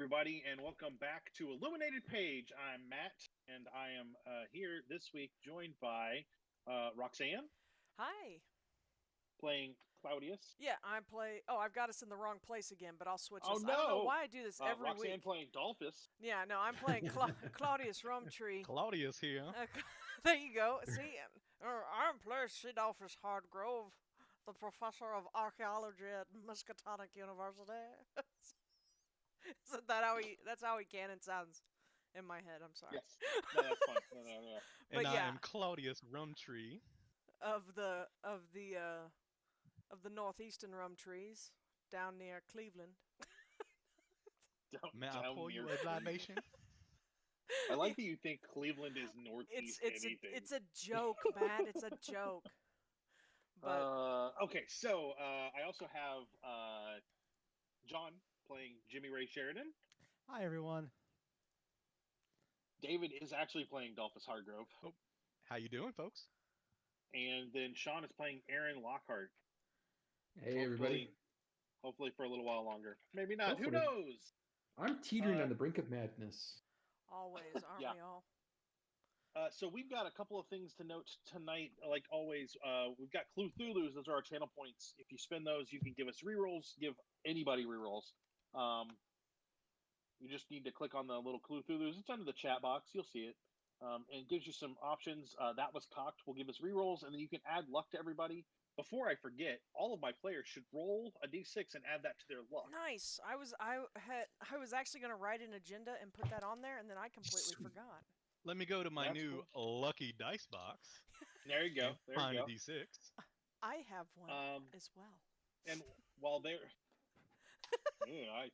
everybody, and welcome back to Illuminated Page. I'm Matt, and I am here this week joined by Roxanne, Hi. playing Claudius. Yeah, I've got us in the wrong place again, but I'll switch Oh us. I don't know no! why I do this every Roxanne week. playing Dalphus. Yeah, no, I'm playing Claudius Rumtree. Claudius here. There you go. See, I'm playing Dalphus Hardgrove, the professor of archaeology at Miskatonic University. Isn't that how that's how he canon sounds in my head. I'm sorry. Yes. No, that's fine. No. But And I yeah, am Claudius Rumtree. of the northeastern Rumtrees down near Cleveland. May I Down pour you near a libation? I like that you think Cleveland is northeast anything. It's a joke, man. It's a joke. But okay, so I also have John playing Jimmy Ray Sheridan. Hi, everyone. David is actually playing Dalphus Hardgrove. Oh, how you doing, folks? And then Shawn is playing Aaron Lockhart. Hey, everybody. Hopefully for a little while longer. Maybe not. Hopefully. Who knows? I'm teetering on the brink of madness. always, aren't Yeah. we all? So we've got a couple of things to note tonight. Like always, we've got Cthulhu's. Those are our channel points. If you spend those, you can give us rerolls. Give anybody rerolls. You just need to click on the little Cthulhu's. It's under the chat box. You'll see it. And it gives you some options. That was cocked will give us rerolls, and then you can add luck to everybody. Before I forget, all of my players should roll a d6 and add that to their luck. Nice. I was actually going to write an agenda and put that on there, and then I completely forgot. Let me go to my That's new lucky dice box. There you go. There Find you a go. d6. I have one as well. And while they're... I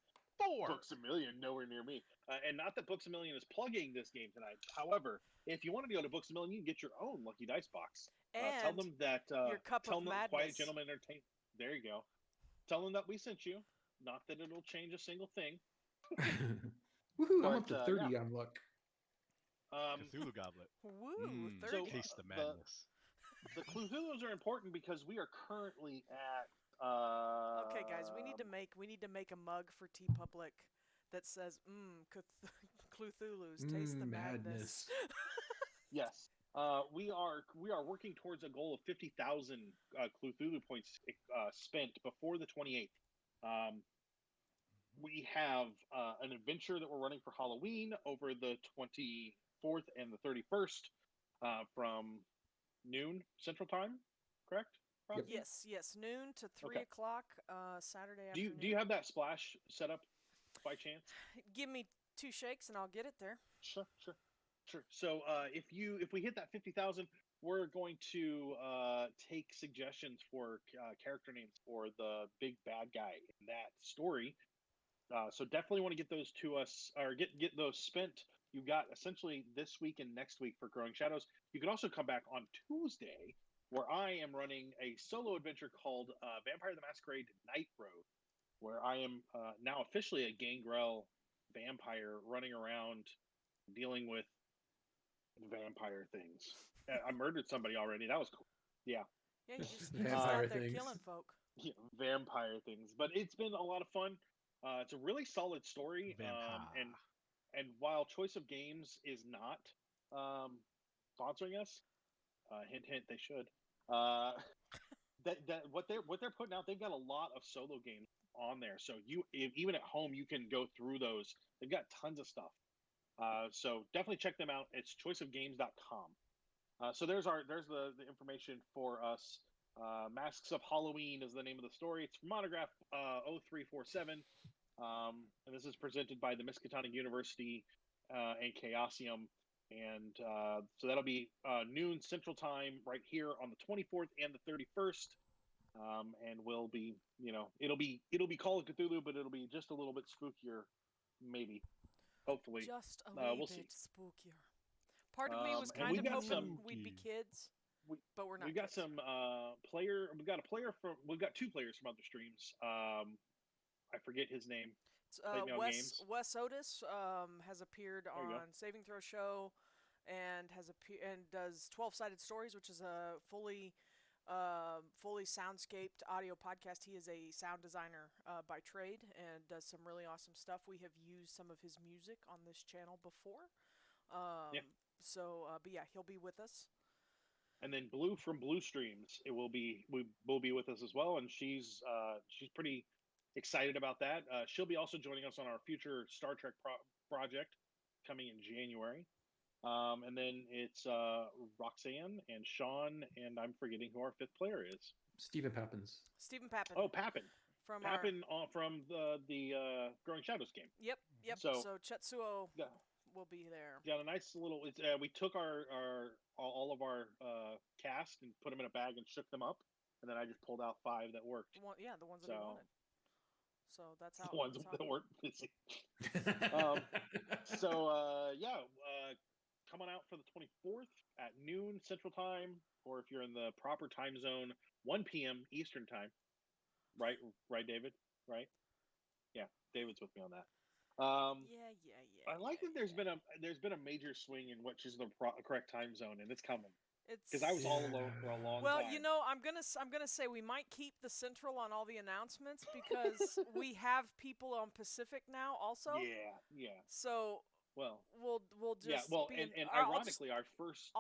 4. Books A Million nowhere near me. And not that Books A Million is plugging this game tonight. However, if you want to go to Books A Million, you can get your own lucky dice box. Tell And them that your cup tell of them madness. Quiett Gentleman Entertainment. There you go. Tell them that we sent you. Not that it'll change a single thing. Woohoo, But, I'm up to 30 on luck. Cthulhu Goblet. Woo, 30. So, Taste the madness. The Cthulhu's are important because we are currently at... Okay, guys, we need to make a mug for TeePublic that says, Cthulhu's, taste the madness. Yes. We are working towards a goal of 50,000 Cthulhu points spent before the 28th. We have an adventure that we're running for Halloween over the 24th and the 31st from noon Central Time, correct? Yep. Yes, noon to 3 o'clock Saturday Do afternoon. you have that splash set up by chance? Give me 2 shakes and I'll get it there. Sure. So if we hit that 50,000, we're going to take suggestions for character names for the big bad guy in that story. So definitely want to get those to us, or get those spent. You've got essentially this week and next week for Growing Shadows. You can also come back on Tuesday, where I am running a solo adventure called Vampire the Masquerade Night Road, where I am now officially a gangrel vampire running around dealing with vampire things. I murdered somebody already. That was cool. Yeah. Yeah, you just Vampire out there things. killing folk. Yeah, vampire things. But it's been a lot of fun. It's a really solid story. Vampire. And while Choice of Games is not sponsoring us, hint hint, they should. That what they're putting out, they've got a lot of solo games on there. So even at home you can go through those. They've got tons of stuff. So definitely check them out. It's choiceofgames.com. So there's the information for us. Masks of Halloween is the name of the story. It's from Monograph 0347. And this is presented by the Miskatonic University and Chaosium. And so that'll be noon Central Time right here on the 24th and the 31st. And we'll be, it'll be Call of Cthulhu, but it'll be just a little bit spookier, maybe. Hopefully. Just a little we'll bit see. spookier. Part of me was and kind we've of got hoping we'd be kids, but we're not. We've got kids. some We've got 2 players from other streams. I forget his name. Wes Otis has appeared on Saving Throw Show, and does 12-sided stories, which is a fully fully soundscaped audio podcast. He is a sound designer by trade and does some really awesome stuff. We have used some of his music on this channel before. So, but yeah, he'll be with us. And then Blue from Blue Streams, will be with us as well, and she's pretty excited about that. She'll be also joining us on our future Star Trek project coming in January. And then it's Roxanne and Shawn, and I'm forgetting who our fifth player is. Stephen Pappins. Stephen Pappin. Oh, Pappin. From from the Growing Shadows game. Yep. So Chetsuo will be there. Yeah, a nice little. We took all of our cast and put them in a bag and shook them up, and then I just pulled out 5 that worked. The ones that he wanted. So that's how the ones that weren't busy. Come on out for the 24th at noon Central Time, or if you're in the proper time zone, 1 p.m. Eastern Time. Right, David? Right? Yeah, David's with me on that. Yeah. I like that there's been a major swing in which is the correct time zone, and it's coming. Because I was all alone for a long time. Well, I'm gonna say we might keep the Central on all the announcements because we have people on Pacific now also. Yeah. So we'll just and ironically, our first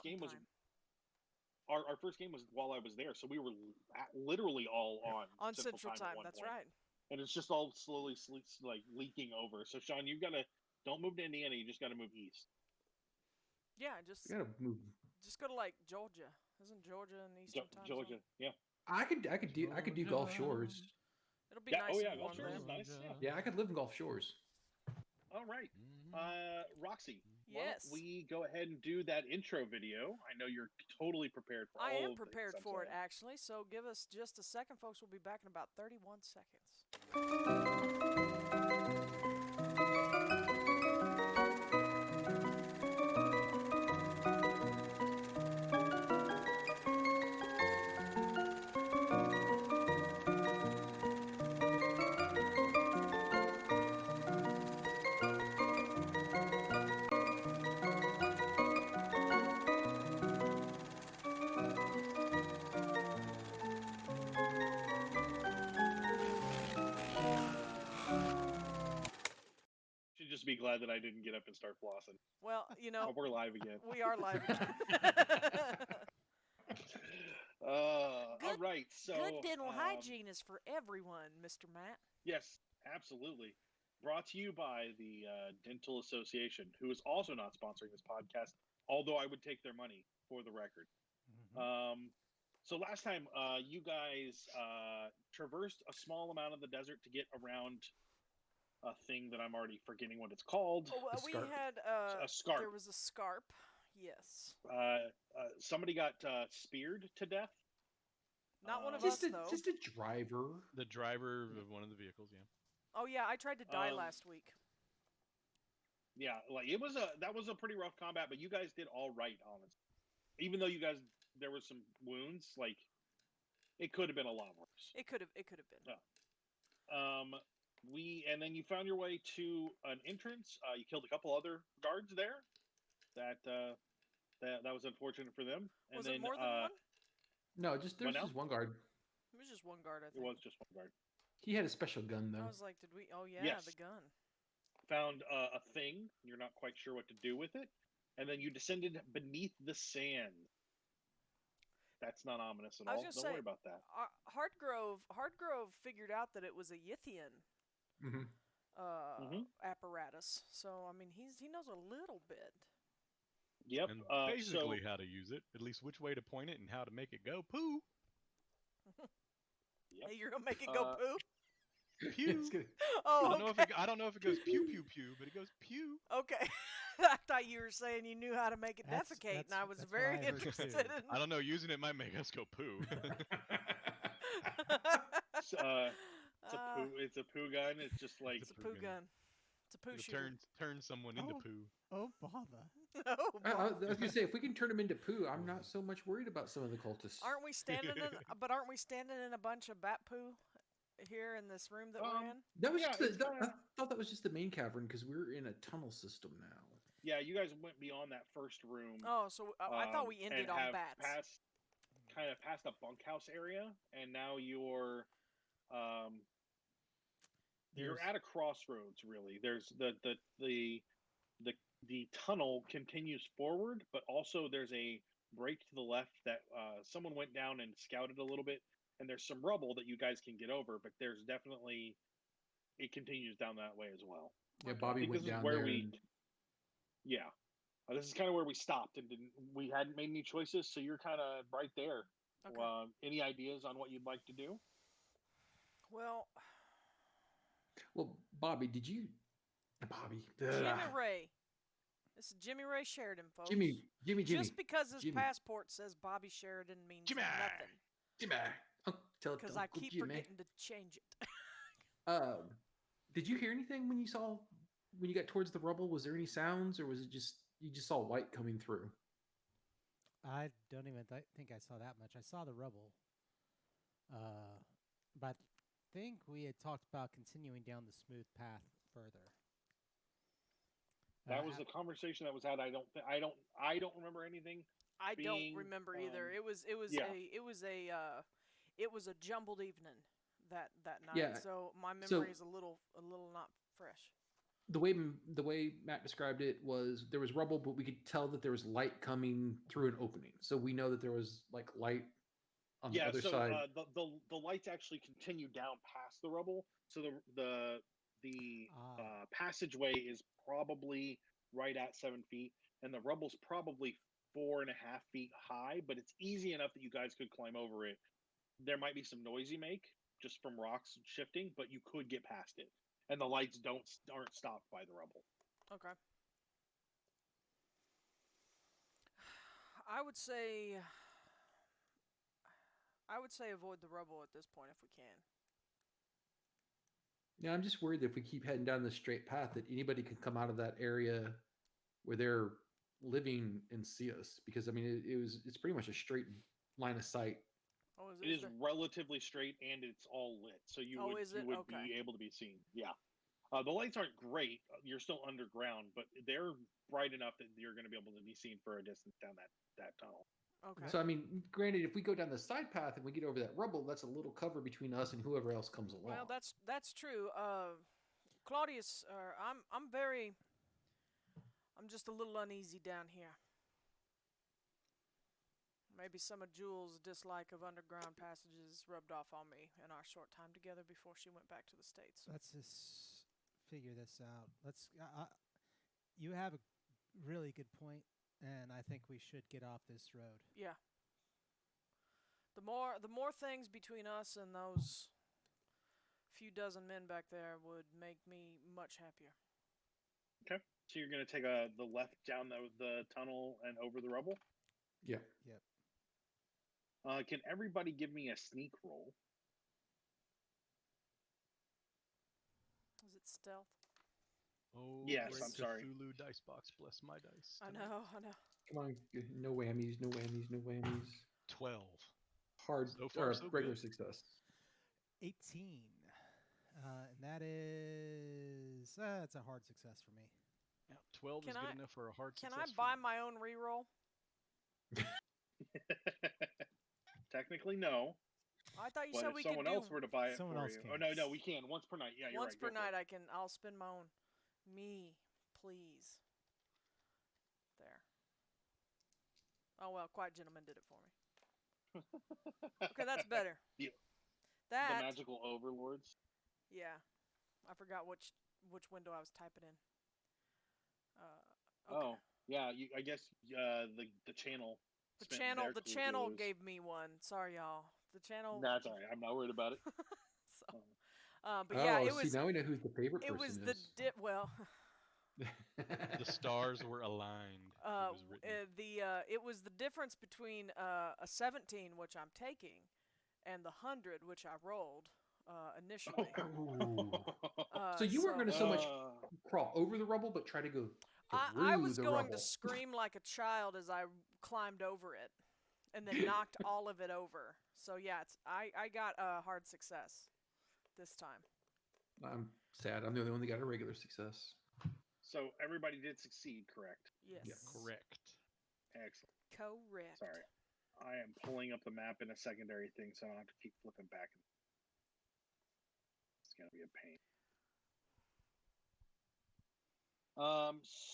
game was time. Our first game was while I was there, so we were literally all on Central Time. That's point. Right. And it's just all slowly leaking over. So Shawn, don't move to Indiana. You just got to move east. Yeah, you gotta move. Just go to like Georgia. Isn't Georgia in Eastern Time? Georgia, yeah. I could do Gulf Shores. It'll be nice. Gulf Shores is nice. Yeah, I could live in Gulf Shores. All right, Roxy. Yes. We go ahead and do that intro video. I know you're totally prepared for. I am prepared for it actually. So give us just a second, folks. We'll be back in about 31 seconds. Just be glad that I didn't get up and start flossing. Well, we're live again. We are live again. All right, so good dental hygiene is for everyone, Mr. Matt. Yes, absolutely. Brought to you by the Dental Association, who is also not sponsoring this podcast, although I would take their money for the record. Mm-hmm. So last time, you guys traversed a small amount of the desert to get around a thing that I'm already forgetting what it's called. We had a scarp. There was a scarp. Yes. Somebody got speared to death. Not one of us, though. Just a driver. The driver of one of the vehicles, yeah. Oh yeah, I tried to die last week. Yeah, that was a pretty rough combat, but you guys did all right, honestly. Even though there was some wounds, it could have been a lot worse. It could have been. Yeah. And then you found your way to an entrance. You killed a couple other guards there. That was unfortunate for them. And was then, it more than one? No, just just one guard. It was just one guard, I think. It was just one guard. He had a special gun, though. I was like, did we? Oh yeah, yes. The gun. Found a thing. You're not quite sure what to do with it, and then you descended beneath the sand. That's not ominous at all. Don't worry about that. Hardgrove figured out that it was a Yithian apparatus. So I mean, he knows a little bit. Yep. And basically how to use it, at least which way to point it and how to make it go poo. Yep. Hey, you're gonna make it go poo? Pew. Oh, I don't know if it goes pew pew pew, but it goes pew. Okay. I thought you were saying you knew how to make it defecate, and I was very interested in. I don't know. Using it might make us go poo. It's a poo gun. It's just like it's a poo gun. It's a poo shooter. Turn someone into poo. Oh bother! I was gonna say, if we can turn them into poo, I'm not so much worried about some of the cultists. Aren't we standing in a bunch of bat poo here in this room that we're in? That was I thought that was just the main cavern because we're in a tunnel system now. Yeah, you guys went beyond that first room. Oh, so I thought we ended on bats. kind of past a bunkhouse area, and now you're at a crossroads. Really, there's the tunnel continues forward, but also there's a break to the left that someone went down and scouted a little bit, and there's some rubble that you guys can get over, but there's definitely it continues down that way as well. Yeah, Bobby went down there. Yeah, this is kind of where we stopped, and we hadn't made any choices, so you're kind of right there. Okay. Any ideas on what you'd like to do? Well, Bobby, did you? Bobby. Jimmy Ray. This is Jimmy Ray Sheridan, folks. Jimmy. Just because his passport says Bobby Sheridan means nothing. Jimmy. Because I keep forgetting to change it. Did you hear anything when you got towards the rubble? Was there any sounds, or was it just you just saw light coming through? I don't even think I saw that much. I saw the rubble. But I think we had talked about continuing down the smooth path further. That was the conversation that was had. I don't remember anything. I don't remember either. It was a jumbled evening that night. Yeah. So my memory is a little not fresh. The way Matt described it was there was rubble, but we could tell that there was light coming through an opening. So we know that there was like light on the other side. The lights actually continue down past the rubble. So the passageway is probably right at 7 feet, and the rubble's probably 4.5 feet high, but it's easy enough that you guys could climb over it. There might be some noise you make just from rocks shifting, but you could get past it, and the lights aren't stopped by the rubble. Okay. I would say avoid the rubble at this point if we can. Yeah, I'm just worried that if we keep heading down this straight path, that anybody could come out of that area where they're living and see us. Because I mean, it's pretty much a straight line of sight. Oh, it is relatively straight, and it's all lit, so you would okay. be able to be seen. Yeah, the lights aren't great. You're still underground, but they're bright enough that you're going to be able to be seen for a distance down that tunnel. Okay. So I mean, granted, if we go down the side path and we get over that rubble, that's a little cover between us and whoever else comes along. Well, that's true. Claudius, I'm just a little uneasy down here. Maybe some of Jules' dislike of underground passages rubbed off on me in our short time together before she went back to the States. Let's just figure this out. You have a really good point, and I think we should get off this road. Yeah. The more things between us and those few dozen men back there would make me much happier. Okay. So you're going to take the left down the tunnel and over the rubble? Yeah. Yep. Can everybody give me a sneak roll? Is it stealth? Oh, yes, great I'm sorry. Cthulhu dice box, bless my dice. I know. Come on, no whammies. 12. Hard So far, so regular good. success. 18. And that is that's a hard success for me. Yeah, 12 is good enough for a hard success. Can I buy my own reroll? Technically, no. I thought you said we could do. Someone else were to buy it Someone for else you. can. Oh no, we can once per night. Yeah, you're Once right. per night, I'll spend my own. Me, please. There. Oh well, Quiett Gentleman did it for me. Okay, that's better. The magical overlords. Yeah, I forgot which window I was typing in. Okay. Oh yeah, I guess the channel. The channel gave me one. Sorry, y'all. The channel. That's all right. I'm not worried about it. So, but yeah, it was. See, now we know who the favorite person is. It was well. The stars were aligned. It was the difference between a 17, which I'm taking, and the 100, which I rolled initially. So you weren't going to so much crawl over the rubble, but try to go through I was the going rubble. to scream like a child as I climbed over it, and then knocked all of it over. So yeah, I got a hard success this time. I'm sad. I'm the only one that got a regular success. So everybody did succeed, correct? Yes. Yeah, Correct. Excellent. Correct. Sorry. I am pulling up the map in a secondary thing, so I don't have to keep flipping back. It's gonna be a pain.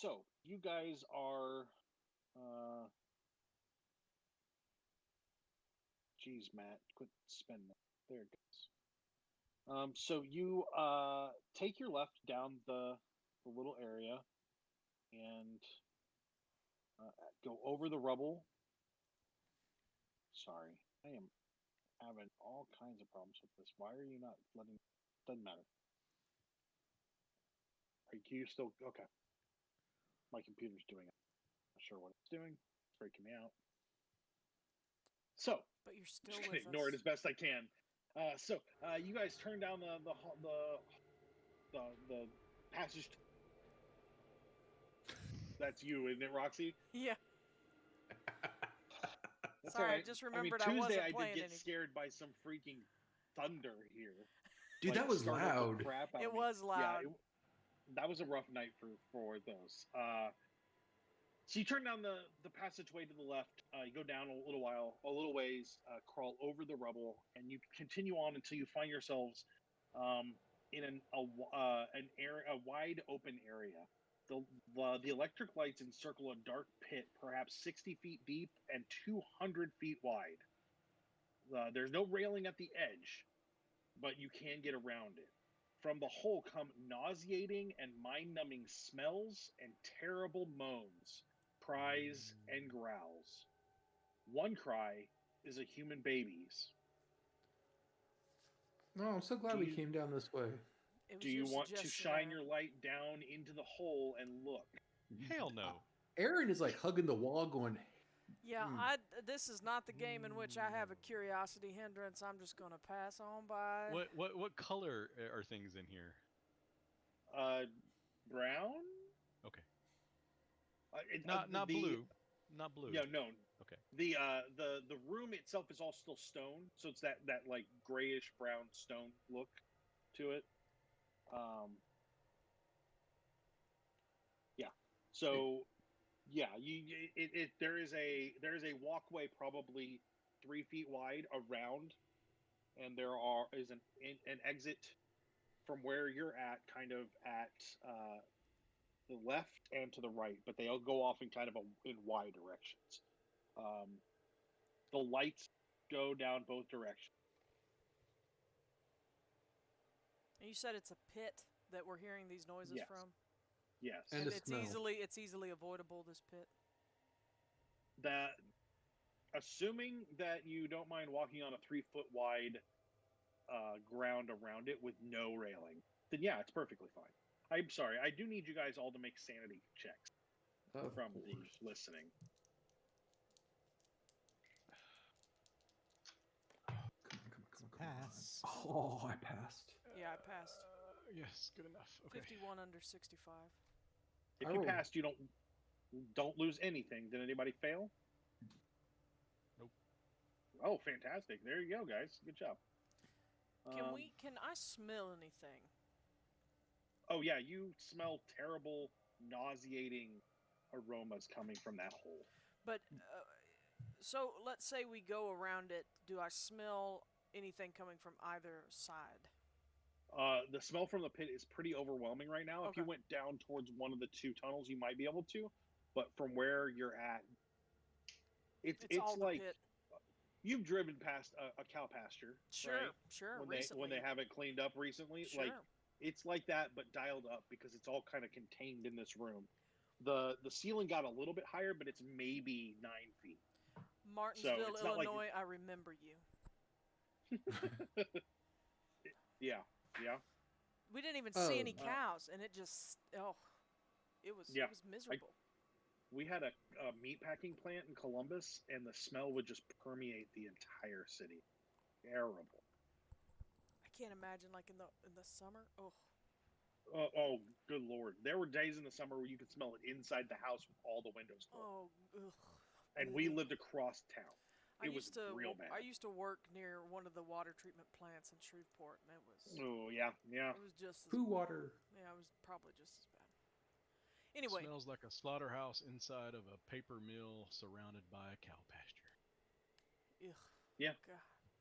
So you guys are, geez, Matt, quit spinning. There it goes. So you take your left down the little area and go over the rubble. Sorry, I am having all kinds of problems with this. Why are you not letting? Doesn't matter. Are you still okay? My computer's doing it. Not sure what it's doing. It's freaking me out. So, But you're still just with gonna ignore us. it as best I can. You guys turn down the passage. That's you, isn't it, Roxy? Yeah. That's Sorry, all I right. just I mean, remembered I Tuesday wasn't I did playing get any. scared by some freaking thunder here. Dude, Like, that was startled the loud. crap out It of me. was loud. Yeah, that was a rough night for those. So you turn down the passageway to the left. You go down a little ways, crawl over the rubble, and you continue on until you find yourselves in an area, a wide open area. The electric lights encircle a dark pit, perhaps 60 feet deep and 200 feet wide. There's no railing at the edge, but you can get around it. From the hole come nauseating and mind-numbing smells and terrible moans, cries, and growls. One cry is a human baby's. No, I'm so glad Do we you- came down this way. It was Do you your want to suggestion, shine Aaron. your light down into the hole and look? Hell no. Aaron is like hugging the wall, going, Yeah, Hmm. this is not the game in which I have a curiosity hindrance. I'm just gonna pass on by. What color are things in here? Brown? Okay. Not Blue. Not blue. Yeah, no. Okay. The room itself is all still stone, so it's that like grayish brown stone look to it. Yeah. So yeah, there is a walkway probably 3 feet wide around, and there is an exit from where you're at, kind of at the left and to the right, but they all go off in kind of in wide directions. The lights go down both directions. And you said it's a pit that we're hearing these noises Yes. from. Yes. And And the it's smell. easily avoidable, this pit. That, assuming that you don't mind walking on a 3-foot wide ground around it with no railing, then yeah, it's perfectly fine. I'm sorry, I do need you guys all to make sanity checks Of from course. the listening. Come on. Pass. Oh, I passed. Yeah, I passed. Yes, good enough. Okay. 51 under 65. If I you rolled- passed, you don't lose anything. Did anybody fail? Nope. Oh, fantastic! There you go, guys. Good job. Can I smell anything? Oh yeah, you smell terrible, nauseating aromas coming from that hole. But so let's say we go around it. Do I smell anything coming from either side? The smell from the pit is pretty overwhelming right now. If you Okay. went down towards one of the 2 tunnels, you might be able to, but from where you're at, it's all the like pit. you've driven past a cow pasture, Sure, right? sure. When Recently. they have it cleaned up recently, Sure. like it's like that, but dialed up because it's all kind of contained in this room. The ceiling got a little bit higher, but it's maybe 9 feet. Martinsville, it's not like- Illinois. I remember you. Yeah. We didn't even see any Oh. cows, and it just it was Yeah, miserable. We had a meat packing plant in Columbus, and the smell would just permeate the entire city. Terrible. I can't imagine like in the summer. Oh, Oh, good lord! There were days in the summer where you could smell it inside the house with all the windows closed. ugh. And we ugh. lived across town. I It was used to real bad. I used to work near one of the water treatment plants in Shreveport, and it was Oh yeah. it was just as Poo water. Yeah, it was probably just as bad. Anyway, Smells like a slaughterhouse inside of a paper mill surrounded by a cow pasture. Ugh. Yeah. God.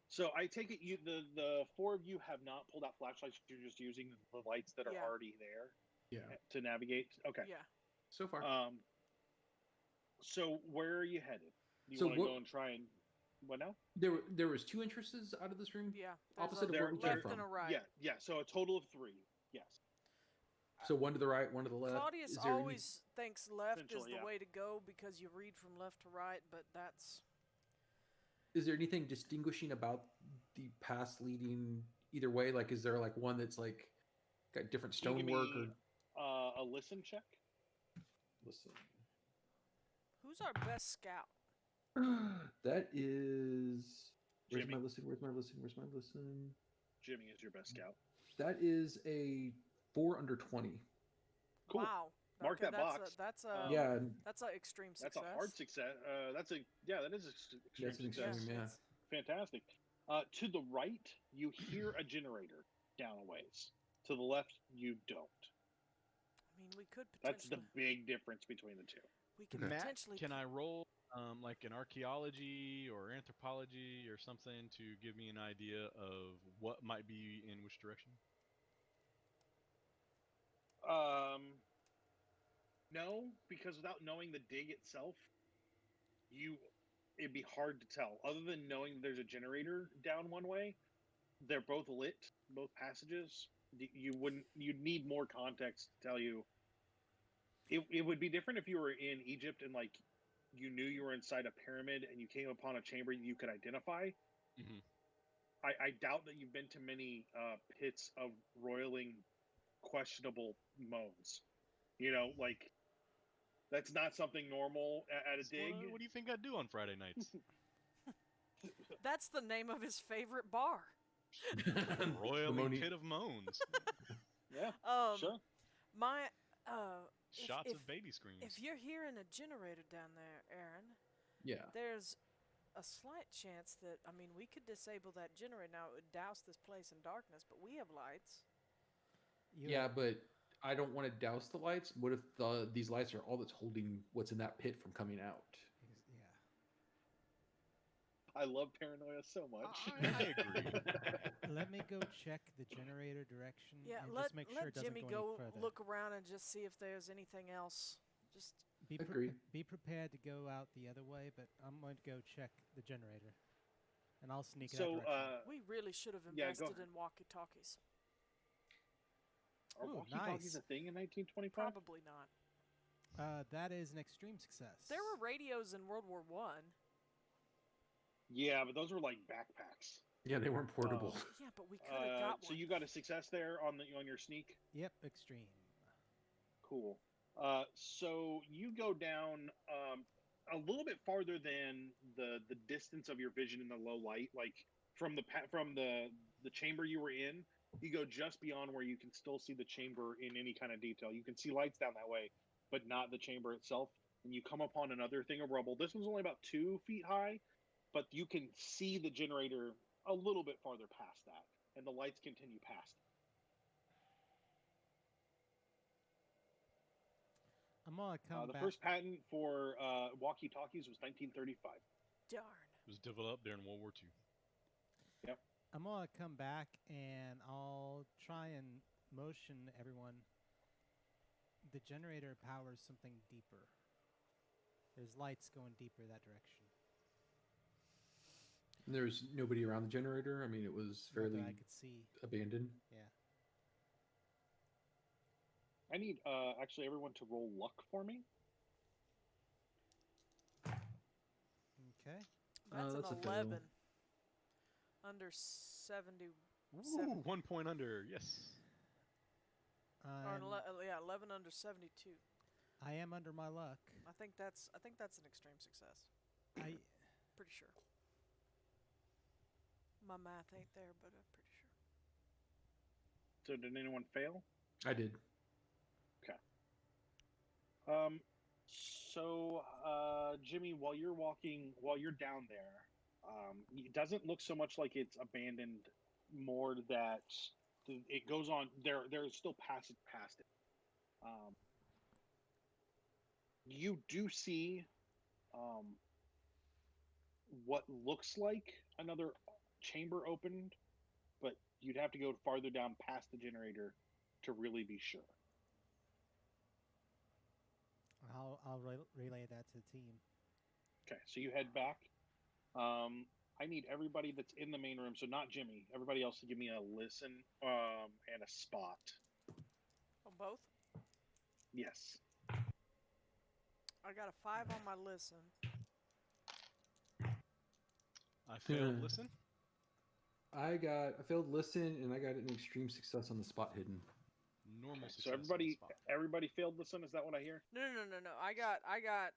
So I take it the four of you have not pulled out flashlights. You're just using the lights that are Yeah. already there Yeah. to navigate. Okay. Yeah. So far. So where are you headed? Do you So want to what- go and try and what now? there was 2 entrances out of this room. Yeah. There's Opposite a of where we came left from. and a right. Yeah. So a total of 3. Yes. So one to the right, one to the left. Claudius Is there any- always thinks left is Essentially, the yeah. way to go because you read from left to right, but that's Is there anything distinguishing about the paths leading either way? Like, is there like one that's like got different Can you give stonework me, or a listen check? listen? who's our best scout? That is. Where's Jimmy. my listen? Where's my listen? Where's my listen? Jimmy is your best scout. That is a 4 under 20. Cool. Wow. Mark that box. That's a Yeah, and that's an extreme success. That's a hard success. That is extreme That's an success. extreme, yeah. it's- Fantastic. To the right, you hear a generator down a ways. To the left, you don't. I mean, we could That's potentially. the big difference between the two. We could Okay. Matt, potentially. can I roll like an archaeology or anthropology or something to give me an idea of what might be in which direction? No, because without knowing the dig itself, it'd be hard to tell. Other than knowing there's a generator down one way, they're both lit, both passages. You'd need more context to tell you. It would be different if you were in Egypt and like you knew you were inside a pyramid and you came upon a chamber you could identify. Mhm. I doubt that you've been to many pits of roiling, questionable moans. You know, like that's not something normal at a dig. What do you think I do on Friday nights? That's the name of his favorite bar. Roiling Moni- pit of moans. Yeah, sure. My Shots if, of baby screams. If you're hearing a generator down there, Aaron, Yeah. there's a slight chance that we could disable that generator. Now it would douse this place in darkness, but we have lights. Yeah, but I don't want to douse the lights. What if these lights are all that's holding what's in that pit from coming out? Yeah. I love paranoia so much. I agree. Let me go check the generator direction Yeah, and let just make sure it doesn't Jimmy go, go any further. look around and just see if there's anything else. Just Agreed. Be prepared to go out the other way, but I'm going to go check the generator, and I'll sneak in that So, direction. we really should have yeah, go invested ahead. in walkie-talkies. Are Ooh, walkie-talkies nice. a thing in 1925? Probably not. That is an extreme success. There were radios in World War One. Yeah, but those were like backpacks. Yeah, they weren't portable. Yeah, but we could have got So one. you got a success there on your sneak. Yep, extreme. Cool. So you go down a little bit farther than the distance of your vision in the low light, like from the chamber you were in. You go just beyond where you can still see the chamber in any kind of detail. You can see lights down that way, but not the chamber itself. And you come upon another thing of rubble. This one's only about 2 feet high, but you can see the generator a little bit farther past that, and the lights continue past. I'm gonna come The back. first patent for walkie-talkies was 1935. Darn. It was developed during World War II. I'm gonna come back and I'll try and motion everyone. The generator powers something deeper. There's lights going deeper that direction. There's nobody around the generator. I mean, it was Not that fairly I could see. abandoned. Yeah. I need actually everyone to roll luck for me. Okay. That's that's a an fail. 11. Under 70. Ooh, 1 point under. Yes. Or an I'm- 11 under 72. I am under my luck. I think that's an extreme success. I Pretty sure. My math ain't there, but I'm pretty sure. So did anyone fail? I did. So Jimmy, while you're down there, it doesn't look so much like it's abandoned. More that it goes on. There's still passage past it. You do see what looks like another chamber opened, but you'd have to go farther down past the generator to really be sure. I'll relay that to the team. Okay, so you head back. I need everybody that's in the main room, so not Jimmy. Everybody else to give me a listen and a spot. Oh, both? Yes. I got a 5 on my listen. I failed listen. I failed listen, and I got an extreme success on the spot hidden. Normal Okay, success. so on the spot. everybody failed listen. Is that what I hear? No. I got.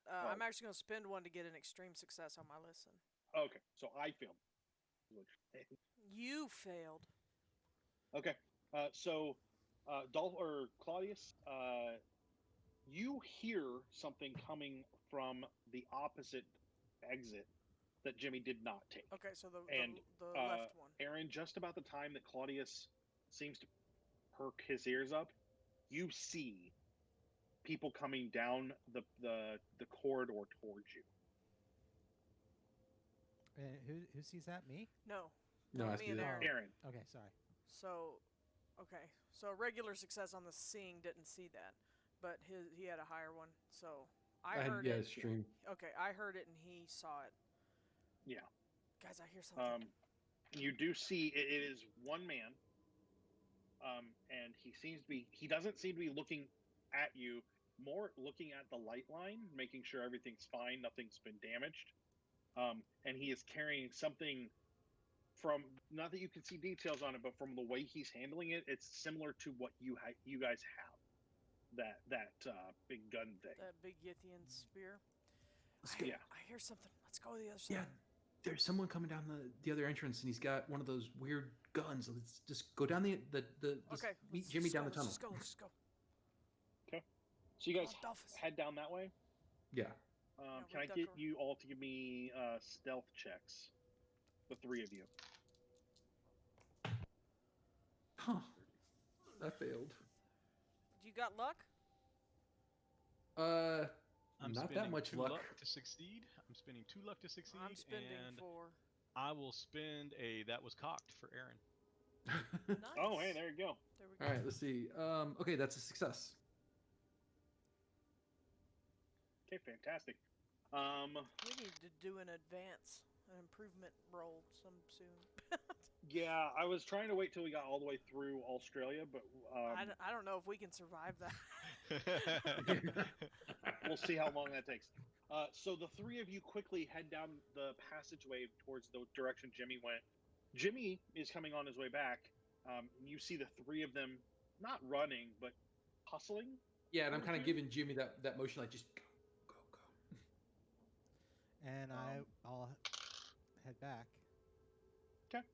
Oh. I'm actually gonna spend one to get an extreme success on my listen. Okay, so I failed. You failed. Okay, so Claudius, you hear something coming from the opposite exit that Jimmy did not take. Okay, so the And, left one. Aaron, just about the time that Claudius seems to perk his ears up, you see people coming down the corridor towards you. Who sees that? Me? No. No, I me see and that. Aaron. Aaron. Okay, sorry. So, okay. So regular success on the seeing didn't see that, but he had a higher one. So I heard it. Extreme. Okay, I heard it and he saw it. Yeah. Guys, I hear something. You do see it is one man, and he doesn't seem to be looking at you, more looking at the light line, making sure everything's fine, nothing's been damaged. And he is carrying something from, not that you can see details on it, but from the way he's handling it, it's similar to what you guys have. That big gun thing. That big Yithian spear. Yeah. I hear something. Let's go to the other side. Yeah, there's someone coming down the other entrance, and he's got one of those weird guns. Let's just go down the Okay. meet Jimmy down the tunnel. Let's just go. Okay. So you guys Come on, Dalphus. head down that way. Yeah. Can I get you all to give me stealth checks? The 3 of you. Huh. That failed. You got luck? I'm Not that spending much 2 luck. to succeed. I'm spending 2 luck to succeed. I'm spending and 4. I will spend a that was cocked for Aaron. Nice. Oh, hey, there you go. There we go. All right, let's see. Okay, that's a success. Okay, fantastic. We need to do an improvement roll soon. Yeah, I was trying to wait till we got all the way through Australia, but I don't know if we can survive that. we'll see how long that takes. So the 3 of you quickly head down the passageway towards the direction Jimmy went. Jimmy is coming on his way back. You see the 3 of them not running, but hustling. Yeah, and I'm kind of giving Jimmy that motion, like just go. And I'll head back. Okay.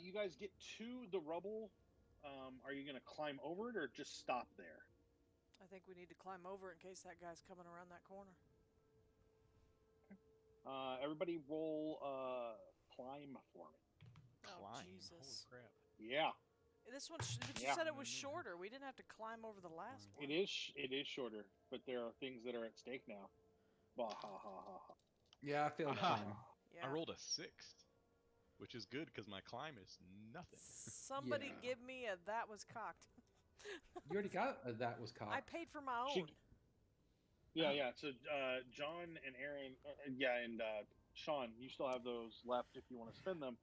You guys get to the rubble. Are you going to climb over it or just stop there? I think we need to climb over in case that guy's coming around that corner. Everybody roll climb for me. Oh, Climb. Jesus. Holy crap. Yeah, This one, you Yeah. said it was shorter. We didn't have to climb over the last one. it is shorter, but there are things that are at stake now. Bah, ha, ha, ha, ha. Yeah, I failed Aha. climb. Yeah. I rolled a 6, which is good because my climb is nothing. Somebody Yeah. give me a that was cocked. You already got that was cocked. I paid for my own. Yeah. So John and Aaron, and Shawn, you still have those left if you want to spend them.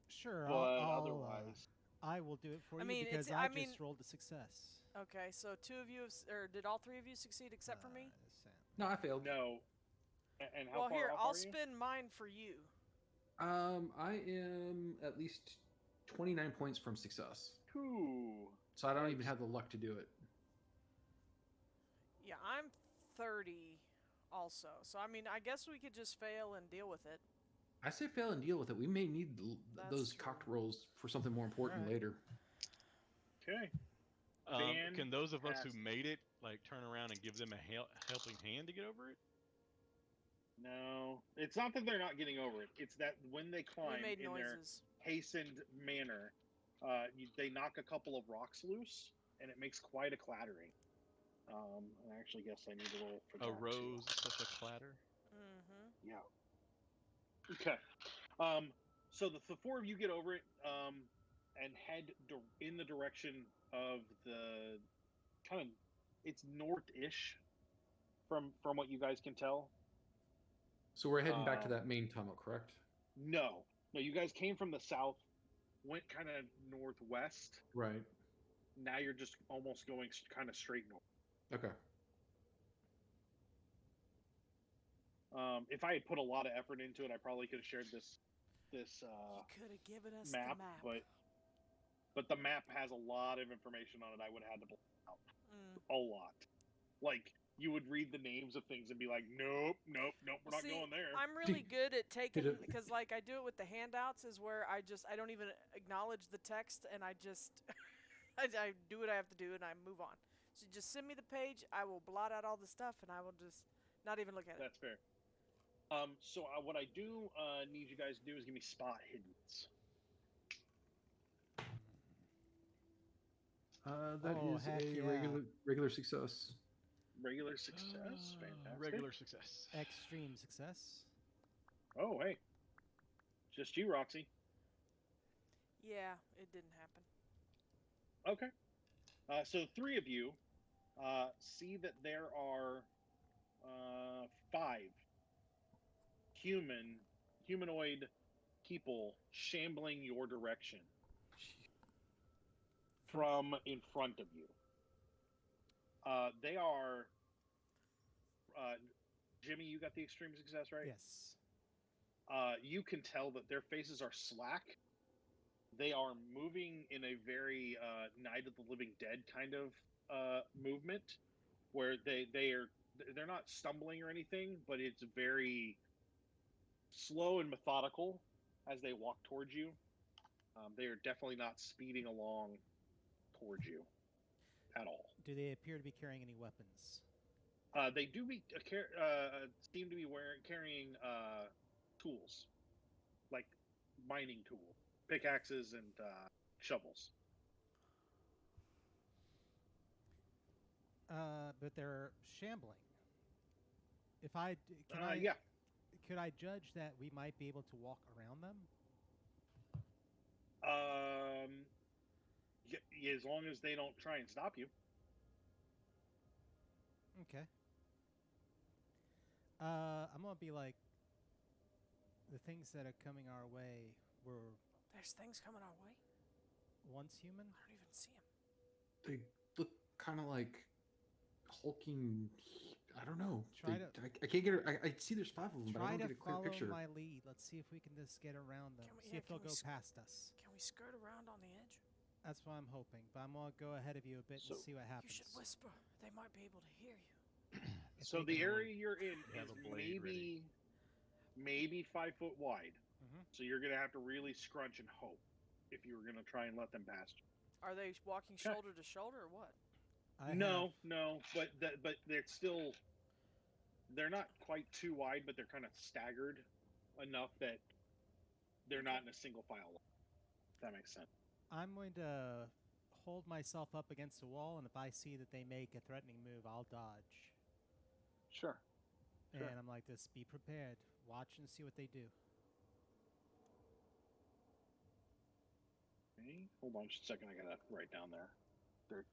Sure, But I'll otherwise, I will do it for I you mean, because it's- I I just mean- rolled a success. Okay, so 2 of you, or did all 3 of you succeed except for me? No, I failed. no. And how Well, far here, off I'll are you? spend mine for you. I am at least 29 points from success, Ooh. so I don't even have the luck to do it. Yeah, I'm 30 also. So, I mean, I guess we could just fail and deal with it. I say fail and deal with it. We may need That's those true. cocked rolls for something more important Alright. later. Okay. Can those of us who Fantastic. made it like turn around and give them a helping hand to get over it? No, it's not that they're not getting over it. It's that when they climb We made in their noises. hastened manner, they knock a couple of rocks loose, and it makes quite a clattering. I actually guess I need to roll for that too. Arose such a clatter. Mm-hmm. Yeah. Okay. So the four of you get over it and head in the direction of the kind of it's north-ish from what you guys can tell. So we're heading back to that main tunnel, correct? No, you guys came from the south, went kind of northwest. Right. Now you're just almost going kind of straight north. Okay. If I had put a lot of effort into it, I probably could have shared this You could have given us map, the map. but the map has a lot of information on it. I would have had to pull out a lot. Like you would read the names of things and be like, nope, we're not going there. I'm really good at taking because like I do it with the handouts is where I don't even acknowledge the text and I just I do what I have to do and I move on. So just send me the page. I will blot out all the stuff and I will just not even look at it. That's fair. So what I do need you guys to do is give me spot hiddens. That is a regular success. Regular success? Fantastic. Regular success. Extreme success. Oh, hey. Just you, Roxy. Yeah, it didn't happen. Okay. So three of you see that there are 5 humanoid people shambling your direction from in front of you. They are Jimmy, you got the extreme success, right? Yes. You can tell that their faces are slack. They are moving in a very Night of the Living Dead kind of movement, where they're not stumbling or anything, but it's very slow and methodical as they walk towards you. They are definitely not speeding along towards you at all. Do they appear to be carrying any weapons? They do seem to be carrying tools, like mining tools, pickaxes and shovels. But they're shambling. Could I judge that we might be able to walk around them? Yeah, as long as they don't try and stop you. Okay. I'm gonna be like, the things that are coming our way were. There's things coming our way. Once human. I don't even see them. They look kind of like hulking. I don't know. I can't get. I see there's 5 of them, but I don't get a clear picture. Try to follow my lead. Let's see if we can just get around them. See if they'll go past us. Can we skirt around on the edge? That's what I'm hoping. But I'm gonna go ahead of you a bit and see what happens. You should whisper. They might be able to hear you. So the area you're in is maybe 5 foot wide. Mm-hmm. So you're gonna have to really scrunch and hope if you were gonna try and let them pass you. Are they walking shoulder to shoulder or what? No, but they're not quite too wide, but they're kind of staggered enough that they're not in a single file line. If that makes sense. I'm going to hold myself up against a wall, and if I see that they make a threatening move, I'll dodge. Sure. And I'm like this, be prepared. Watch and see what they do. Okay. Hold on just a second, I gotta write down their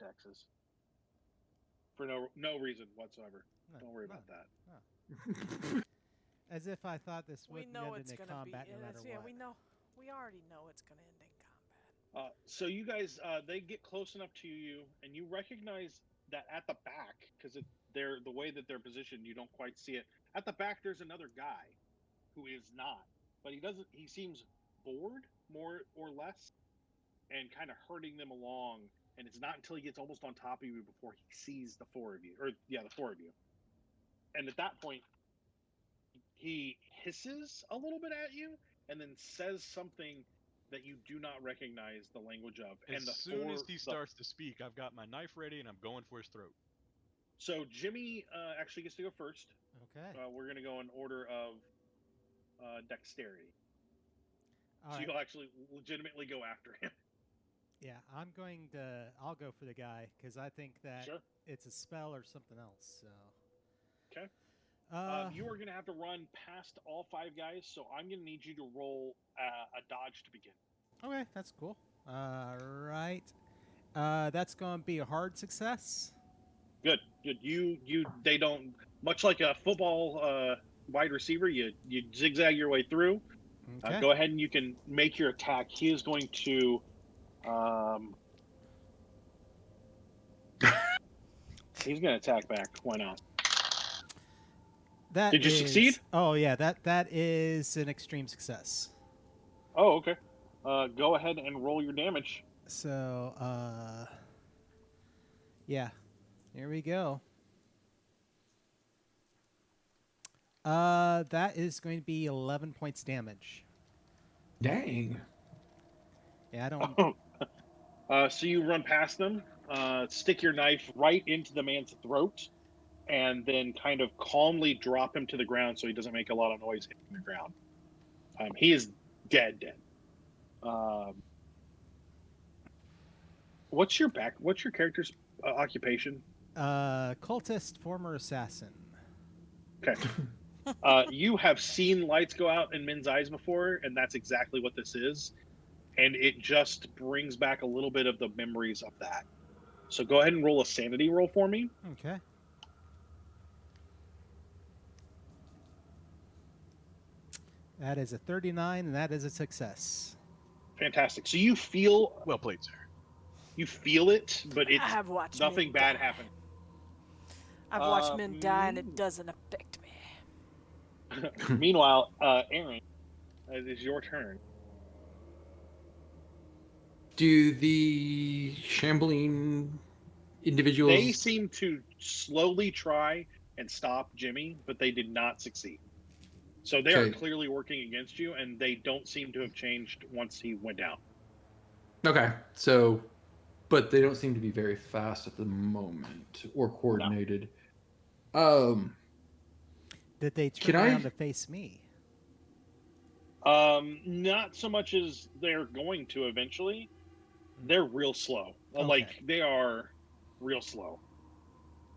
dexes. For no reason whatsoever. Don't worry about that. No. As if I thought this wouldn't end in combat no matter what. Yeah, we already know it's going to end in combat. So you guys, they get close enough to you, and you recognize that at the back, because the way that they're positioned, you don't quite see it. At the back, there's another guy who is not, but he seems bored, more or less, and kind of herding them along. And it's not until he gets almost on top of you before he sees the 4 of you, the 4 of you. And at that point, he hisses a little bit at you, and then says something that you do not recognize the language of. As soon as he starts to speak, I've got my knife ready and I'm going for his throat. So Jimmy actually gets to go first. Okay. We're going to go in order of dexterity. So you'll actually legitimately go after him. Yeah, I'll go for the guy, because I think that it's a spell or something else, so. Okay. You are going to have to run past all 5 guys, so I'm going to need you to roll a dodge to begin. Okay, that's cool. Right. That's going to be a hard success. Good. They don't, much like a football wide receiver, you zigzag your way through. Okay. Go ahead and you can make your attack. He is going to. He's going to attack back. Why not? Did you succeed? Oh yeah, that is an extreme success. Oh, okay. Go ahead and roll your damage. So, yeah, here we go. That is going to be 11 points damage. Dang. Yeah, I don't. So you run past them, stick your knife right into the man's throat, and then kind of calmly drop him to the ground so he doesn't make a lot of noise hitting the ground. He is dead. What's your character's occupation? Cultist, former assassin. Okay. You have seen lights go out in men's eyes before, and that's exactly what this is. And it just brings back a little bit of the memories of that. So go ahead and roll a sanity roll for me. Okay. That is a 39, and that is a success. Fantastic. So you feel... Well played, sir. You feel it, but it's I've watched nothing men bad die. happen. I've watched men die, and it doesn't affect me. Meanwhile, Aaron, it is your turn. Do the shambling individuals... They seem to slowly try and stop Jimmy, but they did not succeed. So they are clearly working against you, and they don't seem to have changed once he went down. Okay, so... But they don't seem to be very fast at the moment, or coordinated. No. Did they turn around to face me? Not so much as they're going to eventually. They're real slow. Okay. Like, they are real slow.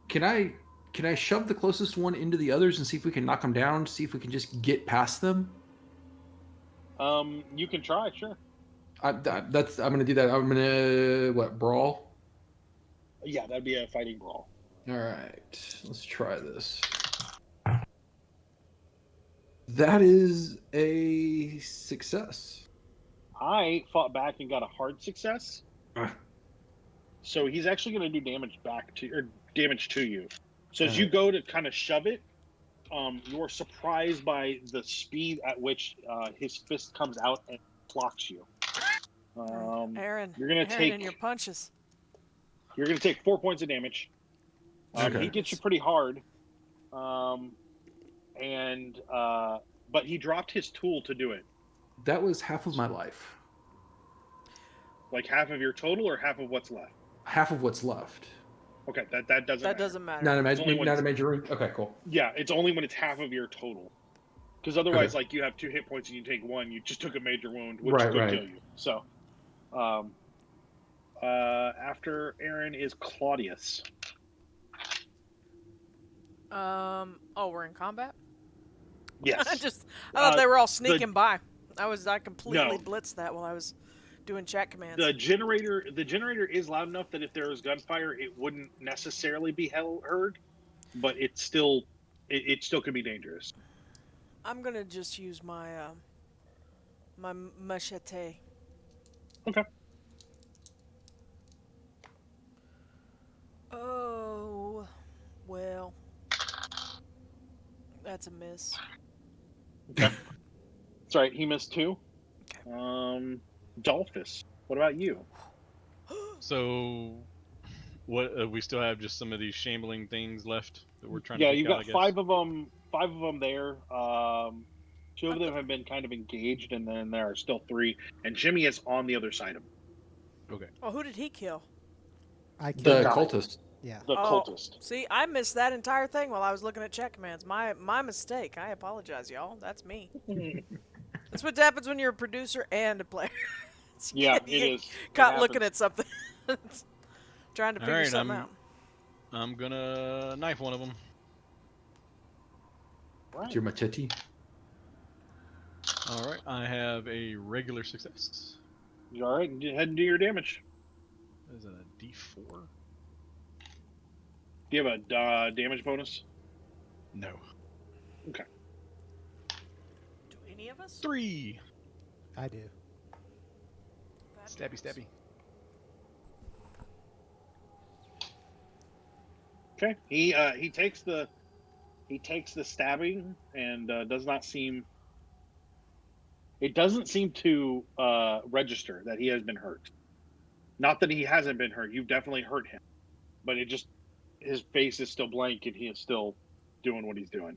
Can I shove the closest one into the others and see if we can knock them down? See if we can just get past them? You can try, sure. I'm gonna do that. I'm gonna brawl? Yeah, that'd be a fighting brawl. All right, let's try this. That is a success. I fought back and got a hard success. So he's actually going to do damage to you. So as you go to kind of shove it, you're surprised by the speed at which his fist comes out and clocks you. Aaron, you're going to take in your punches. You're going to take 4 points of damage. He gets you pretty hard. But he dropped his tool to do it. That was half of my life. Like half of your total, or half of what's left? Half of what's left. Okay, that doesn't matter. Not a major wound? Okay, cool. Yeah, it's only when it's half of your total. Because otherwise, like, you have 2 hit points and you take 1, you just took a major wound, which could kill you. So, after Aaron is Claudius. We're in combat? Yes. I thought they were all sneaking by. I completely blitzed that while I was doing chat commands. The generator is loud enough that if there was gunfire, it wouldn't necessarily be heard, but it still could be dangerous. I'm gonna just use my my machete. Okay. Oh, well, that's a miss. Okay. That's right. He missed 2. Okay. Dalphus, what about you? So, what we still have just some of these shambling things left that we're trying to. Yeah, you've got 5 of them. 5 of them there. 2 of them have been kind of engaged, and then there are still 3. And Jimmy is on the other side of him. Okay. Oh, who did he kill? I killed the cultist. Yeah. The cultist. See, I missed that entire thing while I was looking at chat commands. My mistake. I apologize, y'all. That's me. That's what happens when you're a producer and a player. Yeah, it is. Caught looking at something. Trying to figure something out. I'm gonna knife one of them. With your machete. All right, I have a regular success. You all right? Go ahead and do your damage. Is it a D4? Do you have a damage bonus? No. Okay. Do any of us? 3. I do. Stabby, stabby. Okay. He takes the stabbing and does not seem. It doesn't seem to register that he has been hurt. Not that he hasn't been hurt. You've definitely hurt him, but his face is still blank and he is still doing what he's doing.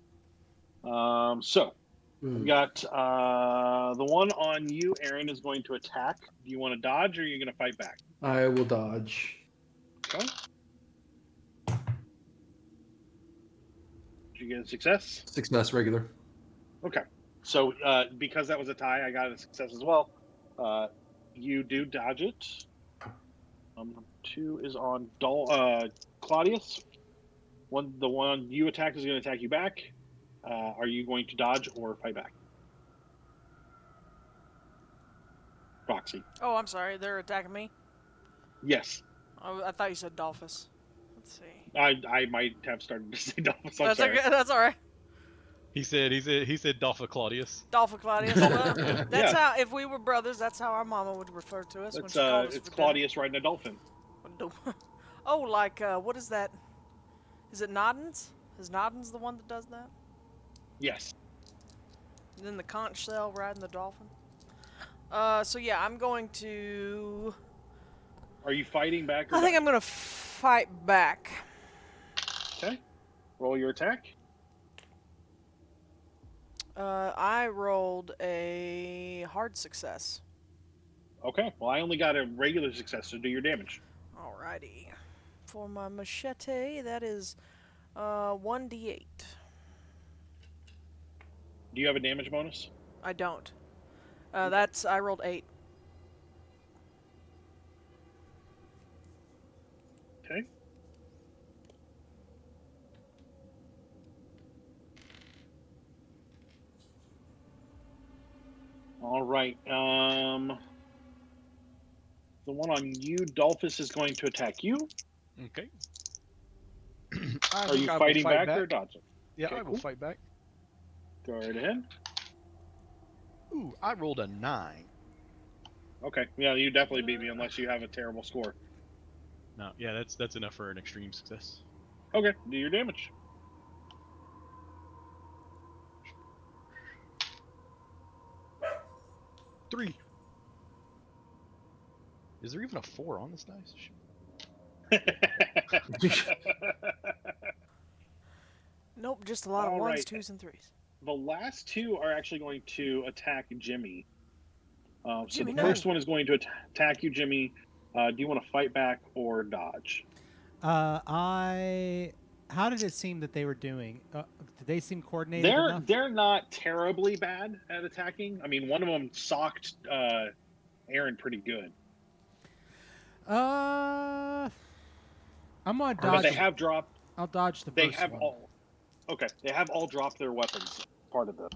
So we got the one on you, Aaron, is going to attack. Do you want to dodge or are you going to fight back? I will dodge. Okay. Did you get a success? Success regular. Okay. So because that was a tie, I got a success as well. You do dodge it. 2 is on Claudius. The one you attack is going to attack you back. Are you going to dodge or fight back? Roxy. Oh, I'm sorry. They're attacking me? Yes. Oh, I thought you said Dalphus. Let's see. I might have started to say Dalphus. I'm That's sorry. okay. That's all right. He said Dalpha Claudius. Dalphus Claudius. Well, that's how. If we were brothers, that's how our mama would refer to us when she called us. It's Claudius riding a dolphin. Oh, like what is that? Is it Noddins? Is Noddins the one that does that? Yes. And then the conch shell riding the dolphin. So yeah, I'm going to. Are you fighting back? Or I think I'm gonna fight back. Okay. Roll your attack. I rolled a hard success. Okay. Well, I only got a regular success, so do your damage. Alrighty. For my machete, that is 1d8. Do you have a damage bonus? I don't. I rolled 8. Okay. All right. The one on you, Dalphus, is going to attack you. Okay. Are you fighting back or dodging? Yeah, Okay, I will cool. fight back. Go right ahead. Ooh, I rolled a 9. Okay. Yeah, you definitely beat me unless you have a terrible score. No, yeah, that's enough for an extreme success. Okay. Do your damage. Three. Is there even a 4 on this dice? Shoot. Nope, just a lot of All 1s, right. 2s, and 3s. The last two are actually going to attack Jimmy. Jimmy, so the first one is going to attack you, Jimmy. Do you want to fight back or dodge? How did it seem that they were doing? Did they seem coordinated enough? They're not terribly bad at attacking. I mean, one of them socked Aaron pretty good. I'm gonna dodge. But they have dropped. I'll dodge the They first have one. all. Okay, they have all dropped their weapons. Part of it.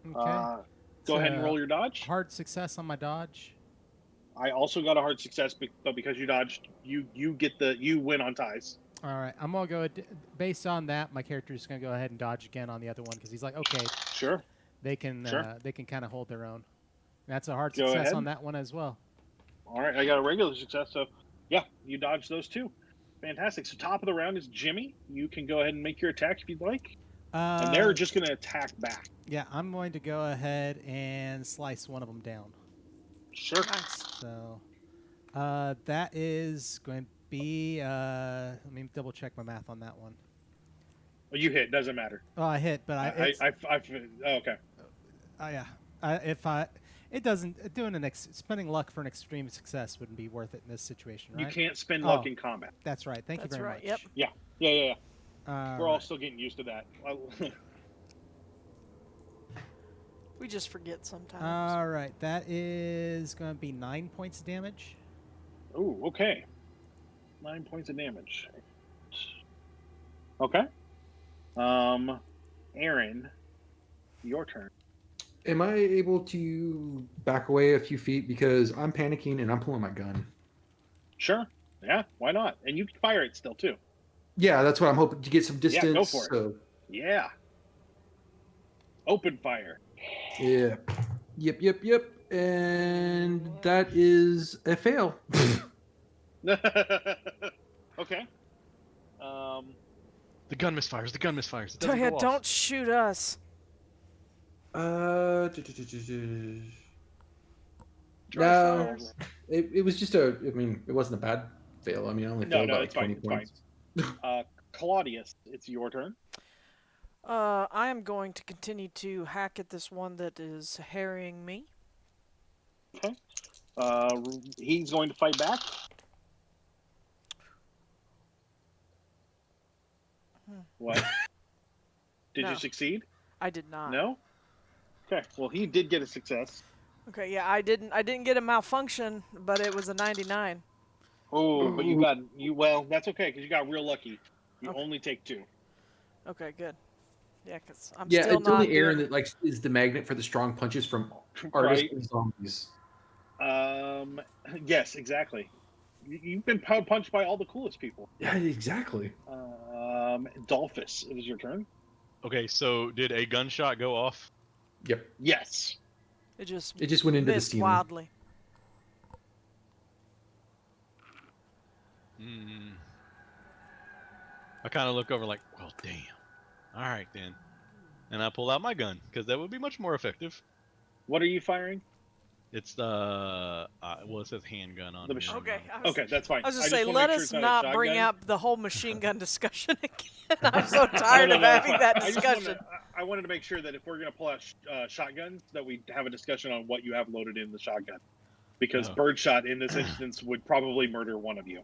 Okay. Go ahead and roll your dodge. Hard success on my dodge. I also got a hard success, but because you dodged, you win on ties. All right, I'm gonna go based on that. My character's gonna go ahead and dodge again on the other one because he's like, okay, Sure. they can kind of hold their own. That's a hard Go success ahead. on that one as well. All right, I got a regular success, so yeah, you dodged those two. Fantastic. So top of the round is Jimmy. You can go ahead and make your attack if you'd like. And they're just going to attack back. Yeah, I'm going to go ahead and slice one of them down. Sure. Nice. So that is going to be, let me double check my math on that one. Well, you hit, doesn't matter. Oh, I hit, but okay. It doesn't, spending luck for an extreme success wouldn't be worth it in this situation, right? You can't spend luck in combat. That's right. Thank you very much. Yep. Yeah. We're all still getting used to that. We just forget sometimes. All right, that is going to be 9 points of damage. Ooh, okay. 9 points of damage. Okay. Aaron, your turn. Am I able to back away a few feet because I'm panicking and I'm pulling my gun? Sure. Yeah, why not? And you can fire it still too. Yeah, that's what I'm hoping to get some distance. Yeah, go for it. So. Yeah. Open fire. Yeah. Yep. And that is a fail. Okay. The gun misfires. The gun misfires. It Oh, doesn't yeah, go off. don't shoot us. No, Fires. it was just a. I mean, it wasn't a bad fail. I mean, I only failed about it's 20 fine. points. Claudius, it's your turn. I am going to continue to hack at this one that is harrying me. Okay. He's going to fight back. What? Did No. you succeed? I did not. No? Okay. Well, he did get a success. Okay, yeah, I didn't get a malfunction, but it was a 99. Oh, but well, that's okay because you got real lucky. You Okay. only take 2. Okay, good. Yeah, because I'm Yeah, still it's not only Aaron doing... that is the magnet for the strong punches from artists and zombies. Yes, exactly. You've been punched by all the coolest people. Yeah, exactly. Dalphus, it is your turn. Okay, so did a gunshot go off? Yep. Yes. It just went into the missed ceiling. wildly. I kind of look over like, well, damn. All right, then. And I pull out my gun, because that would be much more effective. What are you firing? It's the, well, it says handgun on The here. machine. Okay, Okay, that's fine. I was just just say, wanna let make sure us it's not a bring shotgun. up the whole machine gun discussion again. I'm so tired of having that discussion. I wanted to make sure that if we're going to pull out shotguns, that we have a discussion on what you have loaded in the shotgun. Because birdshot in this instance would probably murder one of you.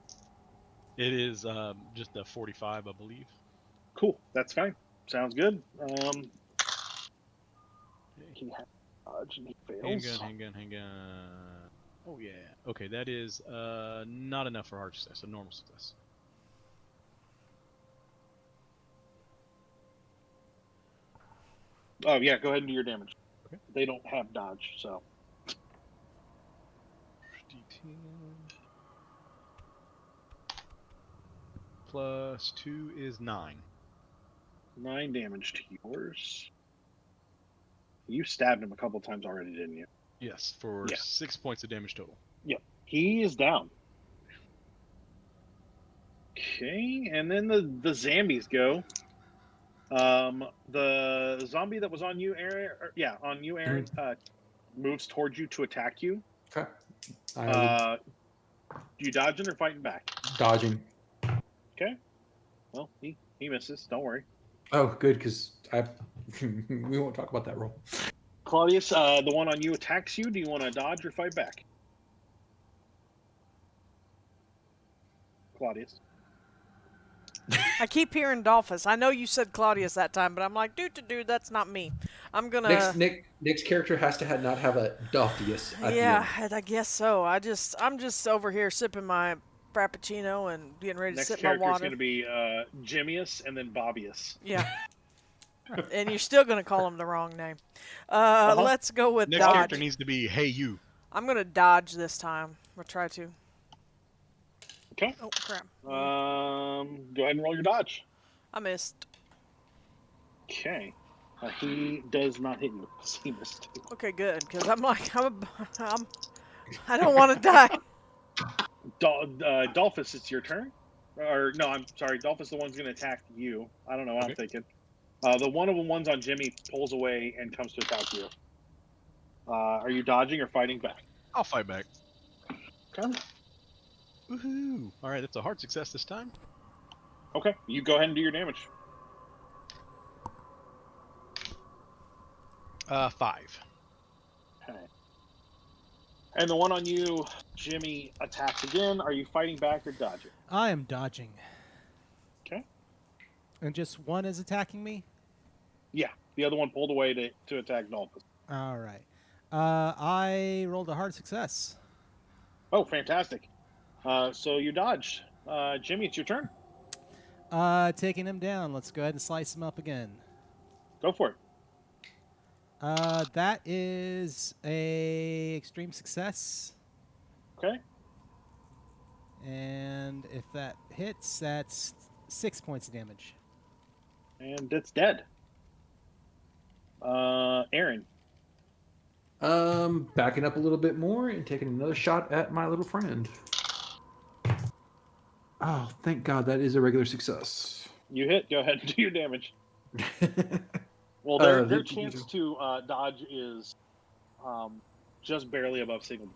It is just a 45, I believe. Cool, that's fine. Sounds good. He fails. Handgun. Oh, yeah. Okay, that is not enough for hard success, a normal success. Oh, yeah, go ahead and do your damage. Okay. They don't have dodge, so. D10 plus 2 is 9. 9 damage to yours. You stabbed him a couple times already, didn't you? Yes, for 6 points of damage total. Yep. He is down. Okay, and then the zombies go. The zombie that was on you, Aaron. Aaron, moves towards you to attack you. Okay. You dodging or fighting back? Dodging. Okay. Well, he misses. Don't worry. Oh, good, because we won't talk about that roll. Claudius, the one on you attacks you. Do you want to dodge or fight back? Claudius. I keep hearing Dalphus. I know you said Claudius that time, but I'm like, dude, that's not me. I'm gonna. Nick's character has to not have a Dalphus. Yeah, I guess so. I'm just over here sipping my frappuccino and getting ready to sip my water. Next character is going to be Jimmius and then Bobbius. Yeah. And you're still gonna call him the wrong name. Let's go with Next dodge. character needs to be Hey You. I'm gonna dodge this time. We'll try to. Okay. Oh crap. Go ahead and roll your dodge. I missed. Okay. He does not hit you. He missed. Okay, good, because I'm like, I don't want to die. Dalphus, it's your turn. Or no, I'm sorry. Dalphus, the one's going to attack you. I don't know what I'm thinking. The one of the ones on Jimmy pulls away and comes to attack you. Are you dodging or fighting back? I'll fight back. Okay. Woohoo! All right, that's a hard success this time. Okay, you go ahead and do your damage. 5. Okay. And the one on you, Jimmy, attacks again. Are you fighting back or dodging? I am dodging. Okay. And just one is attacking me? Yeah, the other one pulled away to attack Dalphus. All right. I rolled a hard success. Oh, fantastic. So you dodged. Jimmy, it's your turn. Taking him down. Let's go ahead and slice him up again. Go for it. That is a extreme success. Okay. And if that hits, that's 6 points of damage. And it's dead. Aaron. Backing up a little bit more and taking another shot at my little friend. Oh, thank God, that is a regular success. You hit. Go ahead and do your damage. Well, their chance to dodge is just barely above single.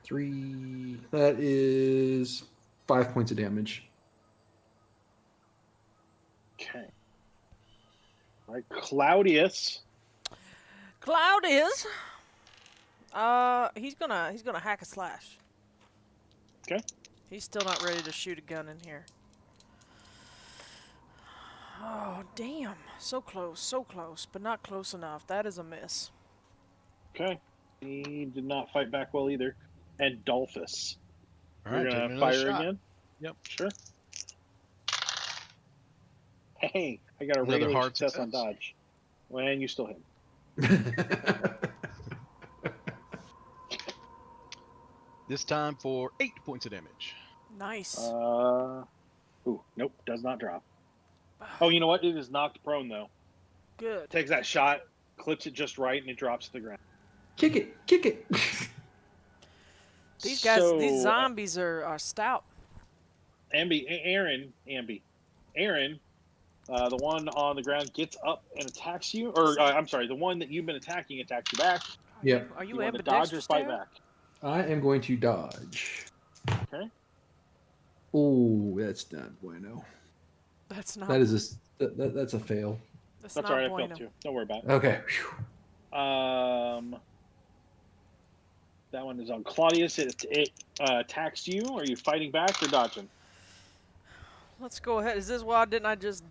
3. That is 5 points of damage. Okay. All right, Claudius. Claudius. He's gonna hack a slash. Okay. He's still not ready to shoot a gun in here. Oh, damn. So close, but not close enough. That is a miss. Okay. He did not fight back well either. And Dalphus. All right, You're taking gonna another fire shot. again? Yep. Sure. Hey, I got a Another regular hard success on success. dodge. When you still hit. This time for 8 points of damage. Nice. Ooh, nope, does not drop. Oh, you know what? It is knocked prone though. Good. Takes that shot, clips it just right, and it drops to the ground. Kick it. These guys, So, these zombies are stout. Aaron, the one on the ground gets up and attacks you, or I'm sorry, the one that you've been attacking attacks you back. Yep. Are you want to dodge or ambidextrous? fight Dad? back? I am going to dodge. Okay. Oh, that's not bueno. That's not. That is that's a fail. That's That's not all right. I bueno. felt too. Don't worry about it. Okay. That one is on Claudius. It attacks you. Are you fighting back or dodging? Let's go ahead. Is this why didn't I just?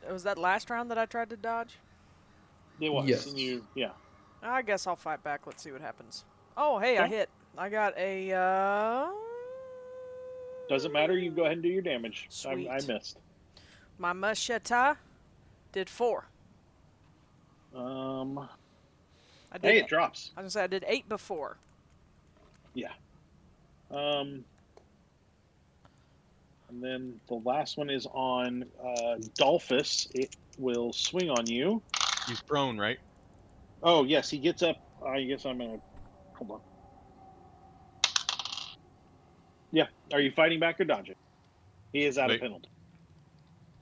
Was that last round that I tried to dodge? It was. Yes. And you, yeah. I guess I'll fight back. Let's see what happens. Oh, hey, I Okay. hit. I got a. Doesn't matter. You go ahead and do your damage. Sweet. I missed. My machete did 4. I did. Hey, it drops. I was gonna say I did 8 before. And then the last one is on Dalphus. It will swing on you. He's prone, right? Oh, yes, he gets up. I guess I'm going to... Hold on. Yeah. Are you fighting back or dodging? He is out of Wait. penalty.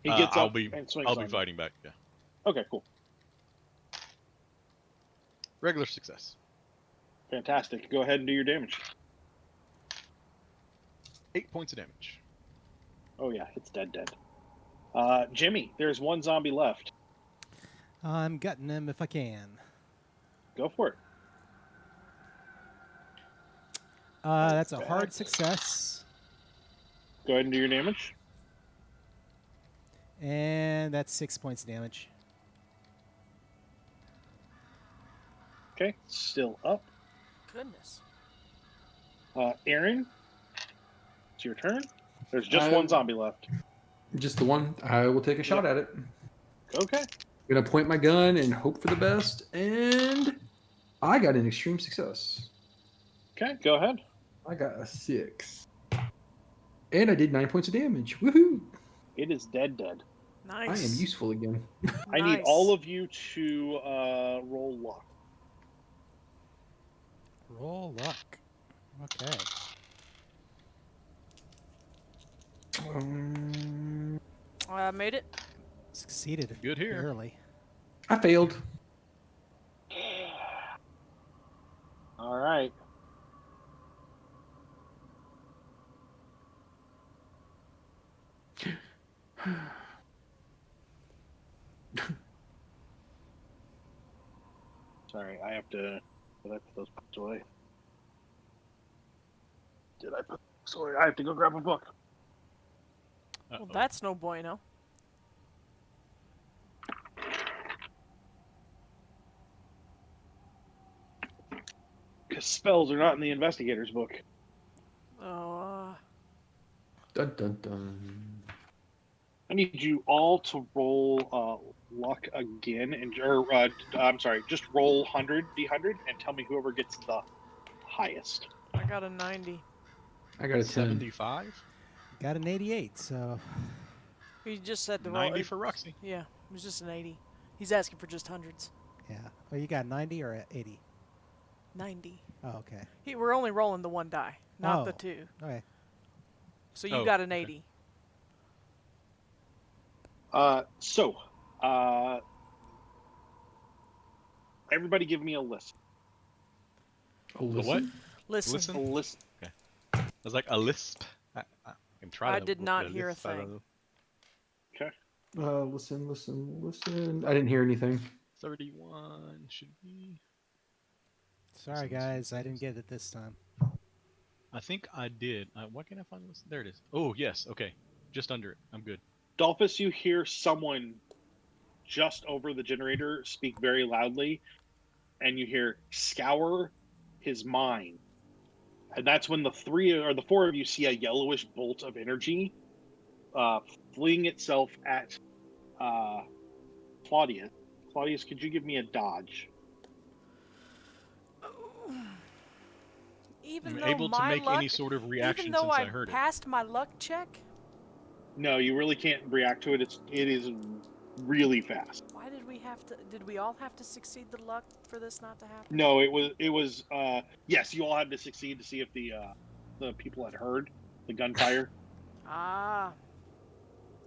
He gets I'll up be and swings I'll on be you. fighting back. Yeah. Okay, cool. Regular success. Fantastic. Go ahead and do your damage. 8 points of damage. Oh, yeah, it's dead. Jimmy, there's one zombie left. I'm gutting him if I can. Go for it. That's a hard success. Go ahead and do your damage. And that's 6 points of damage. Okay, still up. Goodness. Aaron, it's your turn. There's just one zombie left. Just the one. I will take a shot at it. Okay. I'm gonna point my gun and hope for the best, and I got an extreme success. Okay, go ahead. I got a 6, and I did 9 points of damage. Woohoo! It is dead. Nice. I am useful again. I need Nice. all of you to roll luck. Roll luck. Okay. I made it. Succeeded. Good here. Barely. I failed. All right. Sorry, I have to. Did I put those books away? Did I put books away? I have to go grab a book. Well, Uh-oh. that's no bueno. Because spells are not in the investigator's book. Oh, Dun dun dun. I need you all to roll luck again, I'm sorry, just roll 100 d100 and tell me whoever gets the highest. I got a 90. I got a 10. 75. Got an 88, so He just said the roll. 90 for Roxy. Yeah, it was just an 80. He's asking for just hundreds. yeah. Oh, you got 90 or 80? 90. Oh, okay. We're only rolling the one die, not the Oh. two. Okay. So you Oh, got an okay. 80. Everybody give me a list. Oh, The what? Listen. Listen? A list. I was like a lisp. I can try. I to did look not at hear a lisp, I don't thing. know. Listen. I didn't hear anything. 31 should be. Sorry, Listen. guys. I didn't get it this time. I think I did. Why can't I find this? There it is. Oh, yes. Okay. Just under it. I'm good. Dalphus, you hear someone just over the generator speak very loudly, and you hear scour his mind. And that's when the four of you see a yellowish bolt of energy fling itself at Claudius. Claudius, could you give me a dodge? Even I'm though able to my make luck, any sort of reaction even though since I I heard it. passed my luck check, No, you really can't react to it. It is really fast. why did we have to? Did we all have to succeed the luck for this not to happen? No, it was yes, you all had to succeed to see if the people had heard the gunfire. Ah.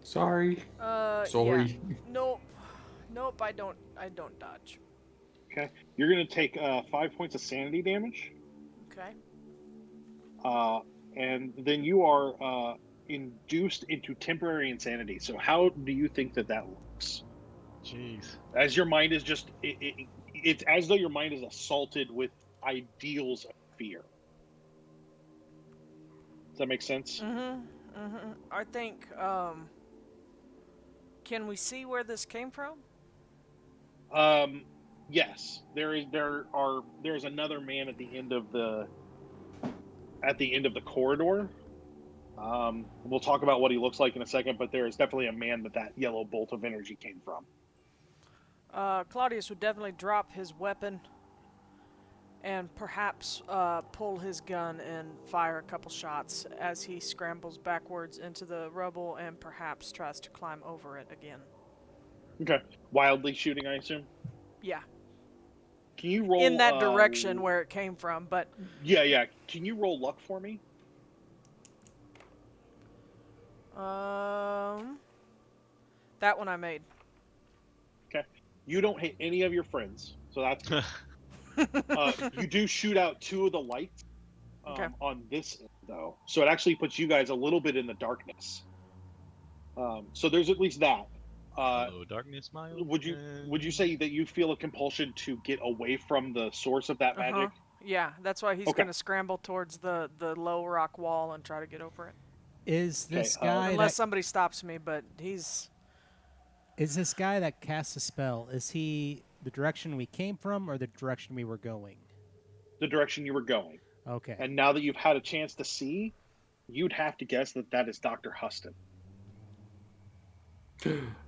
Sorry. Yeah. Nope. I don't dodge. Okay, you're gonna take 5 points of sanity damage. Okay. And then you are induced into temporary insanity. So how do you think that looks? Jeez. As your mind is just it's as though your mind is assaulted with ideals of fear. Does that make sense? I think. Can we see where this came from? Yes. There's another man at the end of the corridor. We'll talk about what he looks like in a second, but there is definitely a man that yellow bolt of energy came from. Claudius would definitely drop his weapon and perhaps pull his gun and fire a couple shots as he scrambles backwards into the rubble and perhaps tries to climb over it again. Okay. Wildly shooting, I assume? Yeah. Can you roll... In that direction where it came from, but... Yeah. Can you roll luck for me? That one I made. Okay. You don't hit any of your friends, so that's... you do shoot out 2 of the lights on this end, though. So it actually puts you guys a little bit in the darkness. So there's at least that. Hello, darkness, my old Would you say that you feel a compulsion to get away from the source of that magic? Yeah, that's why he's Okay. going to scramble towards the low rock wall and try to get over it. Is this guy unless somebody stops me, but is this guy that casts a spell? Is he the direction we came from or the direction we were going? The direction you were going. Okay. And now that you've had a chance to see, you'd have to guess that is Dr. Huston.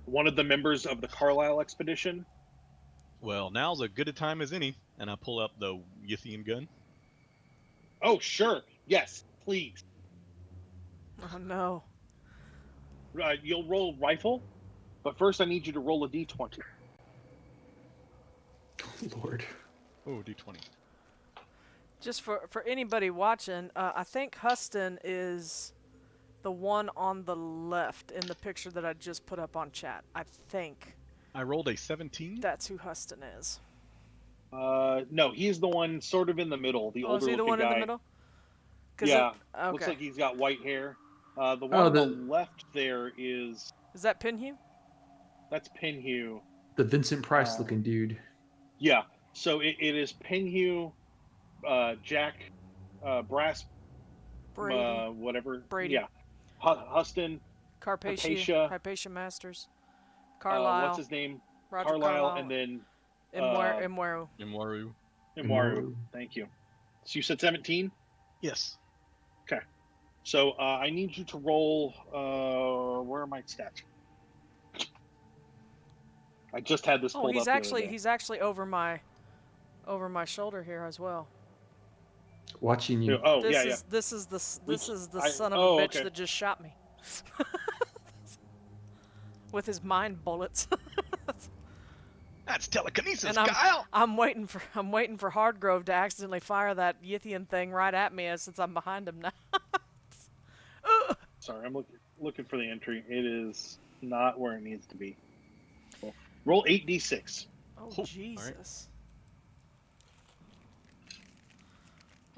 One of the members of the Carlisle expedition. Well, now's as good a time as any, and I pull up the Yithian gun. Oh, sure. Yes, please. Oh, no. You'll roll rifle, but first I need you to roll a d20. Lord. Oh, D20. Just for anybody watching, I think Huston is the one on the left in the picture that I just put up on chat. I think I rolled a 17. that's who Huston is. No, he's the one sort of in the middle, the older Is he the looking one guy. in the middle? Yeah, okay. looks like he's got white hair. The one on the left there is that Pinhue? That's Pinhue. The Vincent Price looking dude. Yeah, so it is Pinhue, Jack, Brass, Brady. whatever. Brady. Yeah, Huston, Hypatia Masters, Carlisle. what's his name? Roger Carlisle, and then Imwaru. Imwaru. Thank you. So you said 17? Yes. Okay. So I need you to roll. Where are my stats? I just had this Oh, pulled he's up actually the other day. he's actually over my shoulder here as well. Watching you. Oh, This yeah, is this is the son of a oh, bitch okay. that just shot me with his mind bullets. That's telekinesis, And Kyle. I'm waiting for Hardgrove to accidentally fire that Yithian thing right at me since I'm behind him now. Sorry, I'm looking for the entry. It is not where it needs to be. Cool. Roll 8d6. Oh, Jesus.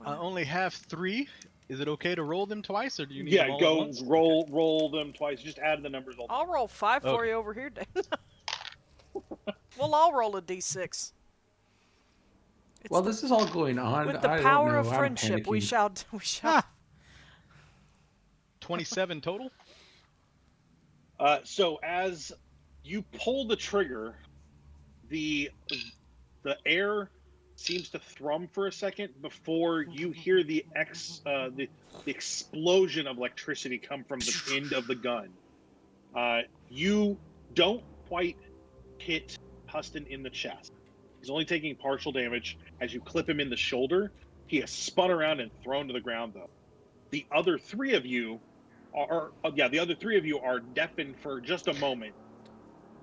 I only have 3. Is it okay to roll them twice, or do you need Yeah, them all at go once? roll them twice. Just add the numbers all. I'll roll 5 for Okay. you over here, Dan. Well, I'll roll a d6. While this is all going on, With the I power don't of know, I'm friendship, we panicking. shall. 27 total. So as you pull the trigger, the air seems to thrum for a second before you hear the explosion of electricity come from the end of the gun. You don't quite hit Huston in the chest. He's only taking partial damage. As you clip him in the shoulder, he is spun around and thrown to the ground, though. The other three of you are deafened for just a moment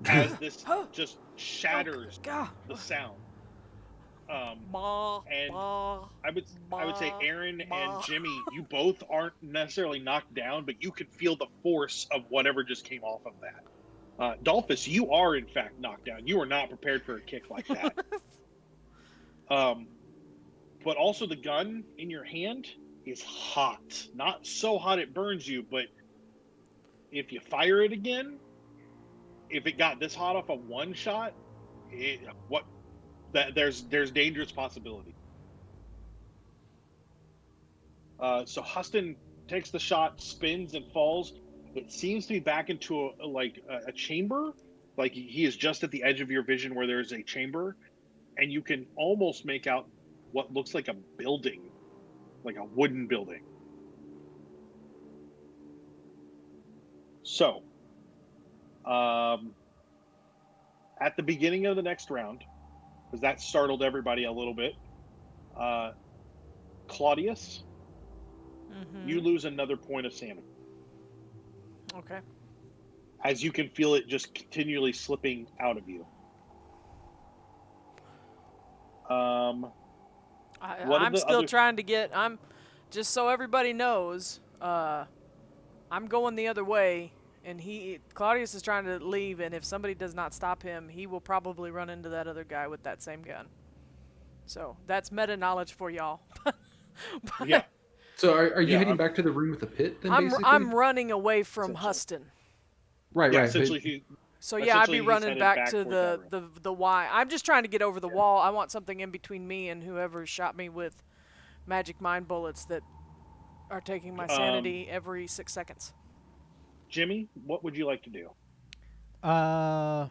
as this just shatters the sound. And I would say Aaron and Jimmy, you both aren't necessarily knocked down, but you can feel the force of whatever just came off of that. Dalphus, you are in fact knocked down. You are not prepared for a kick like that. But also the gun in your hand is hot. Not so hot it burns you, but if you fire it again, if it got this hot off of one shot, there's dangerous possibility. So Huston takes the shot, spins and falls. It seems to be back into a chamber. Like he is just at the edge of your vision where there's a chamber, and you can almost make out what looks like a building, like a wooden building. So, at the beginning of the next round, because that startled everybody a little bit, Claudius, you lose another point of sanity. Okay. As you can feel it continually slipping out of you. I'm still trying to get. I'm just so everybody knows. I'm going the other way, and Claudius is trying to leave. And if somebody does not stop him, he will probably run into that other guy with that same gun. So that's meta knowledge for y'all. Yeah. So are you heading back to the room with the pit then, basically? I'm running away from Huston. Right, yeah, right. Essentially, so yeah, I'd be running back to the Y. I'm just trying to get over the wall. I want something in between me and whoever shot me with magic mind bullets that are taking my sanity every 6 seconds. Jimmy, what would you like to do? I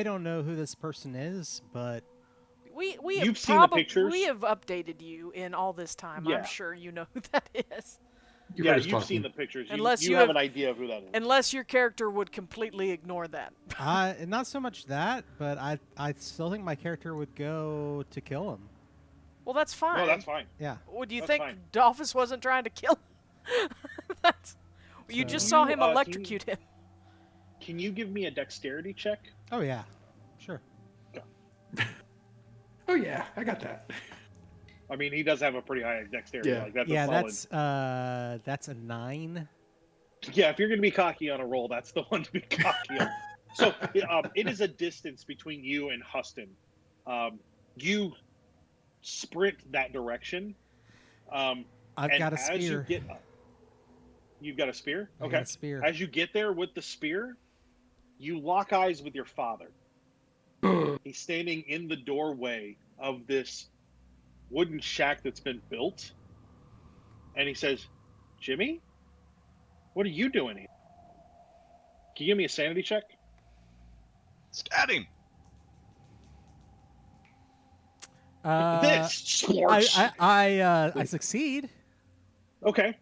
don't know who this person is, but You've seen the pictures. We have updated you in all this time. Yeah. I'm sure you know who that is. You've seen the pictures. You have an idea of who that is. Unless your character would completely ignore that. Not so much that, but I still think my character would go to kill him. Well, that's fine. No, that's fine. Yeah. Would you That's think fine. Dalphus wasn't trying to kill him? You just saw him electrocute him. Can you give me a dexterity check? Oh, yeah. Sure. Oh, yeah, I got that. I mean, he does have a pretty high dexterity. Yeah. Like, that's a solid... that's a 9. Yeah, if you're going to be cocky on a roll, that's the one to be cocky on. So it is a distance between you and Huston. You sprint that direction. I've got a spear. You've got a spear? I Okay. got a spear. As you get there with the spear, you lock eyes with your father. He's standing in the doorway of this wooden shack that's been built. And he says, Jimmy, what are you doing here? Can you give me a sanity check? Stat him. This sports. I succeed. Okay.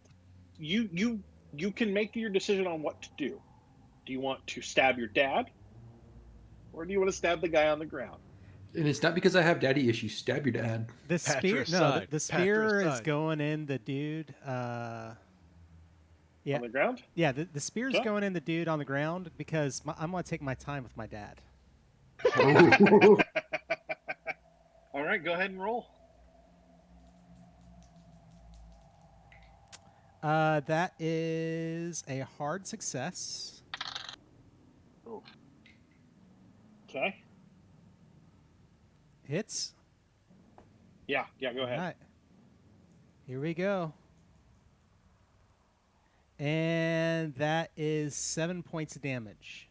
You can make your decision on what to do. Do you want to stab your dad? Or do you want to stab the guy on the ground? And it's not because I have daddy issues. Stab your dad. The spear, the spear is going in the dude. Yeah. On the ground? Yeah, the spear's going in the dude on the ground because I'm going to take my time with my dad. All right, go ahead and roll. That is a hard success. Oh. Okay. Hits. Yeah, go ahead. All right. Here we go. And that is 7 points of damage.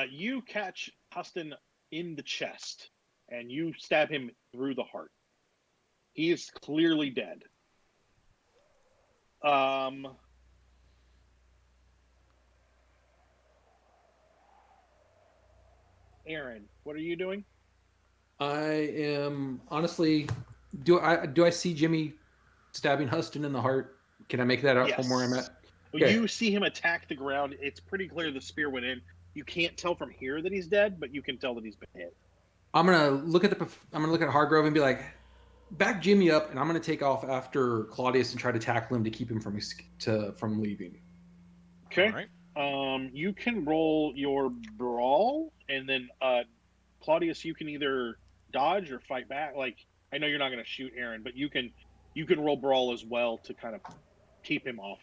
You catch Huston in the chest, and you stab him through the heart. He is clearly dead. Aaron, what are you doing? I am honestly. Do I see Jimmy stabbing Huston in the heart? Can I make that out from where I'm at? Okay. You see him attack the ground. It's pretty clear the spear went in. You can't tell from here that he's dead, but you can tell that he's been hit. I'm gonna look at Hardgrove and be like, back Jimmy up, and I'm gonna take off after Claudius and try to tackle him to keep him from leaving. Okay. All right. You can roll your brawl, and then Claudius, you can either dodge or fight back. Like, I know you're not gonna shoot Aaron, but you can roll brawl as well to kind of keep him off.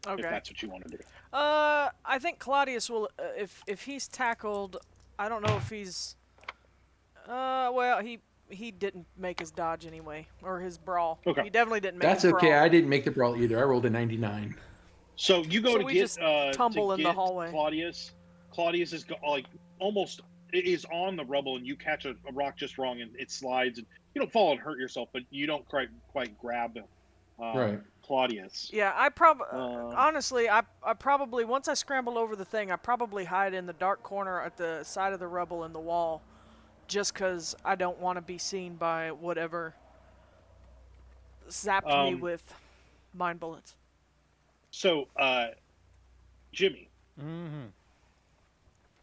Okay. If that's what you want to do. I think Claudius will, if he's tackled, I don't know if he's, well, he didn't make his dodge anyway, or his brawl. Okay. He definitely didn't make his brawl. That's okay, I didn't make the brawl either. I rolled a 99. So you go to get, just tumble in the hallway. Claudius is like almost is on the rubble, and you catch a rock just wrong, and it slides, and you don't fall and hurt yourself, but you don't quite grab right. Claudius. Yeah, honestly, I probably, once I scramble over the thing, I probably hide in the dark corner at the side of the rubble in the wall, just because I don't want to be seen by whatever zapped me with mind bullets. So, Jimmy, Mm-hmm.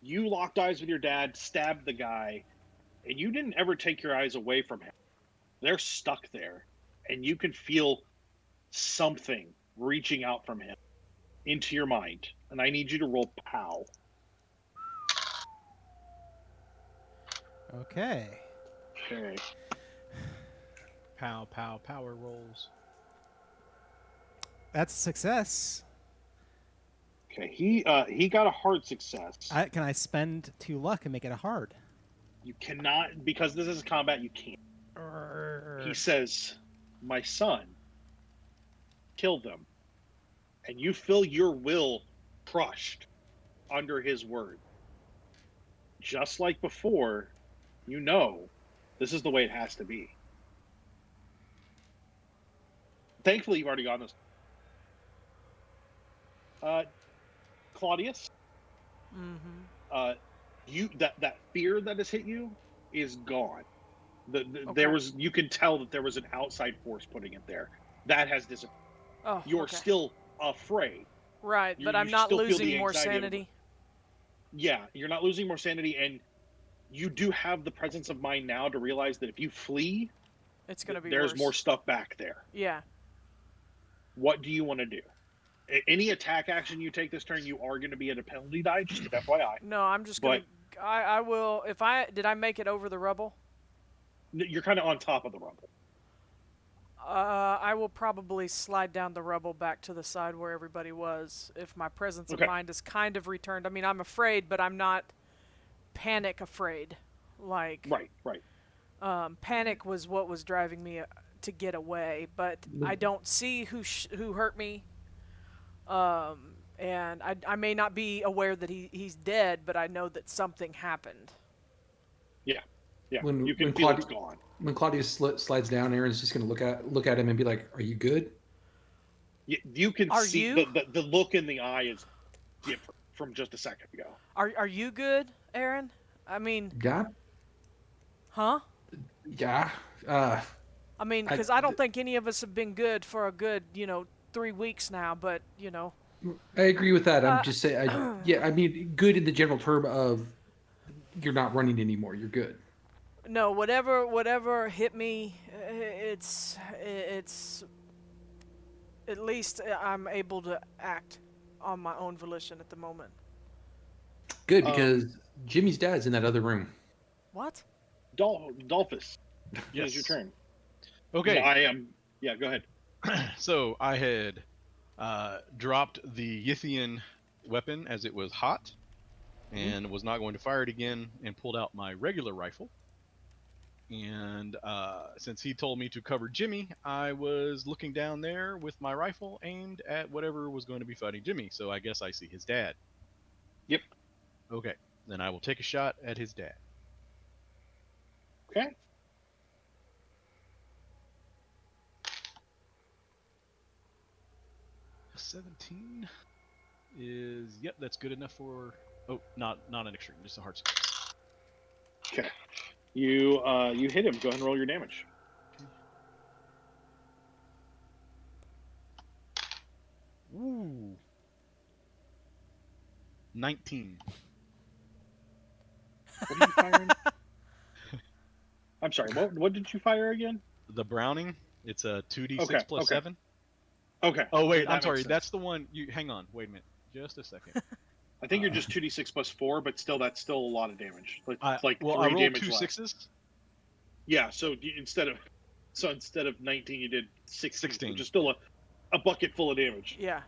you locked eyes with your dad, stabbed the guy, and you didn't ever take your eyes away from him. They're stuck there, and you can feel something reaching out from him into your mind. And I need you to roll POW. Okay. Pow, power rolls. That's a success. Okay, he got a hard success. Can I spend 2 luck and make it a hard? You cannot, because this is combat, you can't. He says, my son killed them, and you feel your will crushed under his word. Just like before, you know this is the way it has to be. Thankfully, you've already gotten this. Claudius, that fear that has hit you is gone. Okay. There was, you can tell that there was an outside force putting it there. That has disappeared. Oh, you're still afraid. Right, but I'm not losing more sanity. Yeah, you're not losing more sanity, and you do have the presence of mind now to realize that if you flee, it's going to be there's worse. more stuff back there. Yeah. What do you want to do? Any attack action you take this turn, you are going to be at a penalty die, just an FYI. No, I'm just going to... I will... Did I make it over the rubble? You're kind of on top of the rubble. I will probably slide down the rubble back to the side where everybody was, if my presence of mind is kind of returned. I mean, I'm afraid, but I'm not panic afraid. Like... Right. Panic was what was driving me to get away, but I don't see who hurt me. And I may not be aware that he's dead, but I know that something happened. Yeah. You can feel it's gone. When Claudius slides down, Aaron's just going to look at him and be like, "Are you good?" You can see the look in the eye is different from just a second ago. Are you good, Aaron? I mean... Yeah. Huh? Yeah. I mean, because I don't think any of us have been good for a good, 3 weeks now, but, I agree with that. I'm just saying, I mean, good in the general term of you're not running anymore. You're good. No, whatever hit me, it's at least I'm able to act on my own volition at the moment. Good, because Jimmy's dad's in that other room. What? Dalphus, Yes. it's your turn. Okay. I am. Yeah, go ahead. So I had dropped the Yithian weapon as it was hot, and was not going to fire it again, and pulled out my regular rifle. And since he told me to cover Jimmy, I was looking down there with my rifle aimed at whatever was going to be fighting Jimmy. So I guess I see his dad. Yep. Okay. Then I will take a shot at his dad. Okay. $17 is, yep, that's good enough for, oh, not an extreme, just a hard success. Okay. You hit him. Go ahead and roll your damage. Ooh. 19. What did you fire? I'm sorry. What did you fire again? The Browning, it's a 2d6 Okay, plus okay. 7. Okay. Oh wait, that I'm makes sorry. sense. That's the one. You hang on. Wait a minute. Just a second. I think you're just 2d6 plus 4, but still, that's still a lot of damage. Like well, 3 I rolled damage 2 less. 6s. Yeah. So instead of 19, you did 16, which is still a bucket full of damage. Yeah.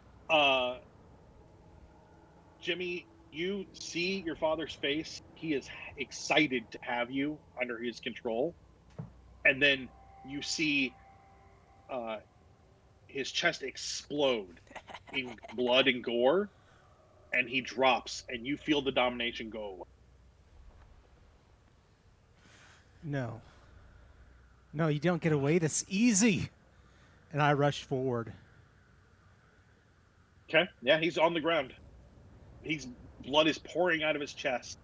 Jimmy, you see your father's face. He is excited to have you under his control, and then you see his chest explode in blood and gore, and he drops, and you feel the domination go away. No, you don't get away this easy. And I rush forward. Okay. Yeah, he's on the ground. Blood is pouring out of his chest.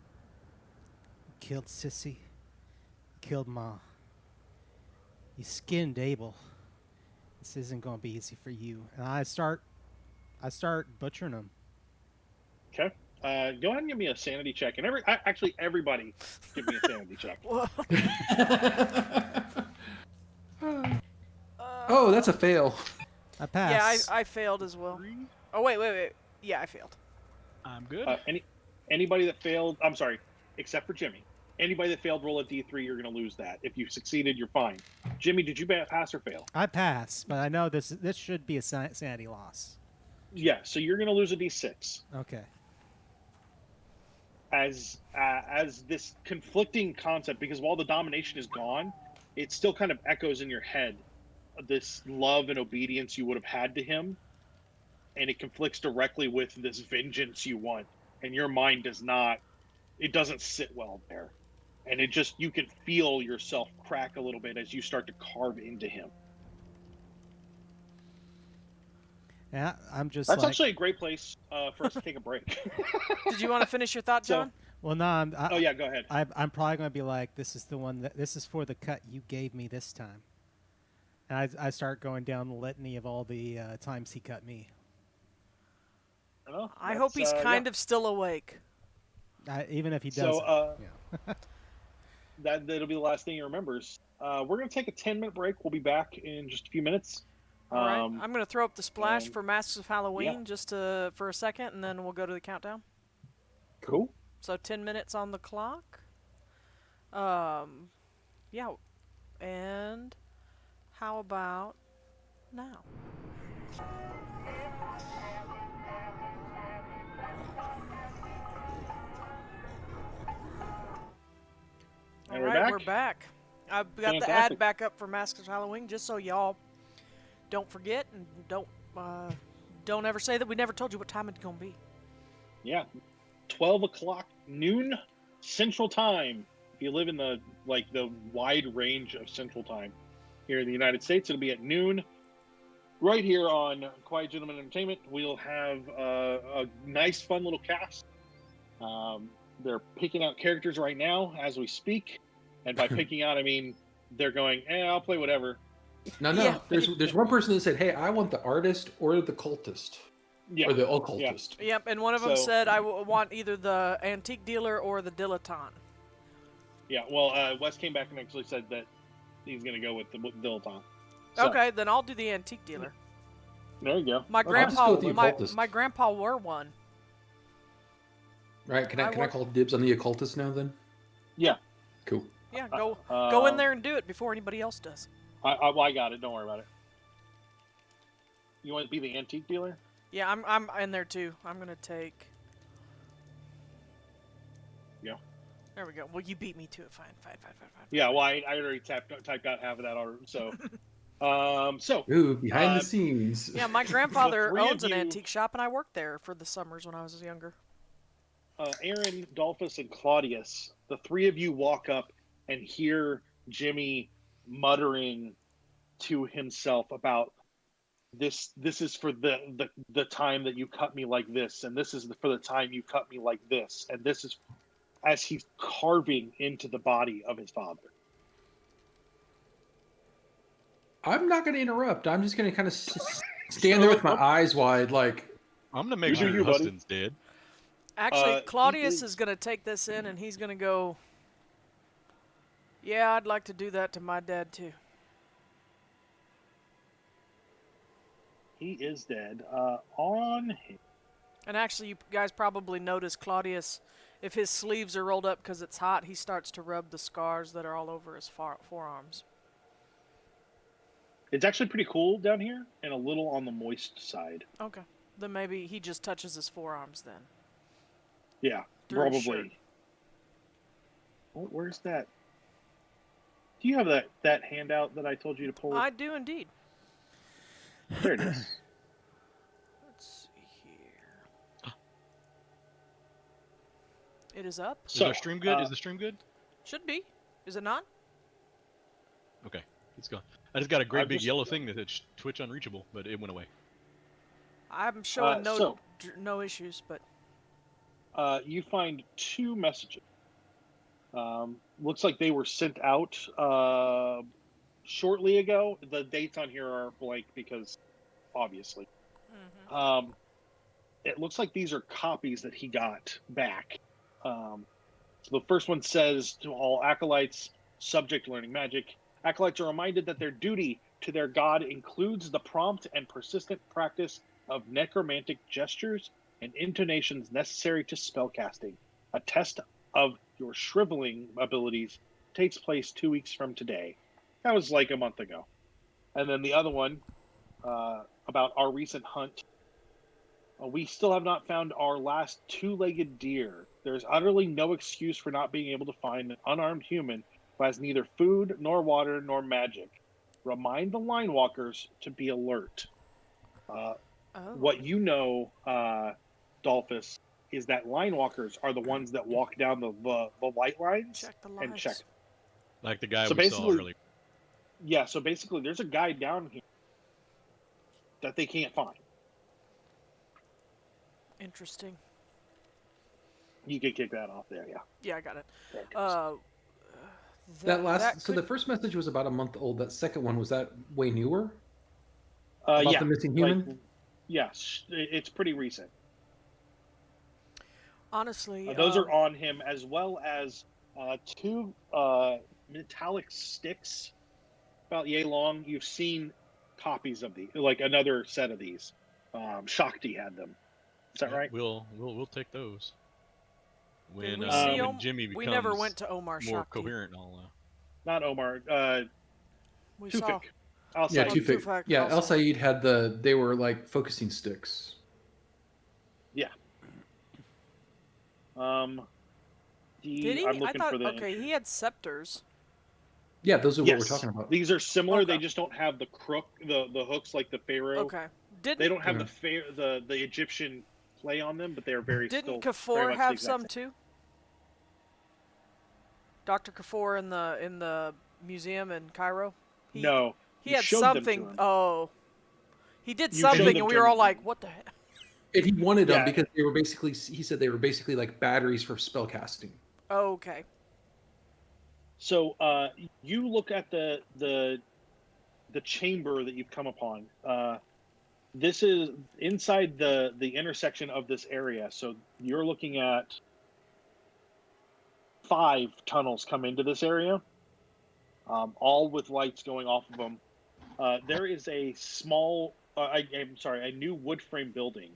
Killed Sissy. Killed Ma. You skinned Abel. This isn't going to be easy for you. And I start butchering them. Okay. Go ahead and give me a sanity check, and everybody, give me a sanity check. Oh, that's a fail. I pass. Yeah, I failed as well. Oh wait. Yeah, I failed. I'm good. Anybody that failed, I'm sorry, except for Jimmy. Anybody that failed, roll a d3. You're going to lose that. If you succeeded, you're fine. Jimmy, did you pass or fail? I pass, but I know this should be a sanity loss. Yeah, so you're going to lose a d6. Okay. As this conflicting concept, because while the domination is gone, it still kind of echoes in your head this love and obedience you would have had to him, and it conflicts directly with this vengeance you want, and your mind doesn't sit well there, and you can feel yourself crack a little bit as you start to carve into him. Yeah, I'm just. That's actually a great place for us to take a break. Did you want to finish your thought, John? Well, no. Oh yeah, go ahead. I'm probably going to be like, this is the one this is for the cut you gave me this time. And I start going down the litany of all the times he cut me. I hope he's kind of still awake. Even if he doesn't. So that'll be the last thing he remembers. We're going to take a 10-minute break. We'll be back in just a few minutes. All right. I'm going to throw up the splash and- for Masks of Halloween yeah. just for a second, and then we'll go to the countdown. Cool. So 10 minutes on the clock. Yeah. And how about now? And All we're right, back? we're back. I've got the ad Fantastic. back up for Masks of Halloween, just so y'all don't forget and don't ever say that we never told you what time it's gonna be. Yeah, 12 o'clock noon Central Time. If you live in the wide range of Central Time here in the United States, it'll be at noon. Right here on Quiett Gentleman Entertainment, we'll have a nice, fun little cast. They're picking out characters right now as we speak, and by picking out, I mean they're going, I'll play whatever. No. Yeah. There's one person that said, "Hey, I want the artist or the cultist, Yeah, or the occultist." Yep, and one of them So- said I want either the antique dealer or the dilettante. Yeah, well, Wes came back and actually said that he's going to go with the dilettante. So, Okay, then I'll do the antique dealer. there you go. My I'll just grandpa, go with the occultist. my grandpa wore one. Right? Can I call dibs on the occultist now then? Yeah. Cool. Yeah, go in there and do it before anybody else does. I got it. Don't worry about it. You want to be the antique dealer? Yeah, I'm in there too. I'm gonna take. Yeah. There we go. Well, you beat me to it. Fine. Yeah. Well, I already typed out half of that already. So, Ooh, behind the scenes. Yeah, my grandfather three of owns an you- antique shop, and I worked there for the summers when I was younger. Aaron, Dalphus, and Claudius, the three of you walk up and hear Jimmy muttering to himself about this. This is for the time that you cut me like this, and this is for the time you cut me like this, and this is as he's carving into the body of his father. I'm not going to interrupt. I'm just going to kind of stand there with my eyes wide, like. I'm gonna make You do sure you, buddy. Huston's dead. Actually, Claudius he is going to take this in, and he's going to go. Yeah, I'd like to do that to my dad too. He is dead. On him. And actually, you guys probably notice Claudius, if his sleeves are rolled up because it's hot, he starts to rub the scars that are all over his forearms. It's actually pretty cool down here and a little on the moist side. Okay. Then maybe he just touches his forearms then. Yeah, Through his shirt. probably. Where's that? Do you have that handout that I told you to pull? I do indeed. There it is. Let's see here. It is up. Is our stream good? Is the stream good? Should be. Is it not? Okay, it's gone. I just got a great I've big just- yellow thing that said Twitch unreachable, but it went away. I'm showing so- no issues, but You find two messages. Looks like they were sent out shortly ago. The dates on here are blank because, obviously. It looks like these are copies that he got back. So the first one says, to all acolytes, subject learning magic. Acolytes are reminded that their duty to their god includes the prompt and persistent practice of necromantic gestures and intonations necessary to spellcasting. A test of your shriveling abilities takes place 2 weeks from today. That was like a month ago. And then the other one, about our recent hunt. We still have not found our last two-legged deer. There's utterly no excuse for not being able to find an unarmed human who has neither food, nor water, nor magic. Remind the line walkers to be alert. What you know, Dalphus, is that line walkers are the ones that walk down the light lines check the and lights. check. Like the guy So we saw basically- earlier. Yeah, so basically there's a guy down here that they can't find. Interesting. You can kick that off there, yeah. Yeah, I got it. There it goes. The first message was about a month old. That second one, was that way newer? Yeah, the missing human? Yes, it's pretty recent. Honestly, Those are on him, as well as two metallic sticks about yay long. You've seen copies of these, like another set of these. Shakti had them. Is that right? We'll take those. When, we see when Jimmy becomes we never went to Omar more Shakti. coherent and all. Not Omar. We saw. Tufik. Al Yeah, Said. Tufik. Tufik Yeah, also. El Said had they were like focusing sticks. Yeah. Did he? I'm I looking thought. for the Okay, he had scepters. Yeah, those are what Yes, we're talking about. These are similar. Okay. They just don't have the crook, the hooks like the pharaoh. Okay. Didn't They don't have Yeah. the Egyptian play on them, but they are very Didn't still very Kafour much the have exact some same. too? Dr. Kafour in the museum in Cairo. No, He you had showed them to something. him. Oh, he did You showed something, them and we to were all him. like, "What the heck?" And he wanted them Yeah. because they were basically. He said they were basically like batteries for spellcasting. Oh, okay. So you look at the chamber that you've come upon. This is inside the intersection of this area. So you're looking at 5 tunnels come into this area, all with lights going off of them. There is a small, a new wood frame building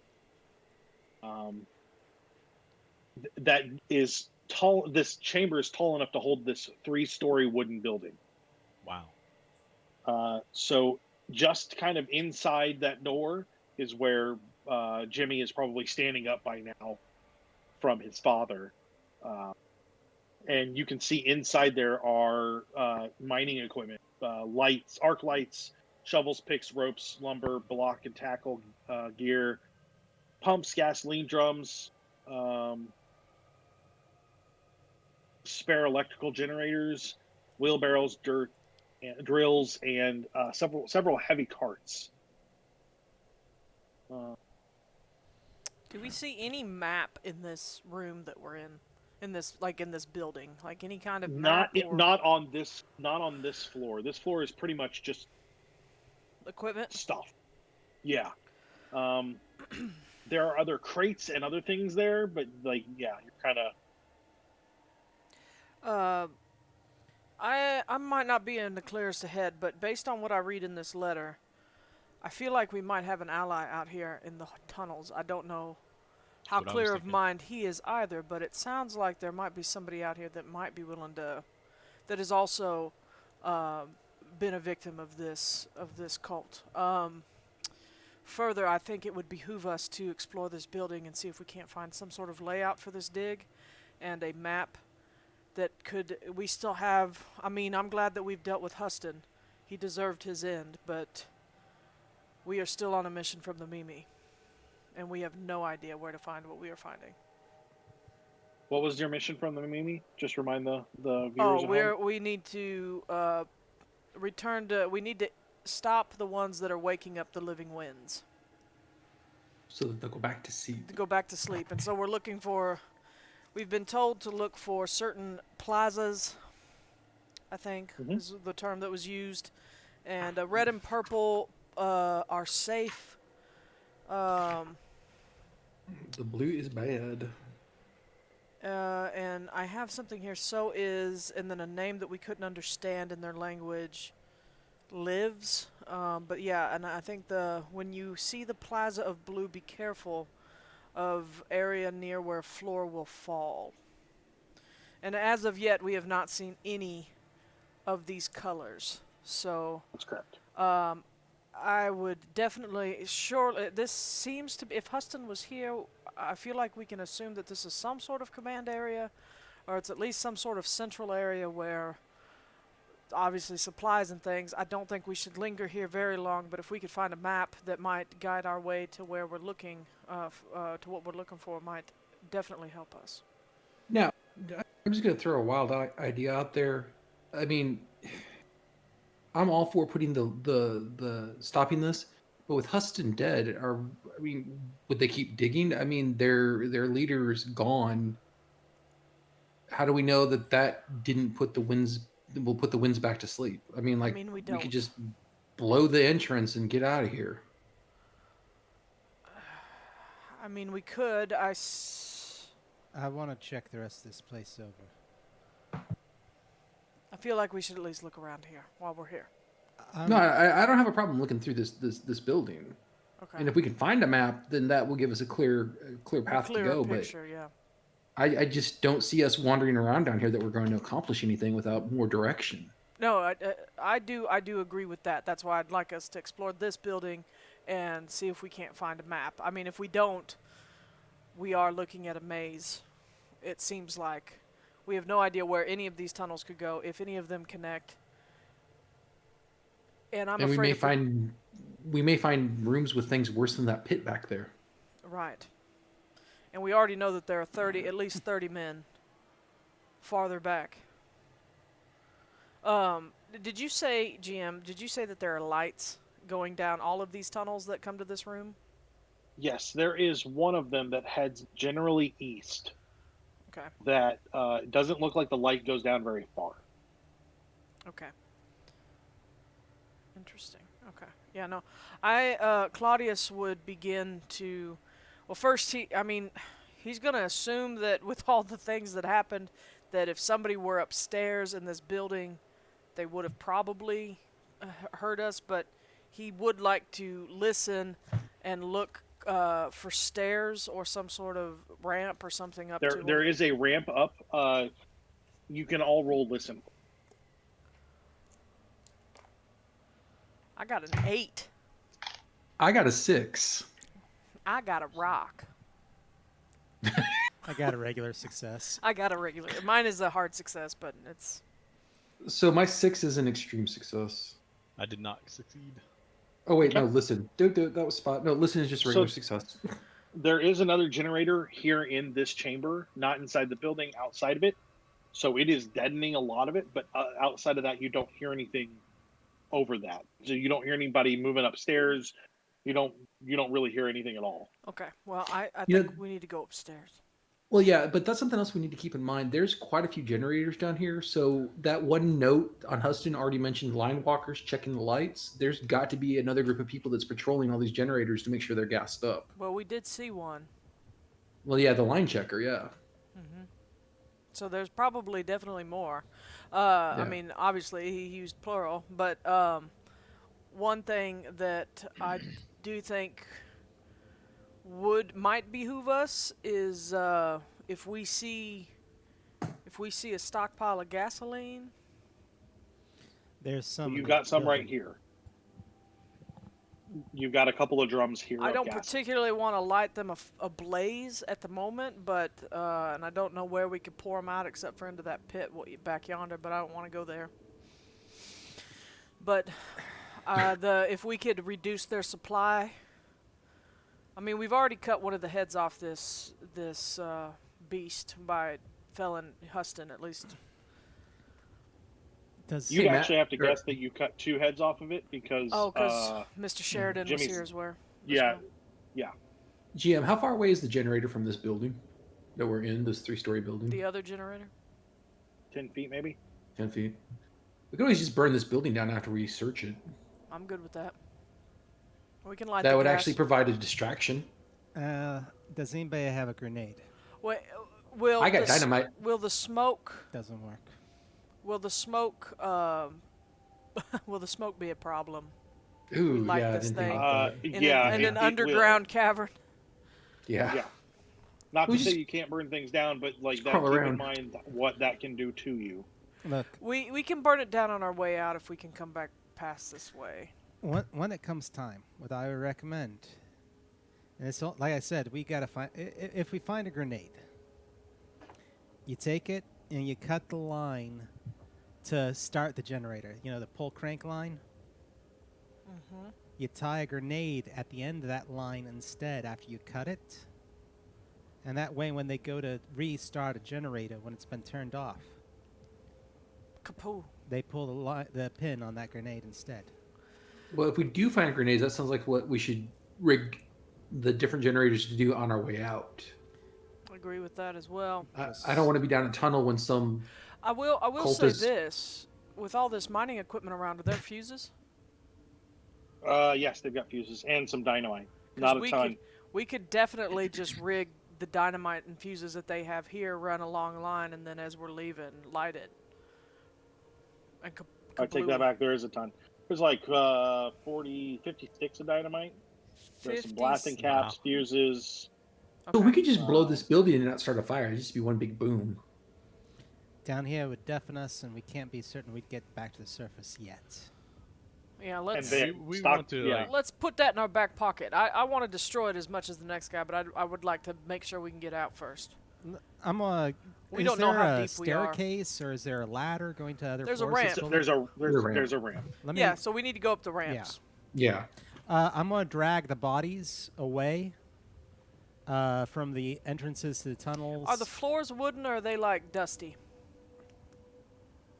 that is tall. This chamber is tall enough to hold this 3-story wooden building. Wow. So just kind of inside that door is where Jimmy is probably standing up by now from his father. And you can see inside there are mining equipment, lights, arc lights, shovels, picks, ropes, lumber, block and tackle gear, pumps, gasoline drums, spare electrical generators, wheelbarrows, dirt, and drills, and several heavy carts. Do we see any map in this room that we're in? In this building, like any kind of map? Not on this floor. This floor is pretty much just equipment stuff. Yeah. There are other crates and other things there, but like, yeah, you're kind of. I might not be in the clearest ahead, but based on what I read in this letter, I feel like we might have an ally out here in the tunnels. I don't know how clear of mind he is either, but it sounds like there might be somebody out here that might be willing to, that has also been a victim of this cult. Further, I think it would behoove us to explore this building and see if we can't find some sort of layout for this dig and a map that we still have. I mean, I'm glad that we've dealt with Huston. He deserved his end, but we are still on a mission from the Mimi, and we have no idea where to find what we are finding. What was your mission from the Mimi? Just remind the viewers. We need to we need to stop the ones that are waking up the living winds. So that they'll go back to sleep. To go back to sleep. And so we've been told to look for certain plazas, I think, is the term that was used. And red and purple are safe. The blue is bad. And I have something here. So is, and then a name that we couldn't understand in their language, lives. But yeah, and I think when you see the plaza of blue, be careful of area near where floor will fall. And as of yet, we have not seen any of these colors. So that's correct. I would definitely, surely, this seems to be, if Huston was here, I feel like we can assume that this is some sort of command area, or it's at least some sort of central area where obviously supplies and things. I don't think we should linger here very long, but if we could find a map that might guide our way to where we're looking, to what we're looking for, might definitely help us. Now, I'm just going to throw a wild idea out there. I mean, I'm all for putting the stopping this, but with Huston dead, would they keep digging? I mean, their leader's gone. How do we know that didn't put the winds? Will put the winds back to sleep? I mean, we could just blow the entrance and get out of here. I mean, we could. I want to check the rest of this place over. I feel like we should at least look around here while we're here. No, I don't have a problem looking through this building. Okay. And if we can find a map, then that will give us a clear path to go. Picture, yeah. I just don't see us wandering around down here that we're going to accomplish anything without more direction. No, I do agree with that. That's why I'd like us to explore this building and see if we can't find a map. I mean, if we don't, we are looking at a maze. It seems like we have no idea where any of these tunnels could go, if any of them connect. And I'm afraid we may find rooms with things worse than that pit back there. Right. And we already know that there are at least 30 men farther back. Did you say, GM, that there are lights going down all of these tunnels that come to this room? Yes, there is one of them that heads generally east. Okay. That doesn't look like the light goes down very far. Okay. Interesting. Okay. Yeah, no. Claudius would begin to... Well, first, he's going to assume that with all the things that happened, that if somebody were upstairs in this building, they would have probably heard us, but he would like to listen and look for stairs or some sort of ramp or something up to There is a ramp up. You can all roll listen. I got an 8. I got a 6. I got a rock. I got a regular success. I got a regular. Mine is a hard success, but it's... So my 6 is an extreme success. I did not succeed. Oh wait, no, listen. Dude, that was spot. No, listen is just regular success. There is another generator here in this chamber, not inside the building, outside of it. So it is deadening a lot of it, but outside of that, you don't hear anything over that. So you don't hear anybody moving upstairs. You don't really hear anything at all. Okay, well, I think we need to go upstairs. Well, yeah, but that's something else we need to keep in mind. There's quite a few generators down here. So that one note on Huston already mentioned line walkers checking the lights. There's got to be another group of people that's patrolling all these generators to make sure they're gassed up. Well, we did see one. Well, yeah, the line checker, yeah. Mm-hmm. So there's probably definitely more. Yeah. I mean, obviously he used plural, but one thing that I do think might behoove us is if we see a stockpile of gasoline. There's some. You got some right here. You've got a couple of drums here. I don't particularly want to light them ablaze at the moment, but and I don't know where we could pour them out except for into that pit back yonder, but I don't want to go there. But if we could reduce their supply. I mean, we've already cut one of the heads off this beast by felon Huston, at least. You actually have to guess that you cut 2 heads off of it because Mr. Sheridan was here as well. Yeah. GM, how far away is the generator from this building that we're in, this 3-story building? The other generator? 10 feet, maybe? 10 feet. We could always just burn this building down after we search it. I'm good with that. We can light that the would gas. Actually provide a distraction. Does anybody have a grenade? Wait, I got dynamite. Will the smoke... Doesn't work. Will the smoke... will the smoke be a problem? Ooh, we light yeah. this thing in an underground cavern? Yeah. Not to say you can't burn things down, but like that, keep in mind what that can do to you. Look, we can burn it down on our way out if we can come back past this way. When it comes time, what I would recommend, and it's all, like I said, we gotta find. If we find a grenade, you take it and you cut the line to start the generator. You know, the pull crank line. Mm-hmm. You tie a grenade at the end of that line instead after you cut it, and that way, when they go to restart a generator when it's been turned off, kapoo! They pull the pin on that grenade instead. Well, if we do find grenades, that sounds like what we should rig the different generators to do on our way out. I agree with that as well. I don't want to be down a tunnel when some. I will say this: with all this mining equipment around, are there fuses? Yes, they've got fuses and some dynamite. Not a ton. We could definitely just rig the dynamite and fuses that they have here, run a long line, and then as we're leaving, light it. And I take that back. There is a ton. There's like 40, 50 sticks of dynamite. There's some blasting caps, fuses. Okay. So we could just blow this building and not start a fire. It'd just be one big boom. Down here would deafen us, and we can't be certain we'd get back to the surface yet. Yeah, let's. We want to. Let's put that in our back pocket. I want to destroy it as much as the next guy, but I would like to make sure we can get out first. We don't know how deep we are. Staircase, or is there a ladder going to other floors? There's a ramp. There's a ramp. So we need to go up the ramps. Yeah. I'm going to drag the bodies away from the entrances to the tunnels. Are the floors wooden, or are they like dusty?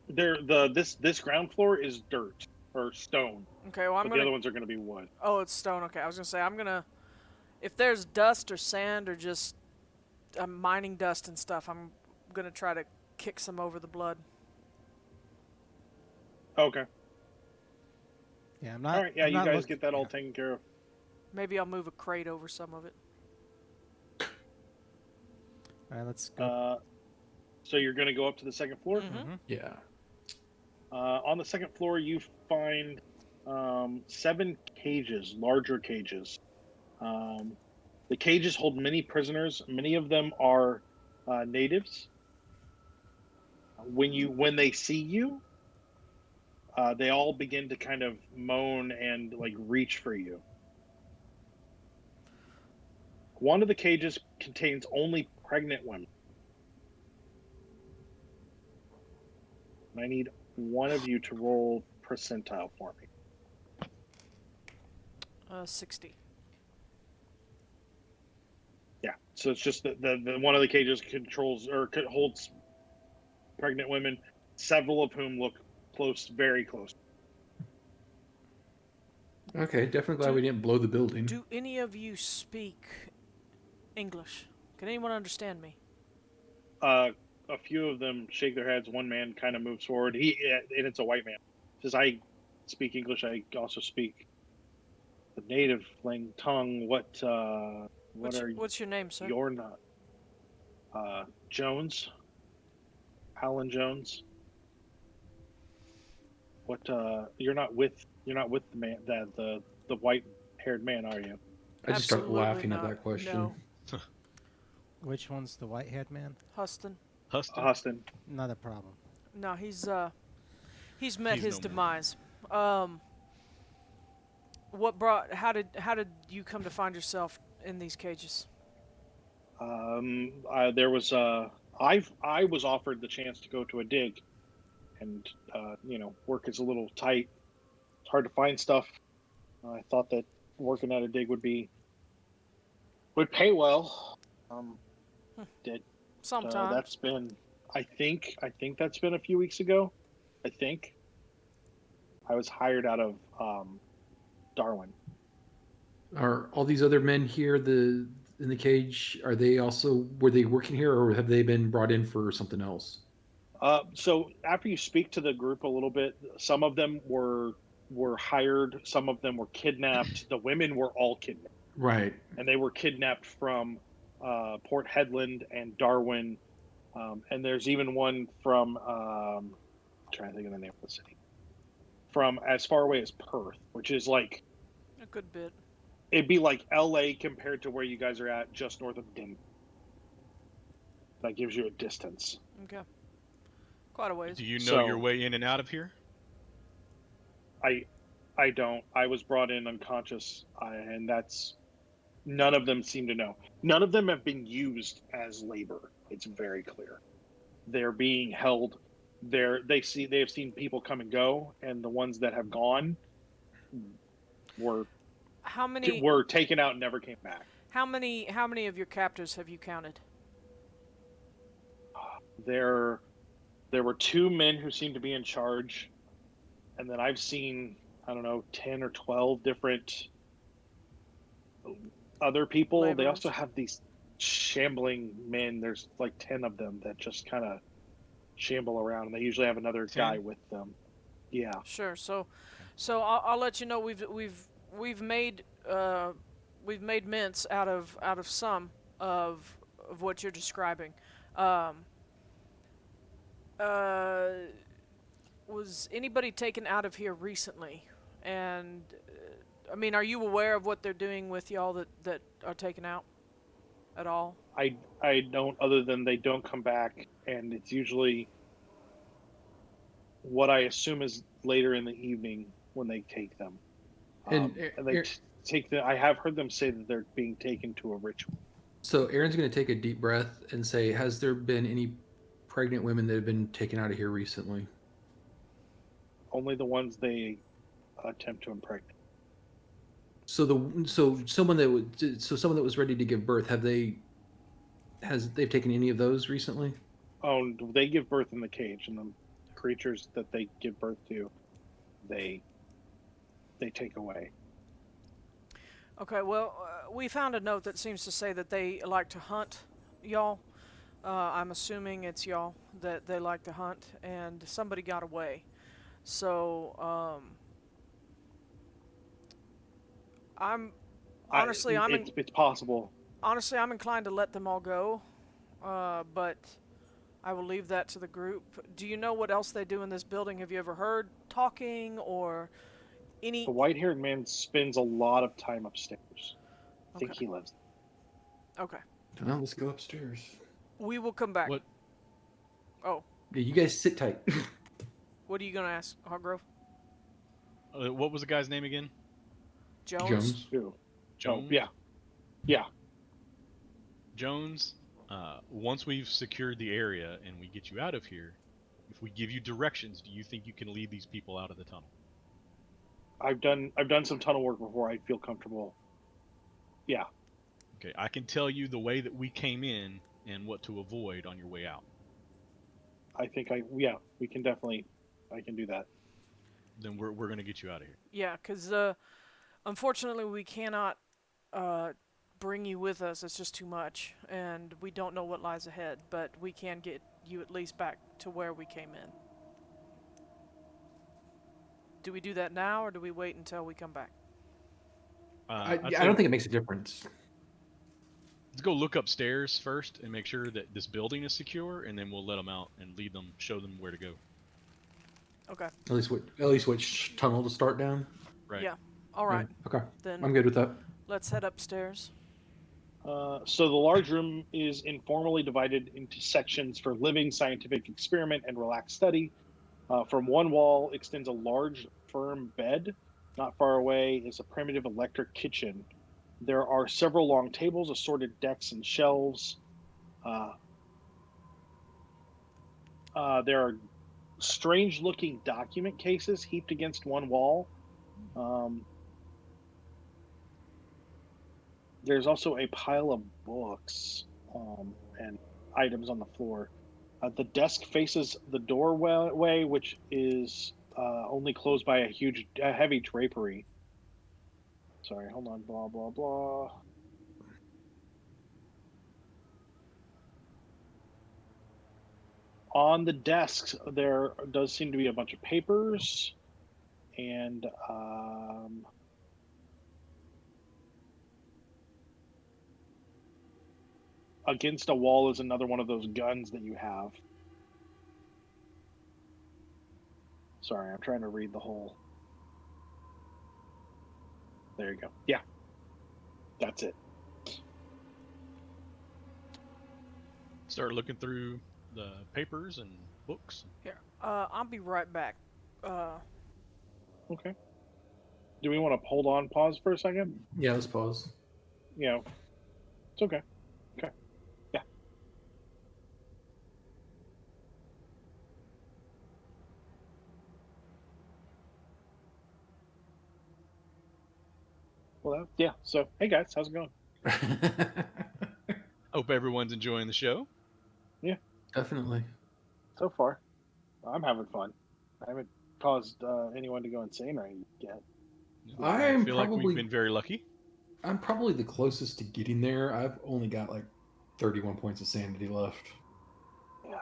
This ground floor is dirt or stone. Okay, well the other ones are going to be wood. Oh, it's stone. Okay, I was going to say if there's dust or sand or just mining dust and stuff, I'm going to try to kick some over the blood. Okay. Yeah, I'm not. All right, yeah, you guys get that all taken care of. Maybe I'll move a crate over some of it. All right, let's go. So you're going to go up to the second floor? Mhm. Yeah. On the second floor, you find 7 cages, larger cages. The cages hold many prisoners. Many of them are natives. When they see you, they all begin to kind of moan and like reach for you. One of the cages contains only pregnant women. And I need one of you to roll percentile for me. 60. Yeah. So it's just the one of the cages controls or holds pregnant women, several of whom look close, very close. Okay, definitely glad we didn't blow the building. Do any of you speak English? Can anyone understand me? A few of them shake their heads. One man kind of moves forward. And it's a white man. Says, "I speak English. I also speak the native tongue. What's your name, sir? You're not Jones, Alan Jones. What you're not with the man, the white-haired man, are you? I just start Absolutely laughing at not. that question. No. Which one's the white-haired man? Huston. Huston. Not a problem. No, he's met his no demise. How did you come to find yourself in these cages? There was I was offered the chance to go to a dig, and work is a little tight. It's hard to find stuff. I thought that working at a dig would pay well. Sometimes. That's been I think that's been a few weeks ago. I think I was hired out of Darwin. Are all these other men here in the cage? Were they working here, or have they been brought in for something else? So after you speak to the group a little bit, some of them were hired, some of them were kidnapped. The women were all kidnapped. Right. And they were kidnapped from Port Hedland and Darwin. And there's even one from, I'm trying to think of the name of the city, from as far away as Perth, which is like a good bit. It'd be like LA compared to where you guys are at, just north of Denver. That gives you a distance. Okay. Quite a ways. Do you know your way in and out of here? I don't. I was brought in unconscious, and that's none of them seem to know. None of them have been used as labor. It's very clear. They're being held. They have seen people come and go, and the ones that have gone were taken out and never came back. How many of your captors have you counted? There were 2 men who seemed to be in charge, and then I've seen, I don't know, 10 or 12 different other people. Laborers. They also have these shambling men. There's like 10 of them that just kind of shamble around, and they usually have another 10? guy with them. Yeah. Sure. So I'll let you know we've made mints out of some of what you're describing. Was anybody taken out of here recently? And I mean, are you aware of what they're doing with y'all that are taken out at all? I don't, other than they don't come back, and it's usually what I assume is later in the evening when they take them. And they take the. I have heard them say that they're being taken to a ritual. So Aaron's going to take a deep breath and say, "Has there been any pregnant women that have been taken out of here recently?" Only the ones they attempt to impregnate. So someone that was ready to give birth, they've taken any of those recently? Oh, they give birth in the cage, and the creatures that they give birth to, they take away. Okay, well, we found a note that seems to say that they like to hunt y'all. I'm assuming it's y'all that they like to hunt, and somebody got away. So, it's possible. Honestly, I'm inclined to let them all go, but I will leave that to the group. Do you know what else they do in this building? Have you ever heard talking or any... The white-haired man spends a lot of time upstairs. I think Okay. he lives. Okay. Well, let's go upstairs. We will come back. What? Oh, Yeah, you guys sit tight. what are you going to ask, Hardgrove? What was the guy's name again? Jones? Who? Jones. Oh, yeah. Jones. Once we've secured the area and we get you out of here, if we give you directions, do you think you can lead these people out of the tunnel? I've done some tunnel work before. I feel comfortable. Yeah. Okay, I can tell you the way that we came in and what to avoid on your way out. I think we can definitely. I can do that. Then we're going to get you out of here. Yeah, because unfortunately we cannot bring you with us. It's just too much, and we don't know what lies ahead, but we can get you at least back to where we came in. Do we do that now, or do we wait until we come back? I don't think it makes a difference. Let's go look upstairs first and make sure that this building is secure, and then we'll let them out and lead them, show them where to go. Okay. At least which tunnel to start down. Right. Yeah. All right. Yeah, okay. Then I'm good with that. let's head upstairs. So the large room is informally divided into sections for living, scientific experiment, and relaxed study. From one wall extends a large, firm bed. Not far away is a primitive electric kitchen. There are several long tables, assorted decks, and shelves. There are strange-looking document cases heaped against one wall. There's also a pile of books and items on the floor. The desk faces the doorway, which is only closed by a heavy drapery. Sorry, hold on. Blah, blah, blah. On the desks, there does seem to be a bunch of papers and against a wall is another one of those guns that you have. Sorry, I'm trying to read the whole. There you go. Yeah. That's it. Start looking through the papers and books. Here. I'll be right back. Okay. Do we want to hold on, pause for a second? Yeah, let's pause. Yeah. It's okay. Okay. Yeah. Well, yeah. So, hey guys, how's it going? Hope everyone's enjoying the show. Definitely. So far, I'm having fun. I haven't caused anyone to go insane or anything yet. I feel like we've been very lucky. I'm probably the closest to getting there. I've only got like 31 points of sanity left. Yeah.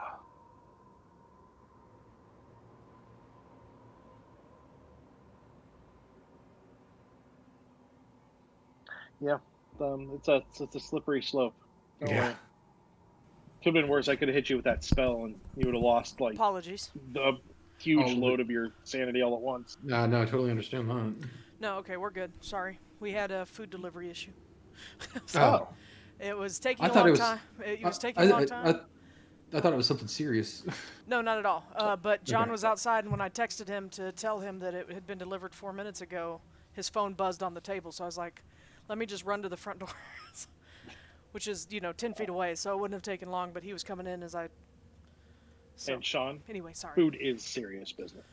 Yeah. It's a slippery slope. Don't worry. Could have been worse. I could have hit you with that spell, and you would have lost like Apologies. a huge load of your sanity all at once. No, I totally understand that. No, okay, we're good. Sorry. We had a food delivery issue. Oh. It was taking I a thought long it was- time. It was taking a long time. I thought it was something serious. No, not at all. But John Okay. was outside, and when I texted him to tell him that it had been delivered 4 minutes ago, his phone buzzed on the table. So I was like, let me just run to the front door, which is, 10 feet away. So it wouldn't have taken long, but he was coming in as I... So, And Shawn, anyway, sorry. food is serious business.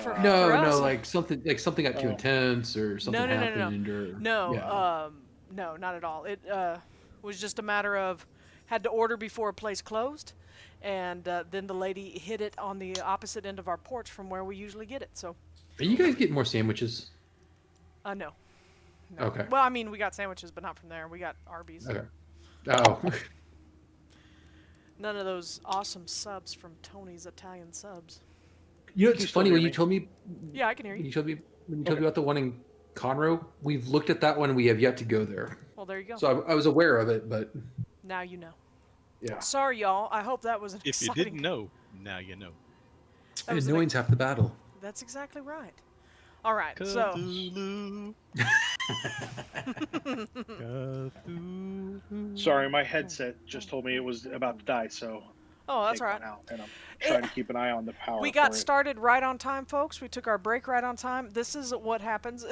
For No, us? like something got too intense or something happened or No, no, not at all. It was just a matter of had to order before a place closed, and then the lady hid it on the opposite end of our porch from where we usually get it. So, Are you guys getting more sandwiches? no. Okay. Well, I mean, we got sandwiches, but not from there. We got Arby's. Okay. Oh. None of those awesome subs from Tony's Italian Subs. You know, it's You still funny hear when you me? told me Yeah, I can hear when you. you told me about the one in Conroe. We've looked at that one and we have yet to go there. Well, there you go. So I was aware of it, but Now you know. Yeah. Sorry, y'all. I hope that was an If you exciting... didn't know, now you know. That was Annoying's half the battle. That's exactly right. All right, Cthulhu. Sorry, my headset just told me it was about to die, so Oh, that's take all right. one out, and I'm trying to keep an eye on the power. We got for it. started right on time, folks. We took our break right on time. This is what happens.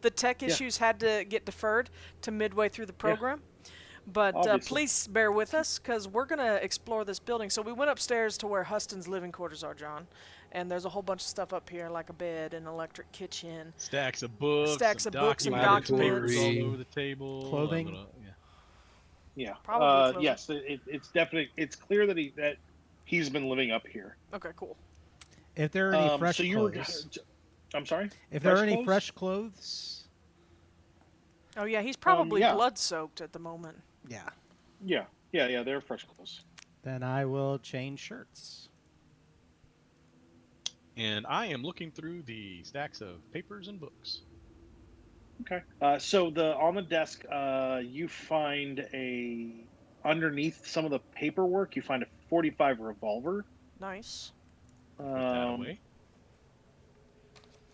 the tech issues had to get deferred to midway through the program. But please bear with us, because we're going to explore this building. So we went upstairs to where Huston's living quarters are, John. And there's a whole bunch of stuff up here, like a bed, an electric kitchen. Stacks of books. And documents. All over the table. Clothing. Yeah. Probably clothing. Yes, it's definitely, it's clear that he's been living up here. Okay, cool. If there are any fresh clothes. I'm sorry? If there are any fresh clothes. Oh, yeah, he's probably blood-soaked at the moment. Yeah. Yeah, they're fresh clothes. Then I will change shirts. And I am looking through the stacks of papers and books. Okay. So on the desk, you find underneath some of the paperwork, you find a .45 revolver. Nice. Put that away.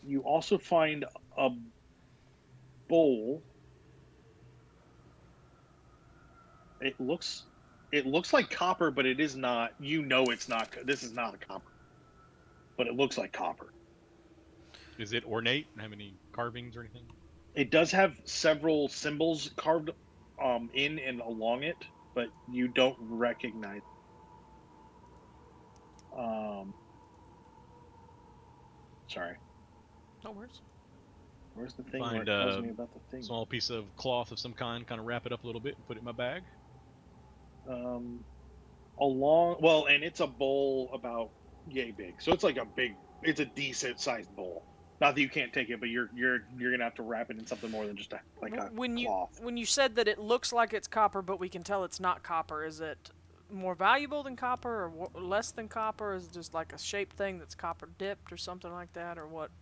You also find a bowl. It looks like copper, but it is not. You know it's not. This is not a copper. But it looks like copper. Is it ornate? Have any carvings or anything? It does have several symbols carved in and along it, but you don't recognize. Sorry. No worries. Where's the thing Find where it tells me about the thing? Small piece of cloth of some kind of wrap it up a little bit and put it in my bag. And it's a bowl about yay big, so it's like it's a decent sized bowl. Not that you can't take it, but you're gonna have to wrap it in something more than just a cloth. When you said that it looks like it's copper, but we can tell it's not copper, is it more valuable than copper or less than copper? Is it just like a shaped thing that's copper dipped or something like that, or what?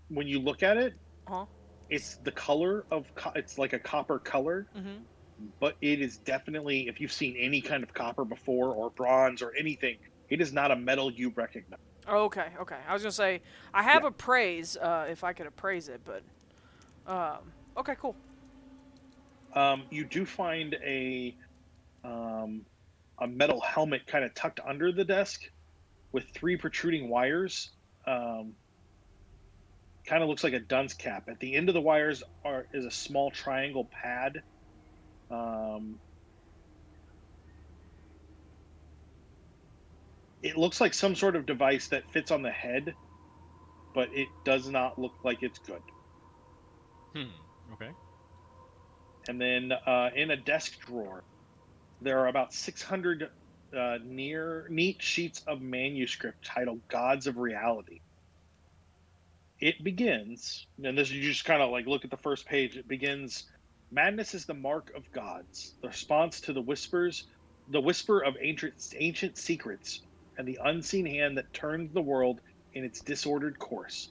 When you look at it, it's the color of it's like a copper color. Mm-hmm. But it is definitely, if you've seen any kind of copper before or bronze or anything, it is not a metal you recognize. Oh, okay. I was gonna say I have appraise if I could appraise it, but okay, cool. You do find a metal helmet kind of tucked under the desk with 3 protruding wires. Kind of looks like a dunce cap. At the end of the wires is a small triangle pad. It looks like some sort of device that fits on the head, but it does not look like it's good. Okay. And then in a desk drawer, there are about 600 neat sheets of manuscript titled Gods of Reality. It begins, and this you just kind of like look at the first page, it begins, madness is the mark of gods, the response to the whisper of ancient secrets, and the unseen hand that turns the world in its disordered course.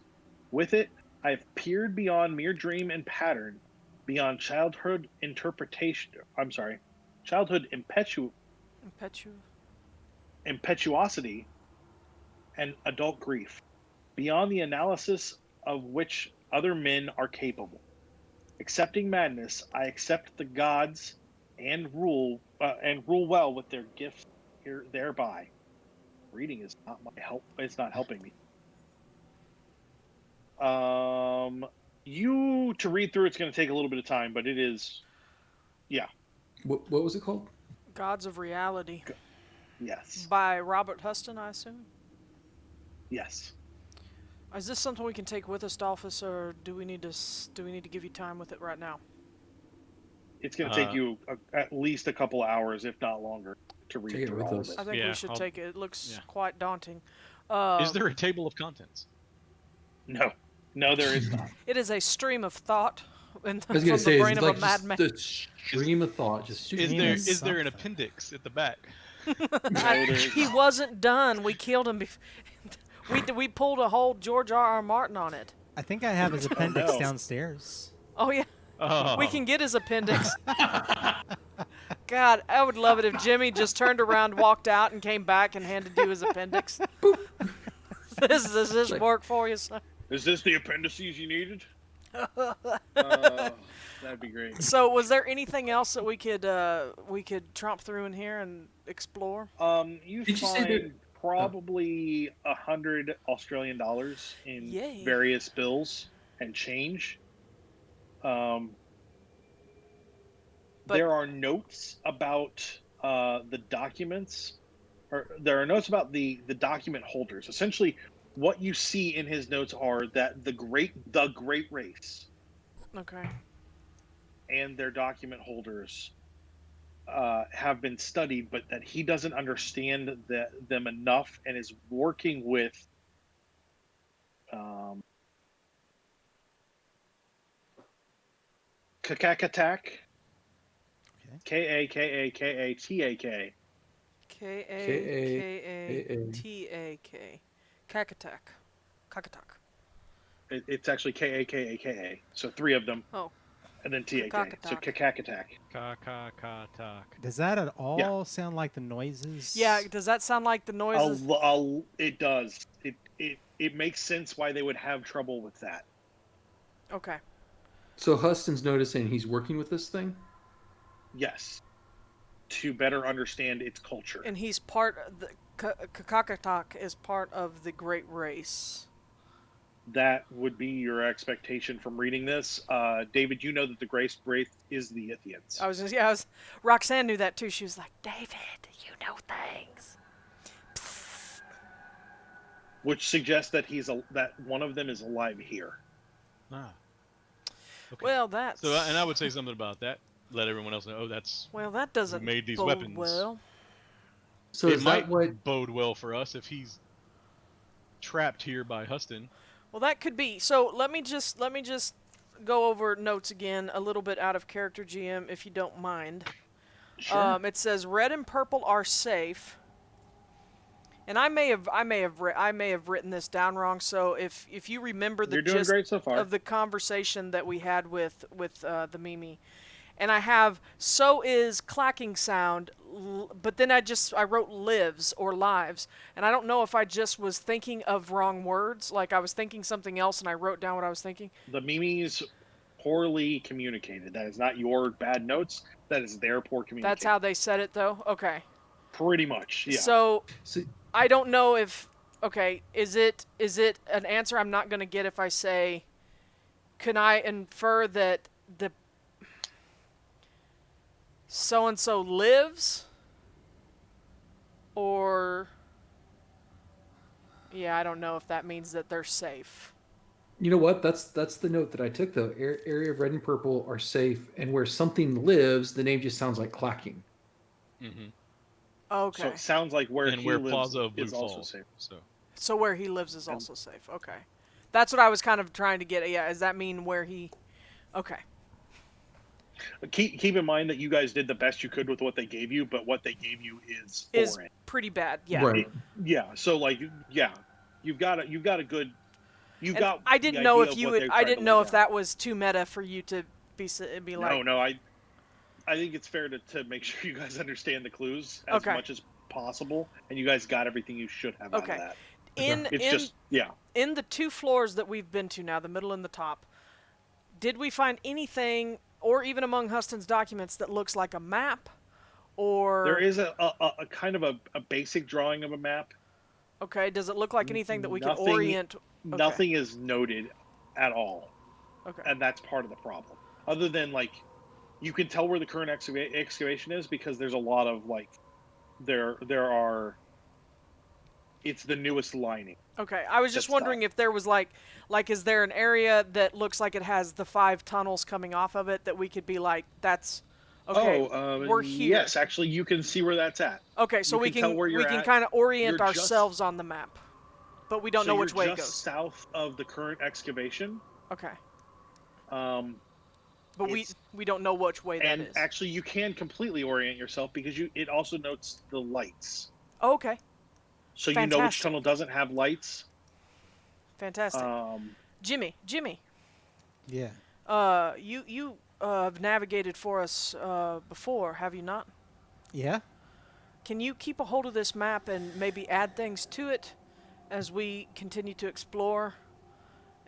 With it, I have peered beyond mere dream and pattern, beyond childhood impetuosity, and adult grief, beyond the analysis of which other men are capable. Accepting madness, I accept the gods and rule well with their gifts thereby. Reading is not my help. It's not helping me. To read through it's going to take a little bit of time, but it is, yeah. What was it called? Gods of Reality. Yes. By Robert Huston, I assume? Yes. Is this something we can take with us, Dalphus, or do we need to give you time with it right now? It's going to take you at least a couple of hours, if not longer, to read through all of it. I think we should take it. It looks quite daunting. Is there a table of contents? No, there is not. It is a stream of thought. I was going to say, brain it's of like a madman. the stream of thought. Is there an appendix at the back? He wasn't done. We killed him. We pulled a whole George R.R. Martin on it. I think I have his appendix downstairs. Oh yeah. Oh. We can get his appendix. God, I would love it if Jimmy just turned around, walked out, and came back and handed you his appendix. Does this work for you, son? Is this the appendices you needed? That'd be great. So, was there anything else that we could tromp through in here and explore? You Did you say find that- probably $100 Australian in Yay. various bills and change. There are notes about the documents, or there are notes about the document holders. Essentially, what you see in his notes are that the great race Okay. and their document holders have been studied, but that he doesn't understand them enough, and is working with Kakakatak. K-A-K-A-K-A-T-A-K. K-A-K-A-T-A-K. Kakatak. Kakatak. It's actually K-A-K-A-K-A. So 3 of them. Oh. And then T-A-K. So Kakakatak. Kakakatak. Does that at all sound like the noises? Yeah, does that sound like the noises? It does. It makes sense why they would have trouble with that. Okay. So Huston's noticing he's working with this thing? Yes. To better understand its culture. And he's part of the Kakakatak is part of the Great Race. That would be your expectation from reading this. David, you know that the Grace Wraith is the Ithians. Roxanne knew that too. She was like, David, you know things. Psst. Which suggests that that one of them is alive here. Ah. Okay. Well, that's... So, and I would say something about that. Let everyone else know. Oh, that's... Well, that doesn't who made these bode weapons. well. So it is might that what... bode well for us if he's trapped here by Huston. Well, that could be. So let me just go over notes again a little bit out of character, GM, if you don't mind. Sure. It says red and purple are safe. And I may have written this down wrong. So if you remember the You're doing gist great so far. of the conversation that we had with the Mimi, and I have so is clacking sound, but then I wrote lives or lives, and I don't know if I just was thinking of wrong words, like I was thinking something else and I wrote down what I was thinking. The Mimi's poorly communicated. That is not your bad notes. That is their poor communication. That's how they said it, though. Okay. Pretty much, yeah. So See, I don't know if is it an answer I'm not going to get if I say, can I infer that the so and so lives, or I don't know if that means that they're safe. you know what? That's the note that I took, though. Area of red and purple are safe, and where something lives, the name just sounds like clacking. Mm-hmm. Okay. So it sounds like where And he where lives Plaza of Blue is also falls. safe. So where he lives is also safe. Okay. That's what I was kind of trying to get at. Yeah, does that mean where he... Okay. Keep in mind that you guys did the best you could with what they gave you, but what they gave you is foreign. Pretty bad. Yeah. Right. So you've got a good. I didn't know if you would. I didn't know if that was too meta for you to be like. No. I think it's fair to make sure you guys understand the clues as much as possible, and you guys got everything you should have out of that. In the 2 floors that we've been to now, the middle and the top, did we find anything, or even among Huston's documents, that looks like a map? Or there is a kind of a basic drawing of a map. Okay, does it look like anything that we can orient? Okay. Nothing is noted at all. Okay. And that's part of the problem. Other than, you can tell where the current excavation is because there's a lot of, it's the newest lining. Okay, I was just wondering if there was, is there an area that looks like it has the 5 tunnels coming off of it that we could be like, that's... Okay, we're here. Yes, actually, you can see where that's at. Okay, so we can kind of orient ourselves on the map, but we don't know which way it goes. South of the current excavation. Okay. But we don't know which way that is. And actually, you can completely orient yourself because it also notes the lights. Oh, okay. So you know which tunnel doesn't have lights. Fantastic. Jimmy. Yeah. You have navigated for us before, have you not? Yeah. Can you keep a hold of this map and maybe add things to it as we continue to explore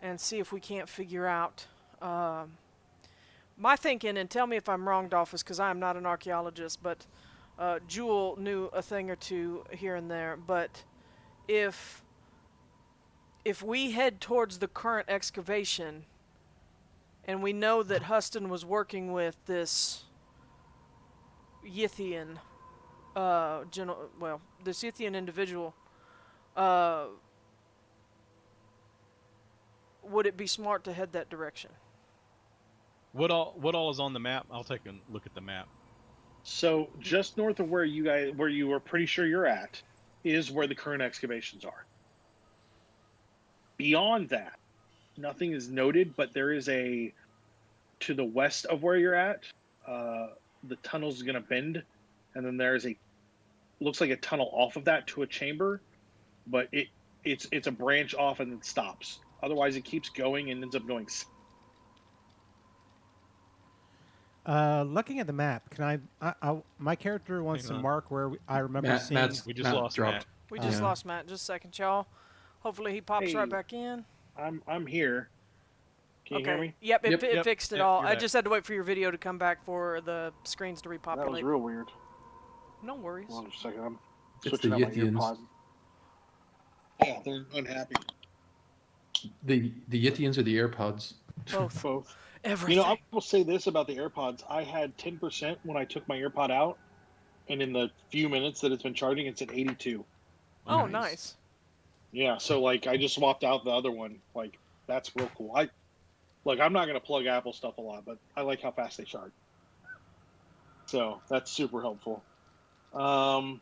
and see if we can't figure out my thinking, and tell me if I'm wrong, Dalphus, because I am not an archaeologist, but Jewel knew a thing or two here and there. But if we head towards the current excavation, and we know that Huston was working with this Yithian, this Yithian individual, would it be smart to head that direction? What all is on the map? I'll take a look at the map. So just north of where you were pretty sure you're at, is where the current excavations are. Beyond that, nothing is noted, but there is to the west of where you're at, the tunnel is going to bend, and then there's looks like a tunnel off of that to a chamber, but it's a branch off and it stops. Otherwise, it keeps going and ends up going. Looking at the map, can I my character wants to mark where I remember seeing. We just lost Matt. We just lost Matt. Just a second, y'all. Hopefully he pops right back in. I'm here. Can you hear me? Yep, it fixed it all. I back. just had to wait for your video to come back for the screens to repopulate. That was real weird. No worries. Hold on a second. I'm It's switching the out my Yithians. earpod. Yeah, they're unhappy. The Yithians or the AirPods? Both. Both. Everything. You know, I will say this about the AirPods. I had 10% when I took my AirPod out, and in the few minutes that it's been charging, it's at 82. Oh, nice. Yeah, so, like, I just swapped out the other one. Like, that's real cool. I'm not going to plug Apple stuff a lot, but I like how fast they charge. So, that's super helpful. All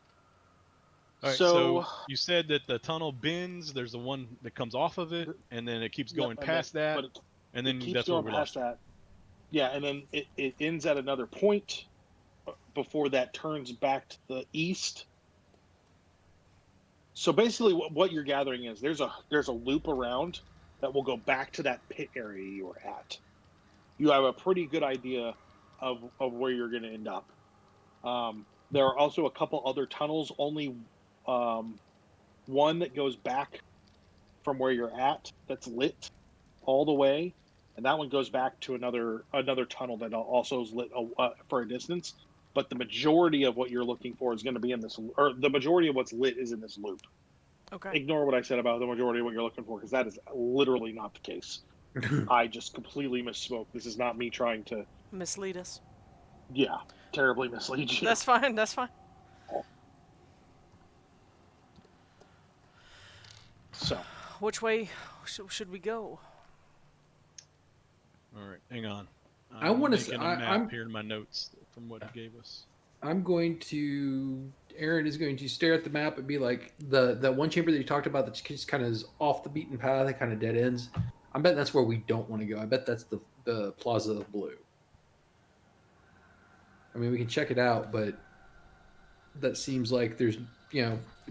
right, so you said that the tunnel bends. There's the one that comes off of it, and then it keeps going past that, and then that's where we lost that. Yeah, and then it ends at another point before that turns back to the east. So basically, what you're gathering is there's a loop around that will go back to that pit area you were at. You have a pretty good idea of where you're going to end up. There are also a couple other tunnels. Only one that goes back from where you're at that's lit all the way, and that one goes back to another tunnel that also is lit for a distance. But the majority of what you're looking for is going to be in this, or the majority of what's lit is in this loop. Okay. Ignore what I said about the majority of what you're looking for, because that is literally not the case. I just completely misspoke. This is not me trying to mislead us. Yeah, terribly mislead you. That's fine. That's fine. So, which way should we go? All right, hang on. I want to. Making a map here in my notes from what he gave us. I'm going to. Aaron is going to stare at the map and be like, the one chamber that you talked about that just kind of is off the beaten path, that kind of dead ends. I bet that's where we don't want to go. I bet that's the Plaza of Blue. I mean, we can check it out, but that seems like there's,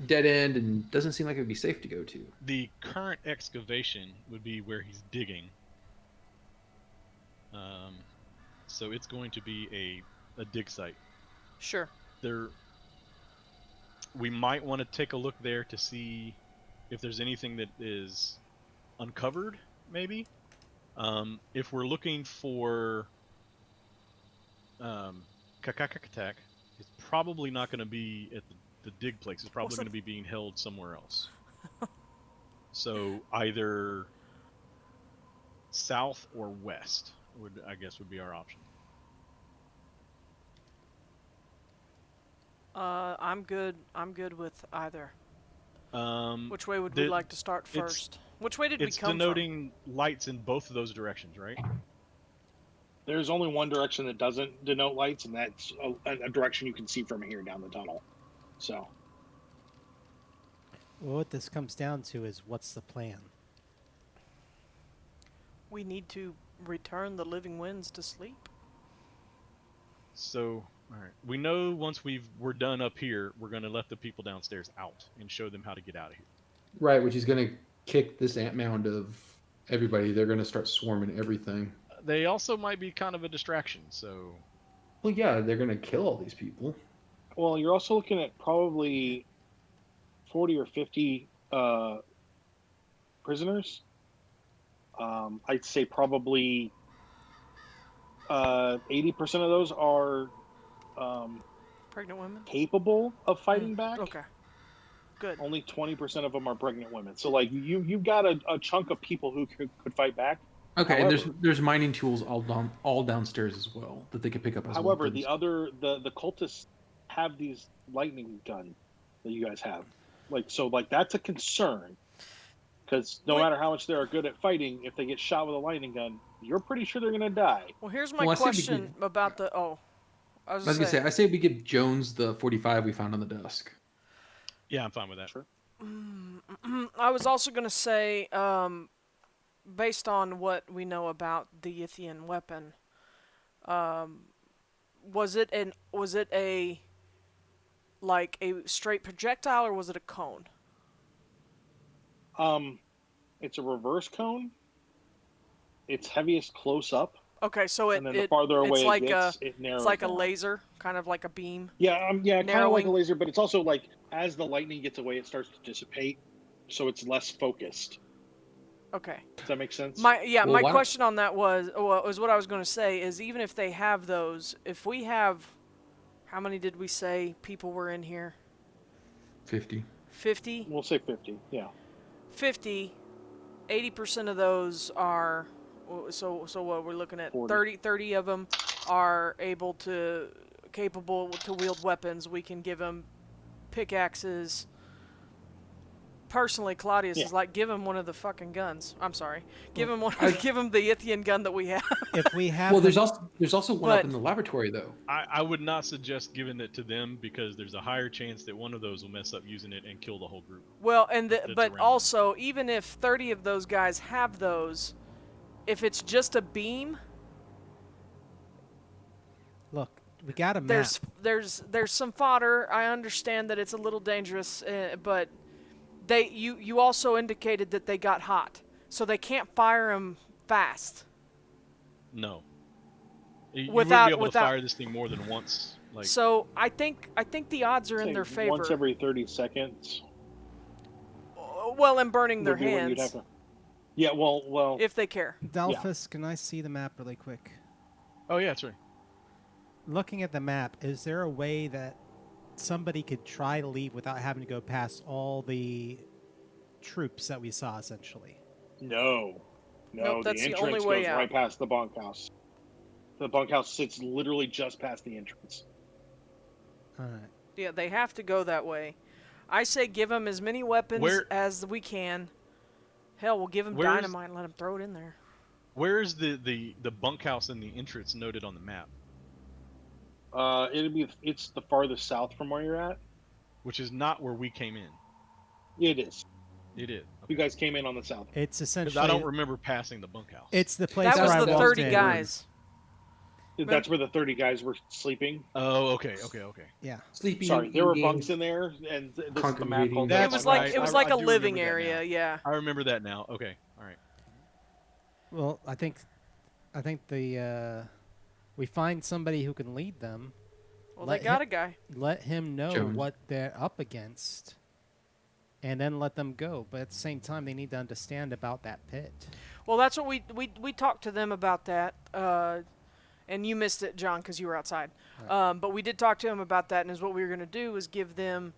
dead end and doesn't seem like it would be safe to go to. The current excavation would be where he's digging. So it's going to be a dig site. Sure. We might want to take a look there to see if there's anything that is uncovered, maybe. If we're looking for Kakakatak, it's probably not going to be at the dig place. It's probably going to be being held somewhere else. So either south or west would be our option. I'm good with either. Which way would we like to start first? Which way did we come from? It's denoting lights in both of those directions, right? There's only one direction that doesn't denote lights, and that's a direction you can see from here down the tunnel. So. Well, what this comes down to is, what's the plan? We need to return the living winds to sleep. So, all right. We know once we're done up here, we're going to let the people downstairs out and show them how to get out of here. Right, which is going to kick this ant mound of everybody. They're going to start swarming everything. they also might be kind of a distraction. So. Well, yeah, they're gonna kill all these people. Well, you're also looking at probably 40 or 50 prisoners. I'd say probably 80% of those are Pregnant women? capable of fighting back. Okay. Good. Only 20% of them are pregnant women. So, like, you've got a chunk of people who could fight back. Okay, However, and there's mining tools all downstairs as well that they could pick up as however, weapons. the cultists have these lightning guns that you guys have. Like that's a concern. Because no matter how much they're good at fighting, if they get shot with a lightning gun, you're pretty sure they're going to die. Well, here's my Well, I say we question about the... Oh, I was going to say... I say we give Jones the 45 we found on the desk. Yeah, I'm fine with that. Sure. I was also going to say, based on what we know about the Yithian weapon, was it a like a straight projectile or was it a cone? It's a reverse cone. It's heaviest close up. Okay, so and then the farther away it's like it gets, it narrows it's like down. a laser, kind of like a beam. Yeah, kind of like narrowing. a laser, but it's also like as the lightning gets away, it starts to dissipate, so it's less focused. Okay. Does that make sense? My question on that was what I was going to say is even if they have those, if we have, how many did we say people were in here? 50. 50? We'll say 50, yeah. 50, 80% of those are, so what we're looking at, 30 of them are capable to wield weapons. We can give them pickaxes. Personally, Claudius is like, give him one of the fucking guns. I'm sorry. Give him give him the Yithian gun that we have. If we have... Well, there's also one up in the laboratory, though. I would not suggest giving it to them because there's a higher chance that one of those will mess up using it and kill the whole group. Well, but also, even if 30 of those guys have those, if it's just a beam... Look, we got a map. There's some fodder. I understand that it's a little dangerous, but... You also indicated that they got hot, so they can't fire them fast. No. You wouldn't be able to fire this thing more than once. So I think the odds are in their favor. Once every 30 seconds. Well, and burning their hands. Yeah, well. If they care. Dalphus, can I see the map really quick? Oh yeah, that's right. Looking at the map, is there a way that somebody could try to leave without having to go past all the troops that we saw, essentially? No, nope, that's the the entrance only way goes out. right past the bunkhouse. The bunkhouse sits literally just past the entrance. All right. Yeah, they have to go that way. I say give them as many weapons as we can. Hell, we'll give them dynamite and let them throw it in there. Where is the bunkhouse and the entrance noted on the map? It's the farthest south from where you're at. Which is not where we came in. It is. It is. Okay. You guys came in on the south. It's essentially... I don't remember passing the bunkhouse. It's the place where I was the 30 guys. That's where the 30 guys were sleeping. Oh, okay. Yeah. Sleeping. Sorry, there were bunks in there, and this is the map. It was like a living area. Yeah. I remember that now. Okay. All right. Well, I think we find somebody who can lead them. Well, they got a guy. Let him know what they're up against, and then let them go. But at the same time, they need to understand about that pit. Well, that's what we talked to them about that, and you missed it, John, because you were outside. Right. But we did talk to them about that, and is what we were going to do is give them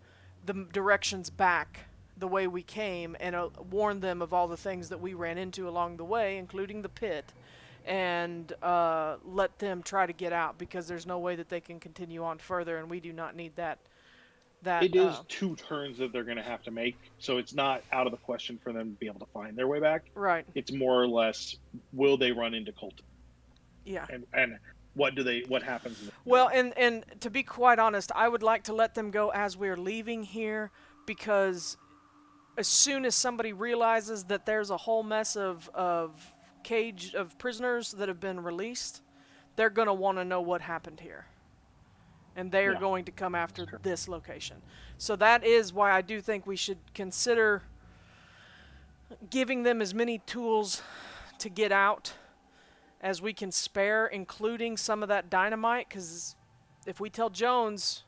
the directions back the way we came, and warn them of all the things that we ran into along the way, including the pit. And let them try to get out because there's no way that they can continue on further, and we do not need that. It is 2 turns that they're going to have to make, so it's not out of the question for them to be able to find their way back. Right. It's more or less, will they run into cultists? Yeah. And what happens? Well, and to be quite honest, I would like to let them go as we're leaving here, because as soon as somebody realizes that there's a whole mess of cage of prisoners that have been released, they're going to want to know what happened here, and they are going to come after this location. So that is why I do think we should consider giving them as many tools to get out as we can spare, including some of that dynamite, because if we tell Jones,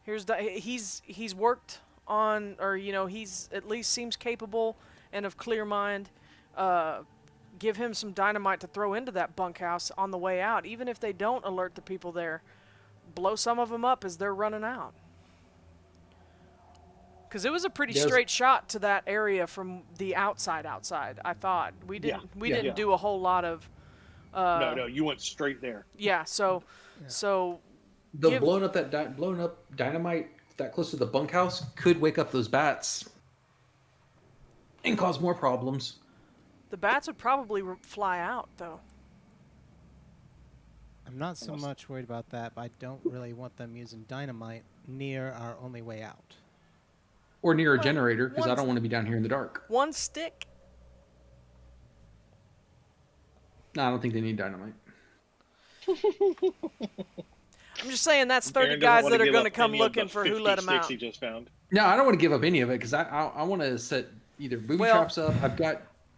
he's worked on, or he's at least seems capable and of clear mind. Give him some dynamite to throw into that bunkhouse on the way out, even if they don't alert the people there. Blow some of them up as they're running out. Because it was a pretty straight shot to that area from the outside. I thought we didn't do a whole lot of. No, you went straight there. Yeah, so blowing up dynamite that close to the bunkhouse could wake up those bats and cause more problems. The bats would probably fly out, though. I'm not so much worried about that, but I don't really want them using dynamite near our only way out. Or near a generator, because I don't want to be down here in the dark. One stick? No, I don't think they need dynamite. I'm just saying that's 30 guys that are going to come looking for who let them out. He just found. No, I don't want to give up any of it, because I want to set either booby traps up.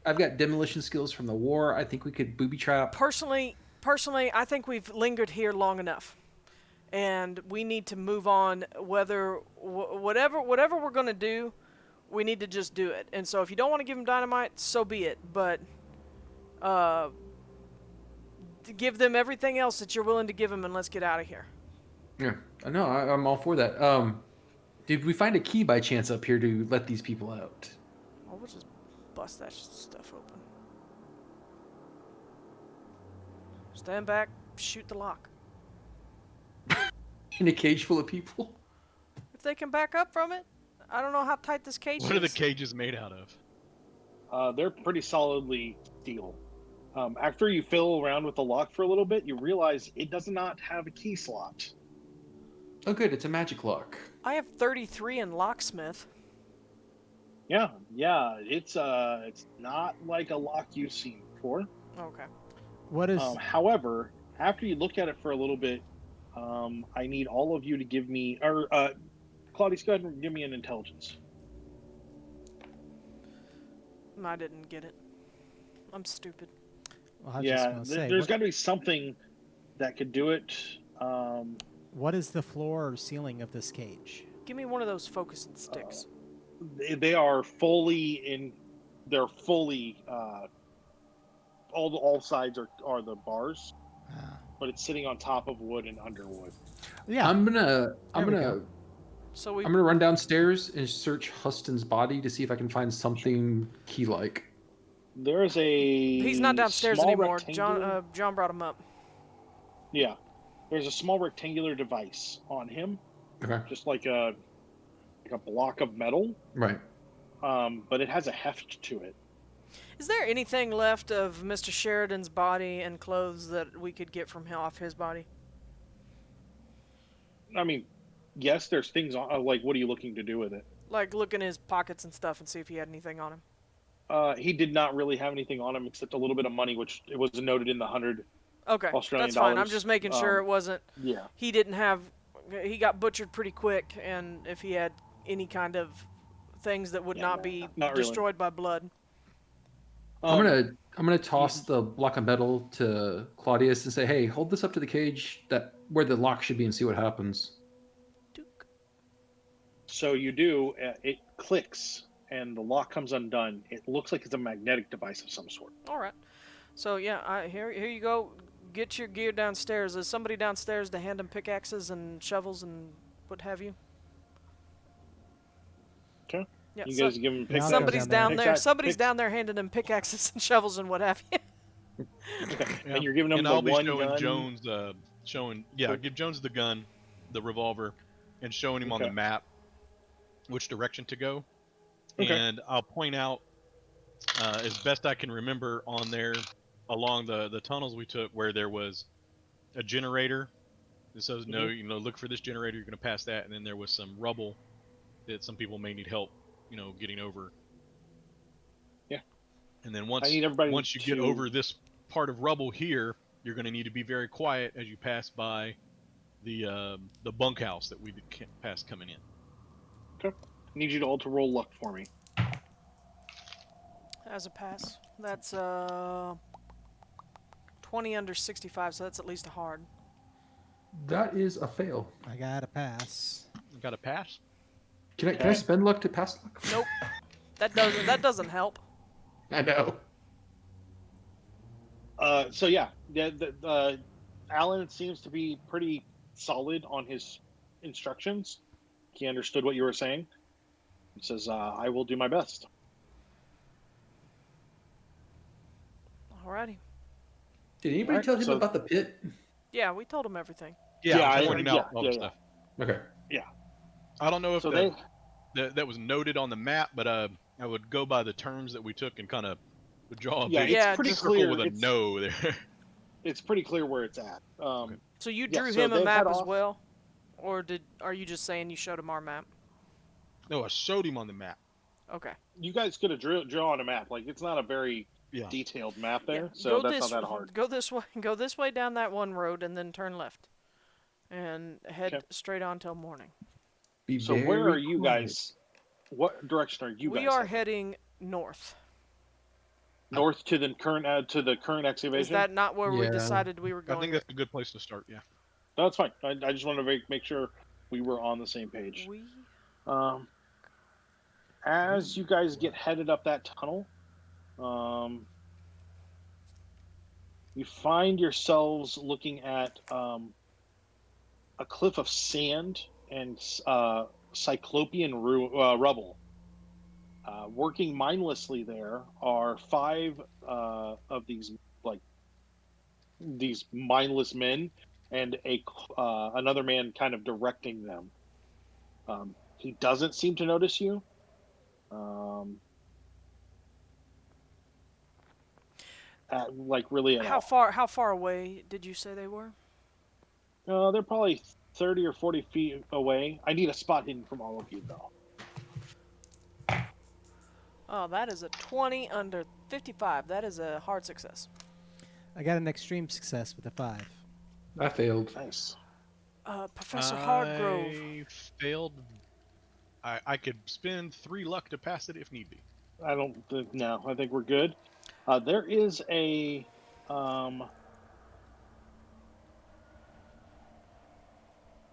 I've got demolition skills from the war. I think we could booby trap. Personally, I think we've lingered here long enough, and we need to move on. Whatever we're gonna do, we need to just do it. And so, if you don't want to give them dynamite, so be it. But give them everything else that you're willing to give them, and let's get out of here. Yeah, no, I'm all for that. Did we find a key by chance up here to let these people out? Oh, we'll just bust that stuff open. Stand back, shoot the lock. In a cage full of people? If they can back up from it, I don't know how tight this cage is. What are the cages made out of? They're pretty solidly steel. After you fiddle around with the lock for a little bit, you realize it does not have a key slot. Oh, good. It's a magic lock. I have 33 in locksmith. Yeah. It's not like a lock you've seen before. Okay. What is? However, after you look at it for a little bit, I need all of you to give me, or Claudius, go ahead and give me an intelligence. I didn't get it. I'm stupid. Well, there's got to be something that could do it. What is the floor or ceiling of this cage? Give me one of those focusing sticks. They are fully They're fully. All sides are the bars, but it's sitting on top of wood and under wood. Yeah, I'm gonna run downstairs and search Huston's body to see if I can find something key-like. There's a. He's not downstairs anymore. John brought him up. Yeah, there's a small rectangular device on him. Okay. Just like a block of metal. Right. But it has a heft to it. Is there anything left of Mr. Sheridan's body and clothes that we could get from off his body? I mean, yes, there's things on. Like, what are you looking to do with it? Like, look in his pockets and stuff and see if he had anything on him. He did not really have anything on him except a little bit of money, which it was noted in the 100 Australian that's fine. dollars. I'm just making sure it wasn't. Yeah. He didn't have. He got butchered pretty quick, and if he had any kind of things that would not be destroyed by blood. I'm gonna toss the block of metal to Claudius and say, "Hey, hold this up to the cage where the lock should be, and see what happens." So you do. It clicks, and the lock comes undone. It looks like it's a magnetic device of some sort. All right. So yeah, here you go. Get your gear downstairs. Is somebody downstairs to hand him pickaxes and shovels and what have you? Okay. Yeah, you guys give him pickaxes. Somebody's down there. Somebody's down there handing him pickaxes and shovels and what have you. Okay. Yeah. And you're giving him and the I'll be one showing gun. Jones, give Jones the gun, the revolver, and showing him on the map which direction to go. Okay. And I'll point out, as best I can remember, on there along the tunnels we took where there was a generator. It says look for this generator. You're going to pass that, and then there was some rubble that some people may need help, getting over. Yeah. And then once you get over this part of rubble here, you're going to need to be very quiet as you pass by the bunkhouse that we passed coming in. Okay. I need you to all to roll luck for me. As a pass. That's 20 under 65, so that's at least a hard. That is a fail. I got a pass. You got a pass? Can I spend luck to pass luck? Nope. That doesn't help. I know. So yeah, Alan seems to be pretty solid on his instructions. He understood what you were saying. He says, "I will do my best." Alrighty. Did anybody tell him about the pit? Yeah, we told him everything. Yeah, I pointing out all the stuff. Okay. Yeah. I don't know if So that was noted on the map, but I would go by the terms that we took and kind of draw a Yeah, big it's pretty circle clear. with a no there. It's pretty clear where it's at. Okay. So you Yeah, drew so him a they map head as off. well? Or are you just saying you showed him our map? No, I showed him on the map. Okay. You guys could have drawn a map. Like, it's not a very detailed map there, so that's not that hard. Go this way. Go this way down that one road, and then turn left, and head straight on till morning. So where are you guys? What direction are you guys? We are heading north. North to the current excavation. Is that not where we decided we were going? I think that's a good place to start. Yeah. No, that's fine. I just wanted to make sure we were on the same page. As you guys get headed up that tunnel, you find yourselves looking at a cliff of sand and cyclopean rubble. Working mindlessly there are 5 of these mindless men, and another man kind of directing them. He doesn't seem to notice you. Really at how all. How far away did you say they were? They're probably 30 or 40 feet away. I need a spot hidden from all of you, though. Oh, that is a 20 under 55. That is a hard success. I got an extreme success with a 5. I failed. Nice. Professor Hardgrove. I failed. I could spend 3 luck to pass it if need be. I don't think. No, I think we're good. There is a.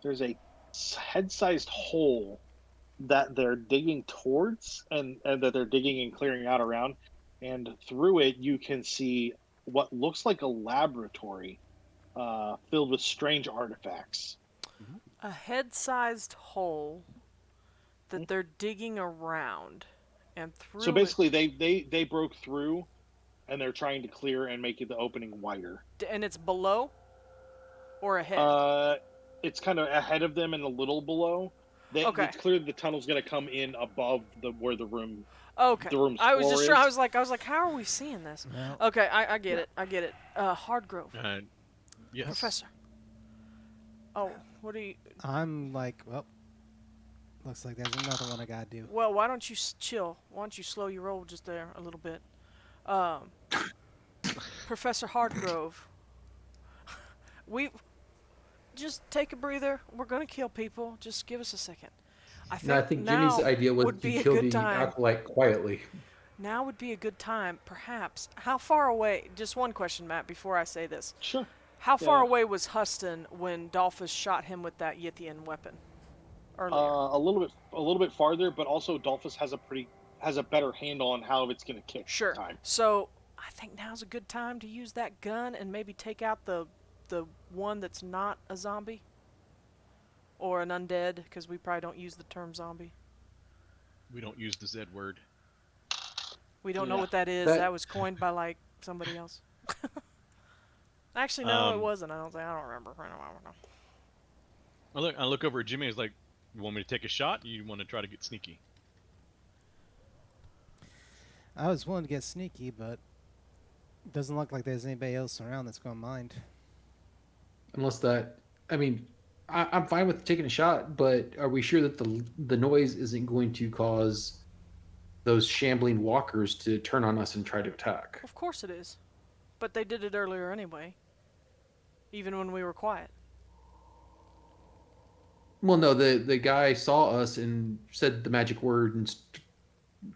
There's a head-sized hole that they're digging towards, and that they're digging and clearing out around, and through it you can see what looks like a laboratory filled with strange artifacts. A head-sized hole that they're digging around, and through. So basically, they broke through, and they're trying to clear and make the opening wider. And it's below, or ahead. It's kind of ahead of them and a little below. It's clear the tunnel's going to come in above where the room. Okay. The room's I was floor just. is. I was like, how are we seeing this? Well, Okay, I get it. I get it. Hardgrove. Yes. Professor. Oh, what are you? I'm like, well, looks like there's another one I gotta do. Well, why don't you chill? Why don't you slow your roll just there a little bit? Professor Hardgrove. Just take a breather. We're gonna kill people. Just give us a second. I think Jimmy's idea was to kill the acolyte quietly. Now would be a good time, perhaps. How far away? Just one question, Matt, before I say this. Sure. How far away was Huston when Dalphus shot him with that Yithian weapon earlier? A little bit farther, but also Dalphus has a better handle on how it's going to kick. Sure. Time. So I think now's a good time to use that gun and maybe take out the one that's not a zombie or an undead, because we probably don't use the term zombie. We don't use the Z word. We don't know what that is. That was coined by somebody else. Actually, no, it wasn't. I don't remember. I look over at Jimmy. It's like, you want me to take a shot? Or you want to try to get sneaky? I was willing to get sneaky, but it doesn't look like there's anybody else around that's gonna mind. Unless I'm fine with taking a shot, but are we sure that the noise isn't going to cause those shambling walkers to turn on us and try to attack? Of course it is. But they did it earlier anyway. Even when we were quiet. Well, no, the guy saw us and said the magic word and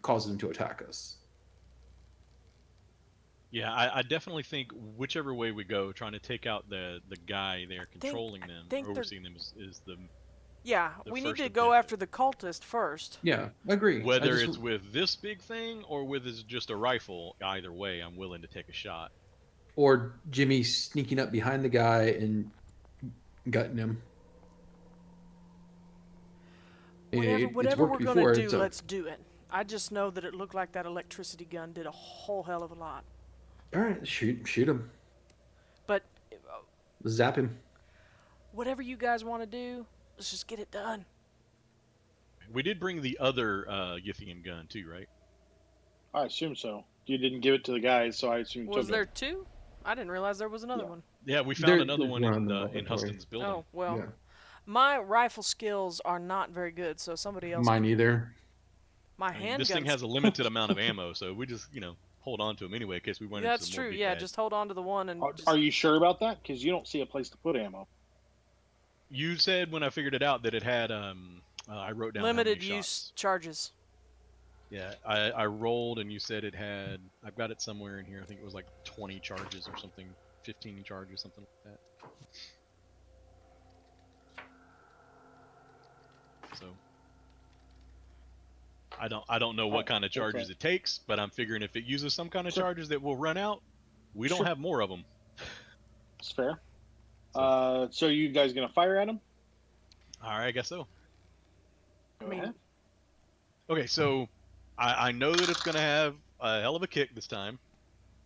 caused them to attack us. Yeah, I definitely think whichever way we go, trying to take out the guy there controlling them, think or they're- overseeing them, is the Yeah, the we need first to go after objective. the cultist first. Yeah, I agree. Whether it's with this big thing or with just a rifle, either way, I'm willing to take a shot. Or Jimmy sneaking up behind the guy and gutting him. Whatever we're before, gonna do, let's do it. I just know that it looked like that electricity gun did a whole hell of a lot. All right, shoot him. But Zap him. whatever you guys want to do, let's just get it done. We did bring the other Yithian gun too, right? I assume so. You didn't give it to the guys, so I assume. Was there two? I didn't realize there was another one. Yeah, we found another there's one one in in the in laboratory. Huston's building. Oh well, Yeah. my rifle skills are not very good, so somebody else. Mine either. My I mean, handguns. this thing has a limited amount of ammo, so we just hold on to them anyway in case we run into That's some more true. big Yeah, bads. just hold on to the one and. Are you sure about that? Because you don't see a place to put ammo. You said when I figured it out that it had I wrote down how limited many use shots. charges. Yeah, I rolled and you said it had. I've got it somewhere in here. I think it was like 20 charges or something, 15 charges, something like that. So I don't know what kind of charges it takes, but I'm figuring if it uses some kind of charges that will run out, we don't have more of them. It's fair. So you guys gonna fire at him? All right, I guess so. Go ahead. Okay, so I know that it's going to have a hell of a kick this time.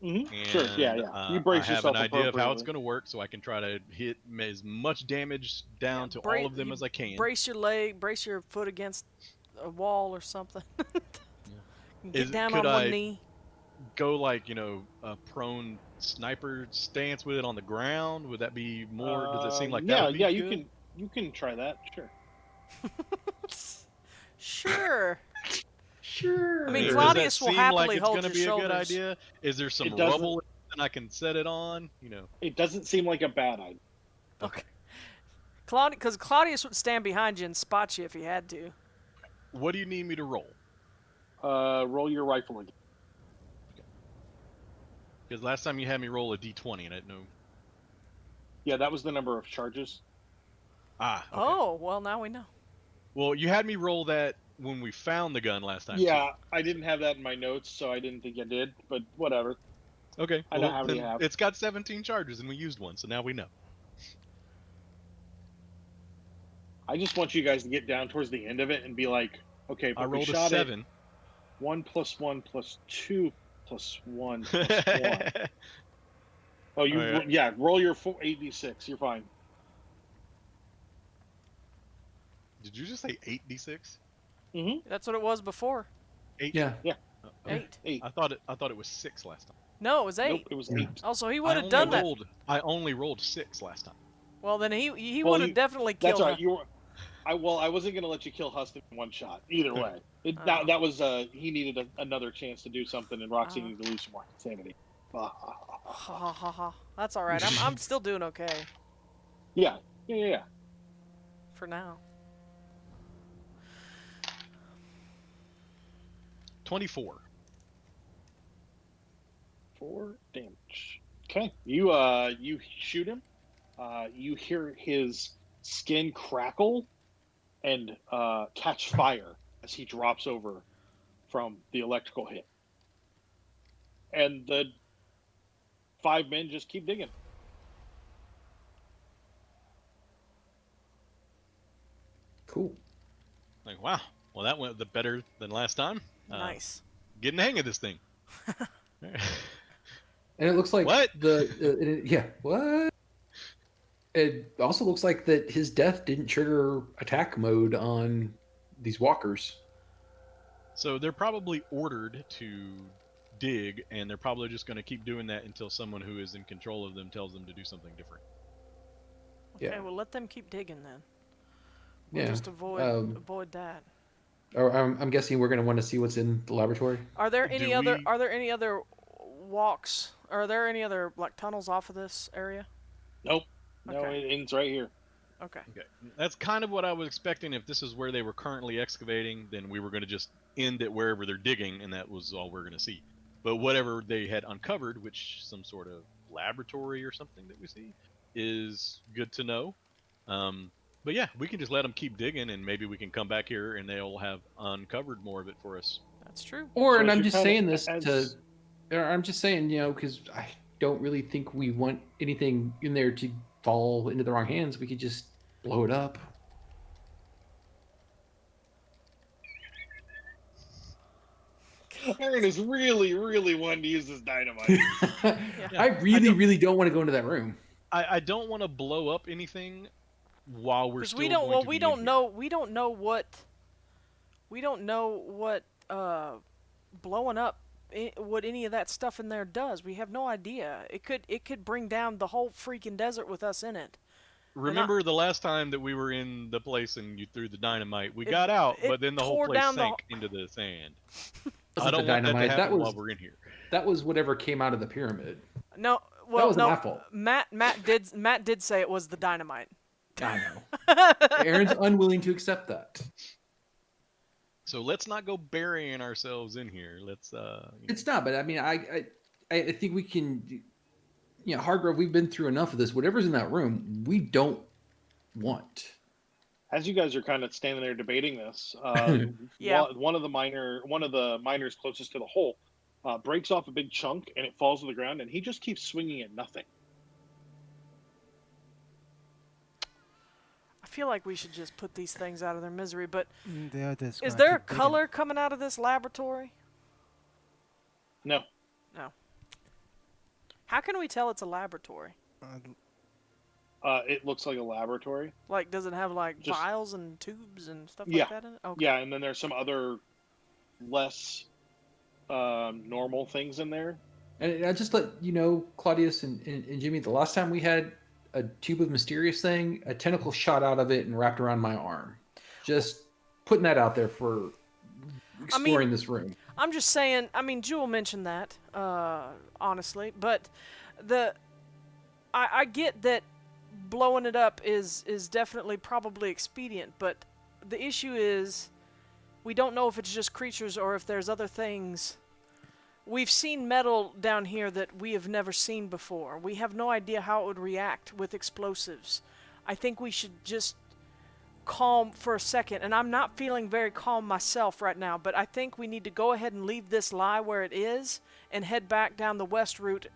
Mm-hmm. And, Sure. Yeah. You brace I have yourself an idea of how it's appropriately. going to work, so I can try to hit as much damage down to all of them as I can. Brace your leg, brace your foot against a wall or something. Get down on one knee. Go like a prone sniper stance with it on the ground? Would that be more? Does it seem like that would be good? You can try that. Sure. Sure. Sure. I mean, Does Claudius that will seem happily like it's hold gonna your be shoulders. a good idea? Is there some It doesn't- rubble and I can set it on? It doesn't seem like a bad idea. Okay. Because Claudius would stand behind you and spot you if he had to. What do you need me to roll? Roll your rifle again. Because last time you had me roll a d20 and I didn't know. Yeah, that was the number of charges. Ah. Okay. Oh, well, now we know. Well, you had me roll that when we found the gun last time. Yeah, I didn't have that in my notes, so I didn't think I did. But whatever. Too. Okay. I know how many you then have. It's got 17 charges and we used one, so now we know. I just want you guys to get down towards the end of it and be like, okay, but I we rolled a shot 7. it 1 + 1 + 2 + 1 + 1. Oh, you right. roll your 8d6. You're fine. Did you just say 8d6? Mm-hmm. That's what it was before. 8. Yeah. Oh, okay. 8. I thought it was 6 last time. No, it was 8. Nope, it was Yeah. 8. Also, he would have done that. I only rolled 6 last time. Well, then he Well, would have definitely killed That's all right. him. You were. I wasn't gonna let you kill Huston in one shot. Either way, that was he needed another chance to do something, and Roxy needed to lose some more sanity. Ha ha ha ha. That's all right. I'm still doing okay Yeah. for now. 24. 4 damage. Okay, you shoot him. You hear his skin crackle and catch fire as he drops over from the electrical hit. And the 5 men just keep digging. Cool. Like, wow. Well, that went better than last time. Nice. Getting the hang of this thing. And it looks like What? What? It also looks like that his death didn't trigger attack mode on these walkers. So they're probably ordered to dig, and they're probably just going to keep doing that until someone who is in control of them tells them to do something different. Okay, Yeah. well, let them keep digging then. We'll just avoid that. Or I'm guessing we're going to want to see what's in the laboratory. Are there any other? we- Are there any other walks? Are there any other tunnels off of this area? Nope. No, Okay. it ends right here. Okay. Okay, that's kind of what I was expecting. If this is where they were currently excavating, then we were going to just end it wherever they're digging, and that was all we're going to see. But whatever they had uncovered, which some sort of laboratory or something that we see, is good to know. But yeah, we can just let them keep digging, and maybe we can come back here and they'll have uncovered more of it for us. That's true. Or, So and if I'm you're just kinda saying this as- or I'm just saying, because I don't really think we want anything in there to fall into the wrong hands. We could just blow it up. Aaron is really, really wanting to use this dynamite. I really don't want to go into that room. I don't want to blow up anything while we're Because still we don't. going Well, to we be in don't here. know. We don't know what. We don't know what blowing up what any of that stuff in there does. We have no idea. It could bring down the whole freaking desert with us in it. Remember the last time that we were in the place and you threw the dynamite? We It- got out, it but then the whole tore place down the sank into the sand. I Wasn't don't the want that to dynamite. happen That while was we're in here. that was whatever came out of the pyramid. No. Well, wasn't no. my fault. Matt did say it was the dynamite. I know. Aaron's unwilling to accept that. So let's not go burying ourselves in here. Let's It's not, but I mean, I think we can. Hardgrove, we've been through enough of this. Whatever's in that room, we don't want. As you guys are kind of standing there debating this, Yeah. one of the miners closest to the hole breaks off a big chunk and it falls to the ground, and he just keeps swinging at nothing. I feel like we should just put these things out of their misery. But They're just is gonna there a keep digging. color coming out of this laboratory? No, No. How can we tell it's a laboratory? it looks like a laboratory. Like, does it have like Just- vials and tubes and stuff Yeah. like that in it? Okay. Yeah, and then there's some other less normal things in there. And I just let you know, Claudius and Jimmy, the last time we had a tube of mysterious thing, a tentacle shot out of it and wrapped around my arm. Just putting that out there for exploring this room. I'm just saying. I mean, Jewel mentioned that, honestly, but I get that blowing it up is definitely probably expedient, but the issue is we don't know if it's just creatures or if there's other things. We've seen metal down here that we have never seen before. We have no idea how it would react with explosives. I think we should just calm for a second, and I'm not feeling very calm myself right now, but I think we need to go ahead and leave this lie where it is and head back down the west route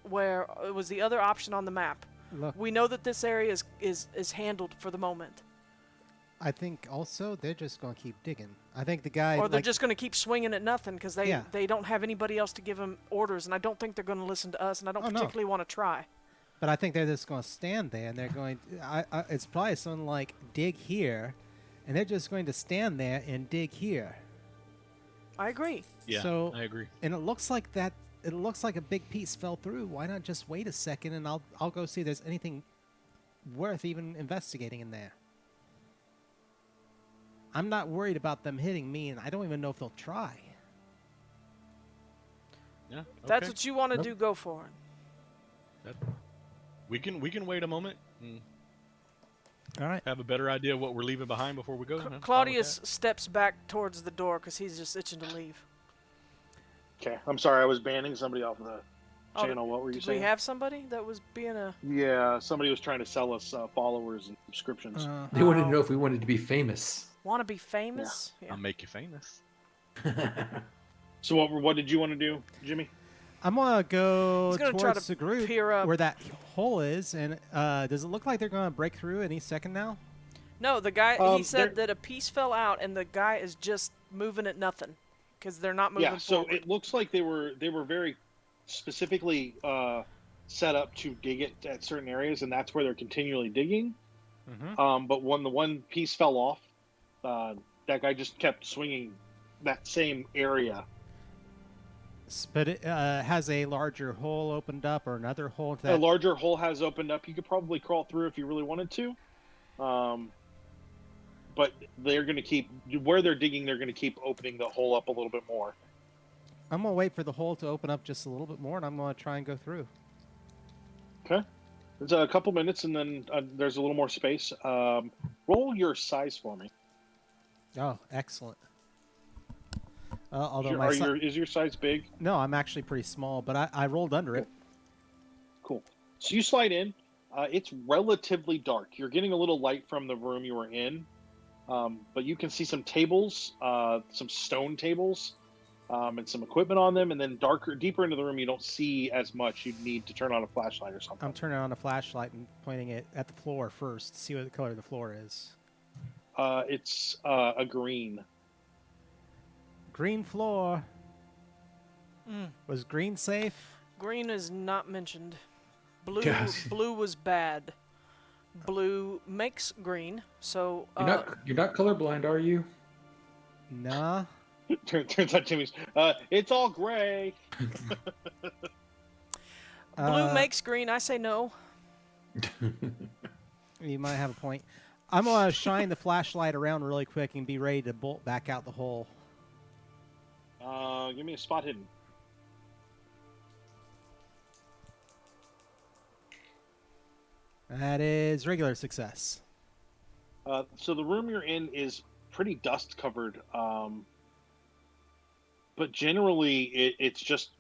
where it was the other option on the map. Look, We know that this area is handled for the moment. I think also they're just gonna keep digging. I think the guy, Or they're like, just going to keep swinging at nothing because Yeah. they don't have anybody else to give them orders, and I don't think they're going to listen to us, and I don't Oh, no. particularly want to try. but I think they're just gonna stand there and they're going. It's probably something like dig here, and they're just going to stand there and dig here. I agree. Yeah, So- I agree. And it looks like that. It looks like a big piece fell through. Why not just wait a second and I'll go see if there's anything worth even investigating in there. I'm not worried about them hitting me, and I don't even know if they'll try. Yeah, okay. That's what you want to Nope. do. Go for it. We can wait a moment and All right. have a better idea of what we're leaving behind before we go. I'm fine with Claudius that. steps back towards the door because he's just itching to leave. Okay, I'm sorry, I was banning somebody off of the Oh, channel. What were you Did saying? we have somebody that was being a... Yeah, somebody was trying to sell us followers and subscriptions. They wanted to Oh. know if we wanted to be famous. Want to be famous? I'll make you famous. So what did you want to do, Jimmy? I'm gonna go He's gonna try towards to the group peer up. where that hole is, and does it look like they're gonna break through any second now? No, the guy, he said there- that a piece fell out and the guy is just moving at nothing because they're not moving Yeah, so forward. it looks like they were very specifically set up to dig it at certain areas, and that's where they're continually digging. Mm-hmm. But when the one piece fell off, that guy just kept swinging that same area. But it has a larger hole opened up, or another hole to A that. larger hole has opened up. You could probably crawl through if you really wanted to. But they're going to keep where they're digging. They're going to keep opening the hole up a little bit more. I'm gonna wait for the hole to open up just a little bit more, and I'm gonna try and go through. Okay, there's a couple minutes, and then there's a little more space. Roll your size for me. Oh, excellent. Although is your size big? No, I'm actually pretty small, but I rolled under it. Cool. So you slide in. It's relatively dark. You're getting a little light from the room you were in, but you can see some tables, some stone tables, and some equipment on them. And then deeper into the room, you don't see as much. You'd need to turn on a flashlight or something. I'm turning on a flashlight and pointing it at the floor first to see what the color of the floor is. It's a green. Green floor. Was green safe? Green is not mentioned. Blue, Yes. Blue was bad. Blue makes green, so You're not colorblind, are you? Nah. Turns out Jimmy's. It's all gray. blue makes green. I say no. You might have a point. I'm going to shine the flashlight around really quick and be ready to bolt back out the hole. Give me a spot hidden. That is regular success. So the room you're in is pretty dust covered, but generally it's just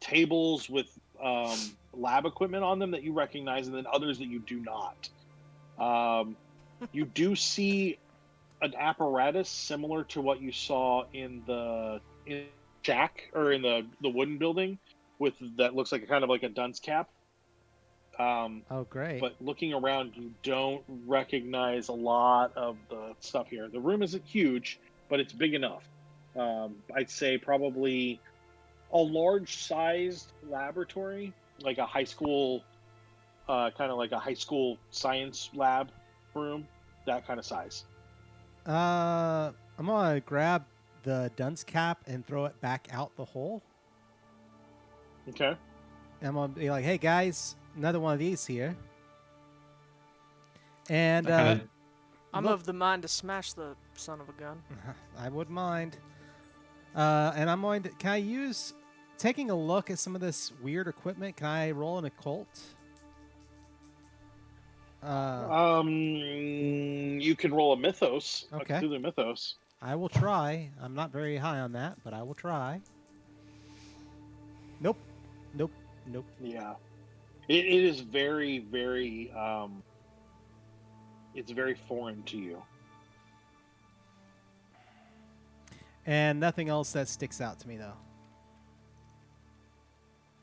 tables with lab equipment on them that you recognize, and then others that you do not. You do see an apparatus similar to what you saw in the shack or in the wooden building, with that looks like kind of like a dunce cap. Oh, great. But looking around, you don't recognize a lot of the stuff here. The room isn't huge, but it's big enough. I'd say probably a large-sized laboratory, like a high school, kind of like a high school science lab room, that kind of size. I'm going to grab the dunce cap and throw it back out the hole. Okay. I'm going to be like, hey, guys, another one of these here. And I'm of the mind to smash the son of a gun. I wouldn't mind. And I'm going to, can I use, taking a look at some of this weird equipment, can I roll an occult? You can roll a mythos. Okay. A Cthulhu mythos. I will try. I'm not very high on that, but I will try. Nope. Yeah. It is very, very, it's very foreign to you. And nothing else that sticks out to me, though.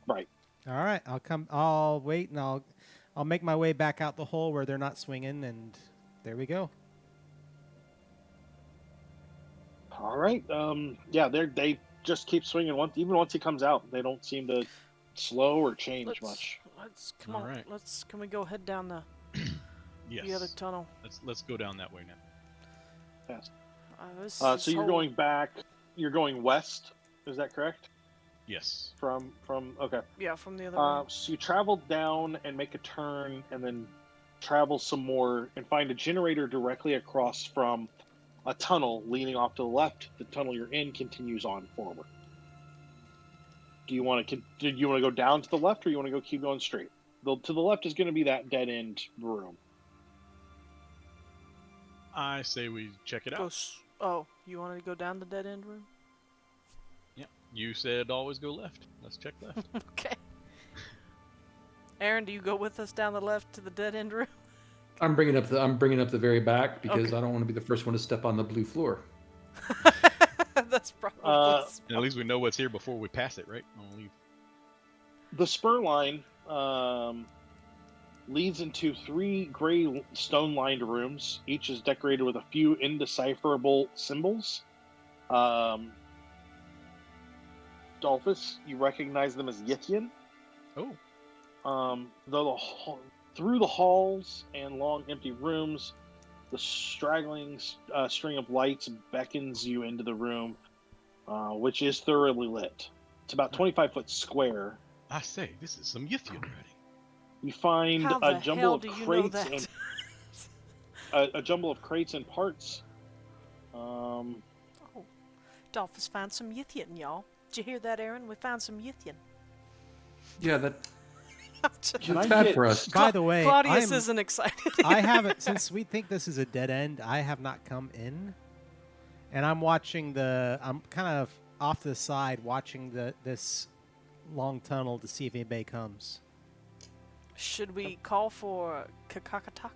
Right. All right. I'll wait, and I'll make my way back out the hole where they're not swinging, and there we go. All right. Yeah, they just keep swinging. Even once he comes out, they don't seem to slow or change much. Come on. Right. Can we go head down the Yes. the other tunnel? Let's go down that way now. Yes. This So you're whole- going back. You're going west. Is that correct? Yes. From okay. Yeah, from the other room. So you travel down and make a turn, and then travel some more and find a generator directly across from a tunnel leading off to the left. The tunnel you're in continues on forward. Do you want to go down to the left, or you want to keep going straight? To the left is going to be that dead end room. I say we check it out. You wanted to go down the dead end room? Yeah. You said always go left. Let's check left. Okay. Aaron, do you go with us down the left to the dead end room? I'm bringing up the very back because Okay. I don't want to be the first one to step on the blue floor. That's probably. And at least we know what's here before we pass it, right? I'll leave. The spur line leads into 3 gray stone-lined rooms. Each is decorated with a few indecipherable symbols. Dalphus, you recognize them as Yithian. Oh. Through the halls and long empty rooms, the straggling string of lights beckons you into the room, which is thoroughly lit. It's about 25 foot square. I say, this is some Yithian writing. You find How a the jumble hell of do you know crates that? and a jumble of crates and parts. Dalphus found some Yithian, y'all. Did you hear that, Aaron? We found some Yithian. Yeah, that's Can I bad get- for us. By the way, Claudius isn't excited. I haven't, since we think this is a dead end, I have not come in. And I'm watching I'm kind of off to the side watching this long tunnel to see if anybody comes. Should we call for Kakakatak?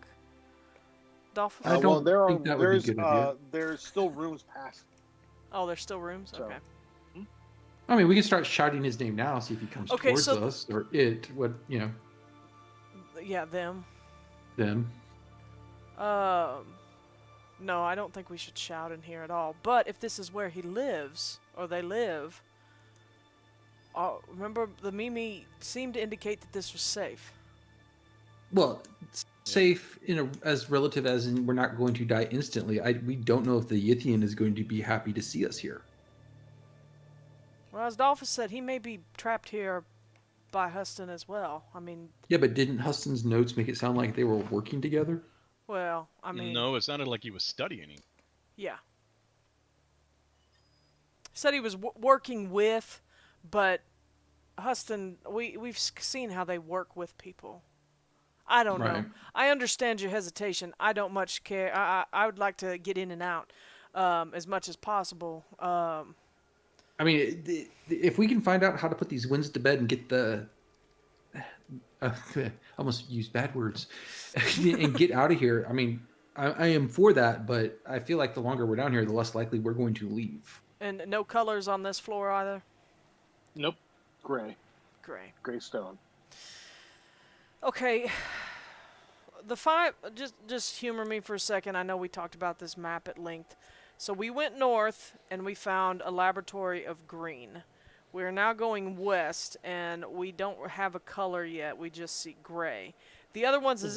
Dolphus? I Well, don't think that would be a good idea. there's still rooms past. Oh, there's still rooms? So- Okay. I mean, we can start shouting his name now, see if he comes Okay, towards so- us, or it, what, Yeah, them. them. No, I don't think we should shout in here at all. But if this is where he lives, or they live, remember the Mimi seemed to indicate that this was safe. Well, it's safe as relative as in we're not going to die instantly. We don't know if the Yithian is going to be happy to see us here. Well, as Dalphus said, he may be trapped here by Huston as well. I mean, Yeah, but didn't Huston's notes make it sound like they were working together? well, I mean, No, it sounded like he was studying. yeah. Said he was working with, but Huston, we've seen how they work with people. I don't know. Right. I understand your hesitation. I don't much care. I would like to get in and out as much as possible. I mean, if we can find out how to put these winds to bed and get the... I almost used bad words. And get out of here. I mean, I am for that, but I feel like the longer we're down here, the less likely we're going to leave. And no colors on this floor either? Nope. Gray. Gray. Stone. Okay. The five... Just humor me for a second. I know we talked about this map at length. So we went north, and we found a laboratory of green. We're now going west, and we don't have a color yet. We just see gray. The other ones, is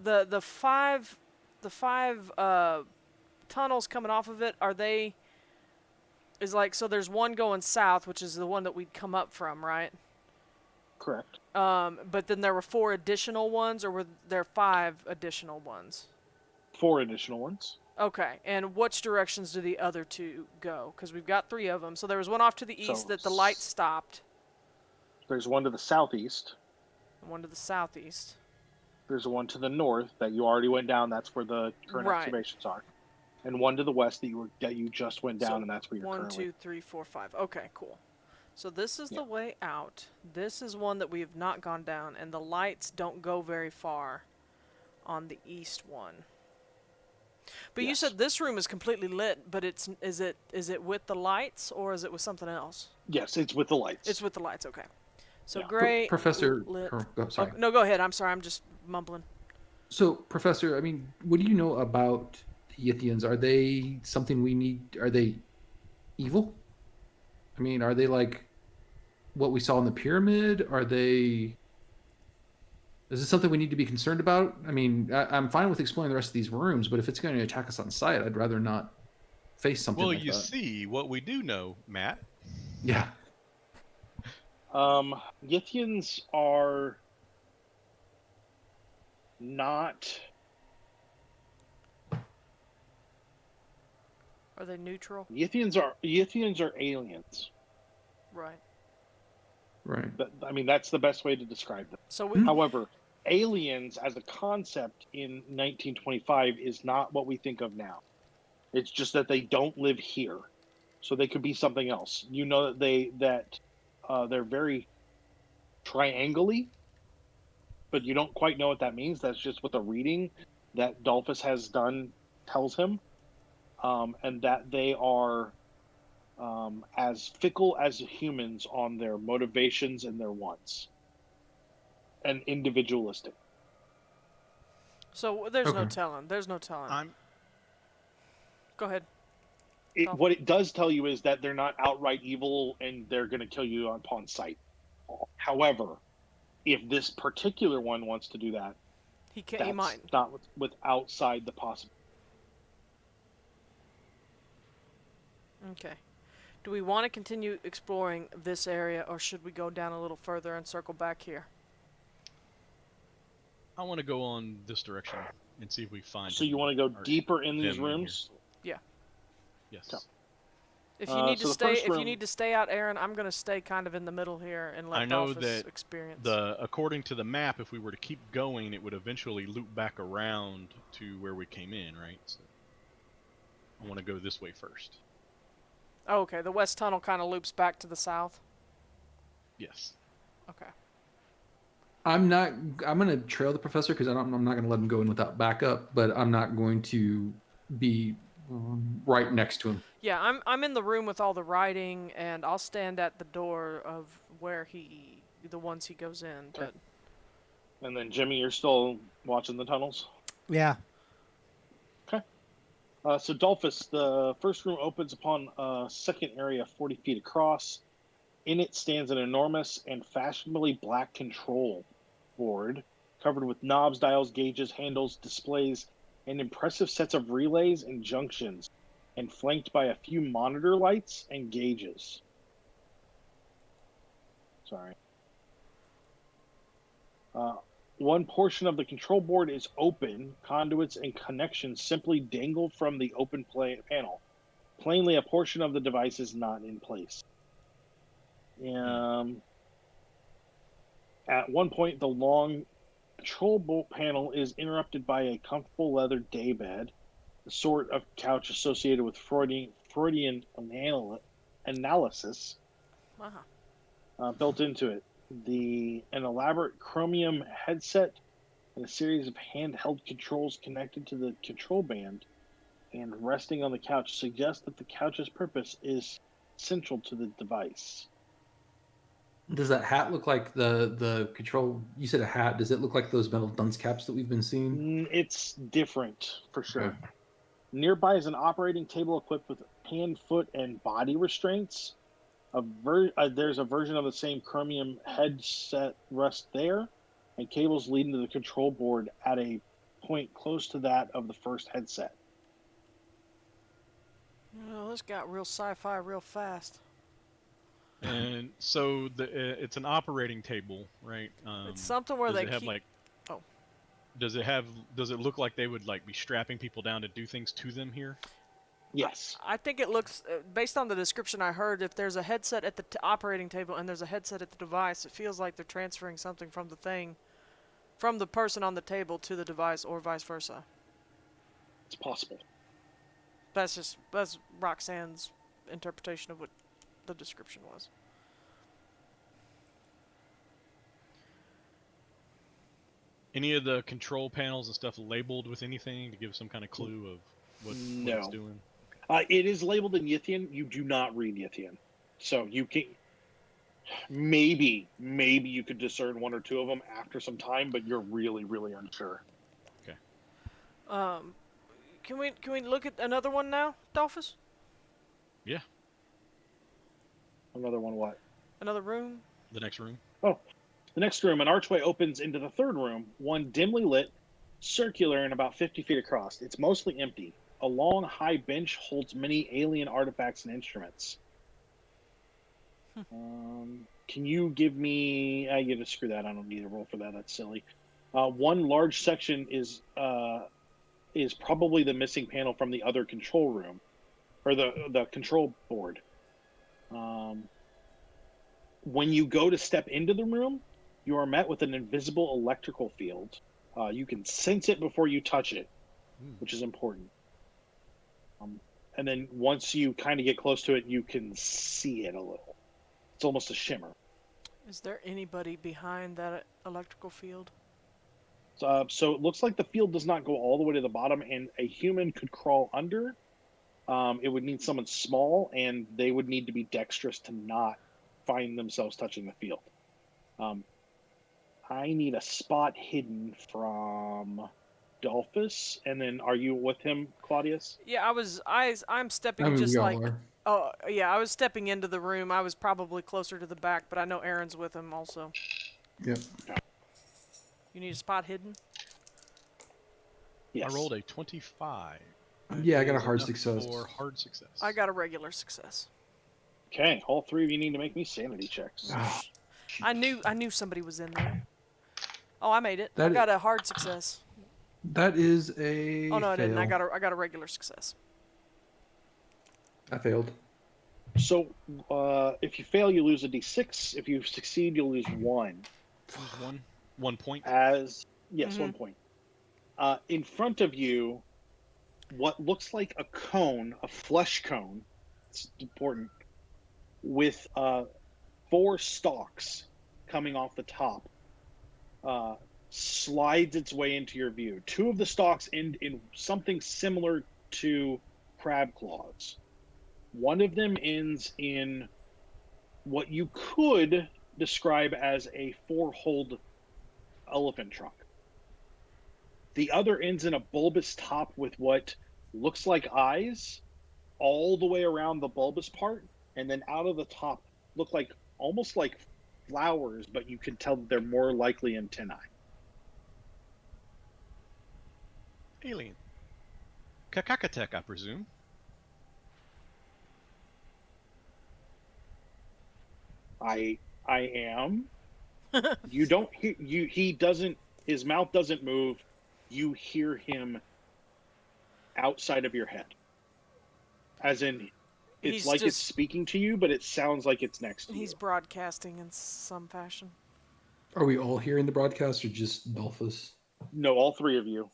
the five tunnels coming off of it, are they... Is like, so there's one going south, which is the one that we'd come up from, right? Correct. But then there were 4 additional ones, or were there 5 additional ones? 4 additional ones. Okay, and which directions do the other 2 go? Because we've got 3 of them. So there was one off to the east So that the light stopped, There's one to the southeast. and one to the southeast. There's one to the north that you already went down. That's where the current Right. excavations are. And one to the west that you just went down, So and that's where you're 1, currently. 2, 3, 4, 5. Okay, cool. So this is Yeah. the way out. This is one that we have not gone down, and the lights don't go very far on the east one. But you Yes. said this room is completely lit, but is it with the lights, or is it with something else? Yes, it's with the lights. It's with the lights, okay. So Yeah. gray, Professor... lit. sorry. Oh, no, go ahead. I'm sorry. I'm just mumbling. So, Professor, I mean, what do you know about the Yithians? Are they something we need? Are they evil? I mean, are they like what we saw in the pyramid? Are they... Is this something we need to be concerned about? I mean, I'm fine with exploring the rest of these rooms, but if it's going to attack us on sight, I'd rather not face something Well, like you that. see, what we do know, Matt, Yeah. Yithians are not. Are they neutral? Yithians are aliens. Right. Right. I mean, that's the best way to describe them. So we, However, aliens as a concept in 1925 is not what we think of now. It's just that they don't live here, so they could be something else. You know that they're very triangly, but you don't quite know what that means. That's just what the reading that Dalphus has done tells him, and that they are as fickle as humans on their motivations and their wants, and individualistic. so there's no Okay. telling. There's no telling. I'm Go ahead. What it does tell you is that they're not outright evil and they're going to kill you upon sight. However, if this particular one wants to do that, He that's might. not with outside the possible. Okay. Do we want to continue exploring this area, or should we go down a little further and circle back here? I want to go on this direction and see if we find. So you want to go or deeper in these them in here. rooms? Yes. Okay. If you need so to the stay, first if you room- need to stay out, Aaron, I'm gonna stay kind of in the middle here and let I know Dalphus that experience. According to the map, if we were to keep going, it would eventually loop back around to where we came in, right? So, I want to go this way first. Oh, okay, the west tunnel kind of loops back to the south. Yes. Okay. I'm gonna trail the professor because I'm not gonna let him go in without backup, but I'm not going to be right next to him. Yeah, I'm in the room with all the writing, and I'll stand at the door of where the ones he goes in. But And then Jimmy, you're still watching the tunnels? Yeah. Okay. So Dalphus, the first room opens upon a second area 40 feet across. In it stands an enormous and fashionably black control board covered with knobs, dials, gauges, handles, displays, and impressive sets of relays and junctions, and flanked by a few monitor lights and gauges. Sorry. One portion of the control board is open. Conduits and connections simply dangle from the open panel. Plainly, a portion of the device is not in place. At one point, the long control bolt panel is interrupted by a comfortable leather daybed, the sort of couch associated with Freudian analysis built into it. An elaborate chromium headset and a series of handheld controls connected to the control band and resting on the couch suggest that the couch's purpose is central to the device. Does that hat look like the control? You said a hat. Does it look like those metal dunce caps that we've been seeing? It's different, for sure. Okay. Nearby is an operating table equipped with hand, foot, and body restraints. There's a version of the same chromium headset rest there, and cables leading to the control board at a point close to that of the first headset. Well, this got real sci-fi real fast. And so it's an operating table, right? It's something where does they it have keep... like? Oh. Does it look like they would like be strapping people down to do things to them here? Yes. I think it looks, based on the description I heard, if there's a headset at the operating table and there's a headset at the device, it feels like they're transferring something from the person on the table to the device, or vice versa. It's possible. That's Roxanne's interpretation of what the description was. Any of the control panels and stuff labeled with anything to give some kind of clue of what it's doing? It is labeled in Yithian. You do not read Yithian, so you can maybe you could discern one or two of them after some time, but you're really unsure. Okay. Can we look at another one now, Dalphus? Yeah. Another one, what? Another room? The next room. Oh, the next room, an archway opens into the third room, one dimly lit, circular, and about 50 feet across. It's mostly empty. A long, high bench holds many alien artifacts and instruments. Can you give me... you have to screw that. I don't need a roll for that. That's silly. One large section is probably the missing panel from the other control room, or the control board. When you go to step into the room, you are met with an invisible electrical field. You can sense it before you touch it, which is important. And then once you kind of get close to it, you can see it a little. It's almost a shimmer. Is there anybody behind that electrical field? So it looks like the field does not go all the way to the bottom, and a human could crawl under. It would need someone small, and they would need to be dexterous to not find themselves touching the field. I need a spot hidden from Dalphus, and then are you with him, Claudius? Yeah, I'm stepping Oh, yeah, I was stepping into the room. I was probably closer to the back, but I know Aaron's with him also. Yep. You need a spot hidden? Yes. I rolled a 25. Yeah, I got a hard success. Or hard success. I got a regular success. Okay, all three of you need to make me sanity checks. I knew somebody was in there. Oh, I made it. I That got a hard success. That is a Oh no, I didn't. fail. I got a regular success. I failed. So, if you fail, you lose a d6. If you succeed, you'll lose 1. 1 point. Yes, 1 point. In front of you, what looks like a cone, a flesh cone. It's important, with 4 stalks coming off the top. Slides its way into your view. 2 of the stalks end in something similar to crab claws. One of them ends in what you could describe as a 4-holed elephant trunk. The other ends in a bulbous top with what looks like eyes all the way around the bulbous part, and then out of the top look like almost like flowers, but you can tell that they're more likely antennae. Alien. Kakakatek, I presume. I am. You don't hear he doesn't, his mouth doesn't move. You hear him outside of your head. As in, it's He's like it's just- speaking to you, but it sounds like it's next to He's you. broadcasting in some fashion. Are we all hearing the broadcast or just Dalphus? No, all 3 of you.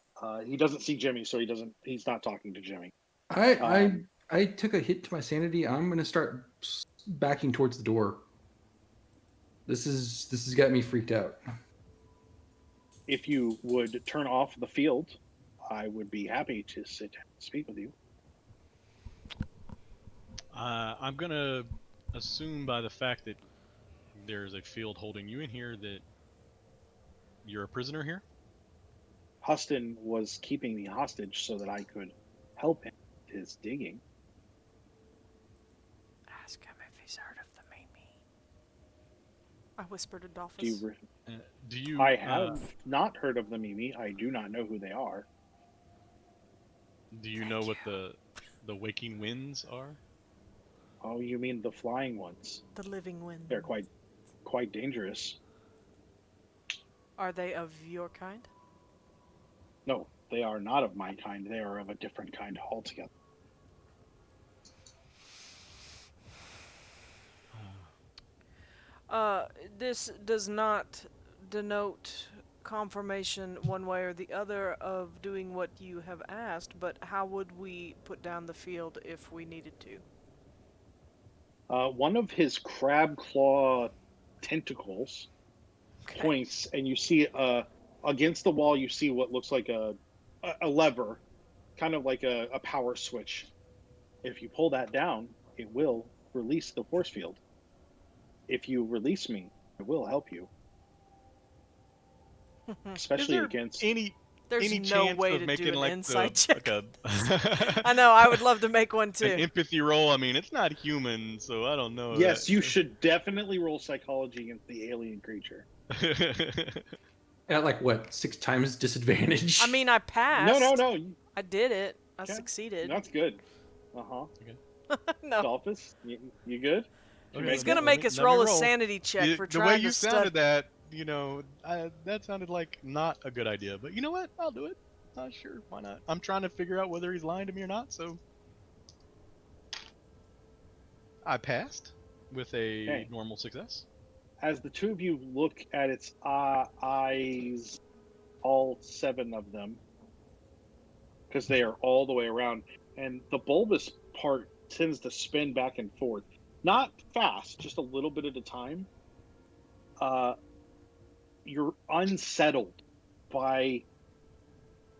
He doesn't see Jimmy, so he's not talking to Jimmy. I took a hit to my sanity. I'm gonna start backing towards the door. This has got me freaked out. If you would turn off the field, I would be happy to sit down and speak with you. I'm gonna assume by the fact that there's a field holding you in here that you're a prisoner here. Huston was keeping me hostage so that I could help him with his digging. Ask him if he's heard of the Mimi. I whispered to Dalphus. Do you? I have not heard of the Mimi. I do not know who they are. Do you know what the waking winds are? Oh, you mean the flying ones? The living wind. They're quite dangerous. Are they of your kind? No, they are not of my kind. They are of a different kind altogether. This does not denote confirmation one way or the other of doing what you have asked, but how would we put down the field if we needed to? One of his crab claw tentacles points, and you see against the wall, you see what looks like a lever, kind of like a power switch. If you pull that down, it will release the force field. If you release me, I will help you. Especially against There's any no chance way of to making do an like insight check. like I know, I would love to make one too. an empathy roll. I mean, it's not human, so I don't know. Yes, you should definitely roll psychology against the alien creature. At like what, 6 times disadvantage? I mean, I passed. No. I did it. I Okay. succeeded. That's good. Okay. No. Dolphus, you good? Okay, He's Make gonna it? make us let me roll a sanity check for The way trying you to sounded that, that sounded like not a good idea. But you know what? I'll do it. Sure, why not? I'm trying to figure out whether he's lying to me or not. So I passed with a normal success. As the 2 of you look at its eyes, all 7 of them, because they are all the way around, and the bulbous part tends to spin back and forth. Not fast, just a little bit at a time. You're unsettled by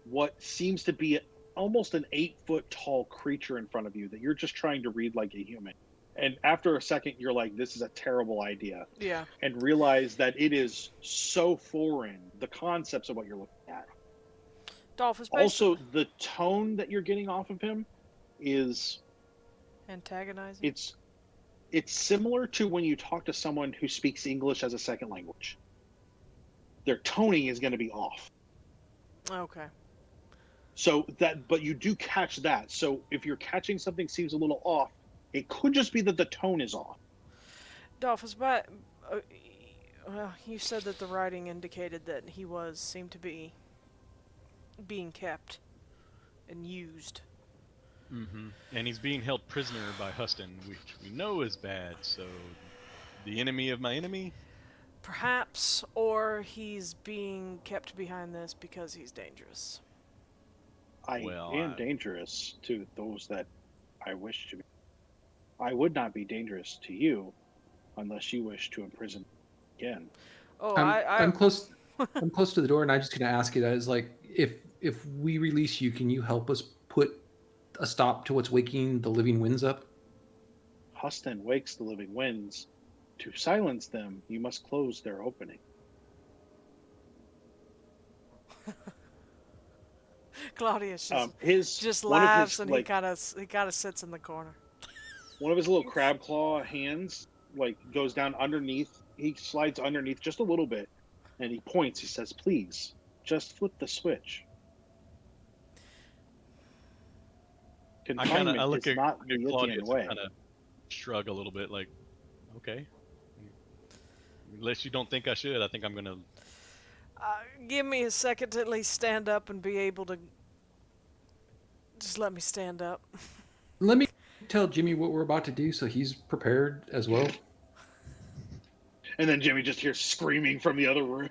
what seems to be almost an 8-foot tall creature in front of you that you're just trying to read like a human. And after a second, you're like, this is a terrible idea. Yeah. And realize that it is so foreign, the concepts of what you're looking at. Dolphus, Also, the tone that you're getting off of him is antagonizing. It's similar to when you talk to someone who speaks English as a second language. Their toning is going to be off. Okay. So but you do catch that. So if you're catching something seems a little off, it could just be that the tone is off. Dolphus, but well, you said that the writing indicated that he seemed to be being kept and used. Mm-hmm. And he's being held prisoner by Huston, which we know is bad. So, the enemy of my enemy? Perhaps, or he's being kept behind this because he's dangerous. I am dangerous to those that I wish to be. I would not be dangerous to you unless you wish to imprison me again. Oh, I'm close. I'm close to the door, and I'm just going to ask you that: is like, if we release you, can you help us put a stop to what's waking the living winds up? Huston wakes the living winds. To silence them, you must close their opening. Claudius just one of laughs his, and like, he kind of sits in the corner. one of his little crab claw hands goes down underneath. He slides underneath just a little bit, and he points. He says, "Please, just flip the switch." Confinement look is at not the Claudius Yithian way. Kind of shrug a little bit, like, okay. Unless you don't think I should, I think I'm gonna. Give me a second to at least stand up and be able to. Just let me stand up. Let me tell Jimmy what we're about to do, so he's prepared as well. And then Jimmy just hears screaming from the other room.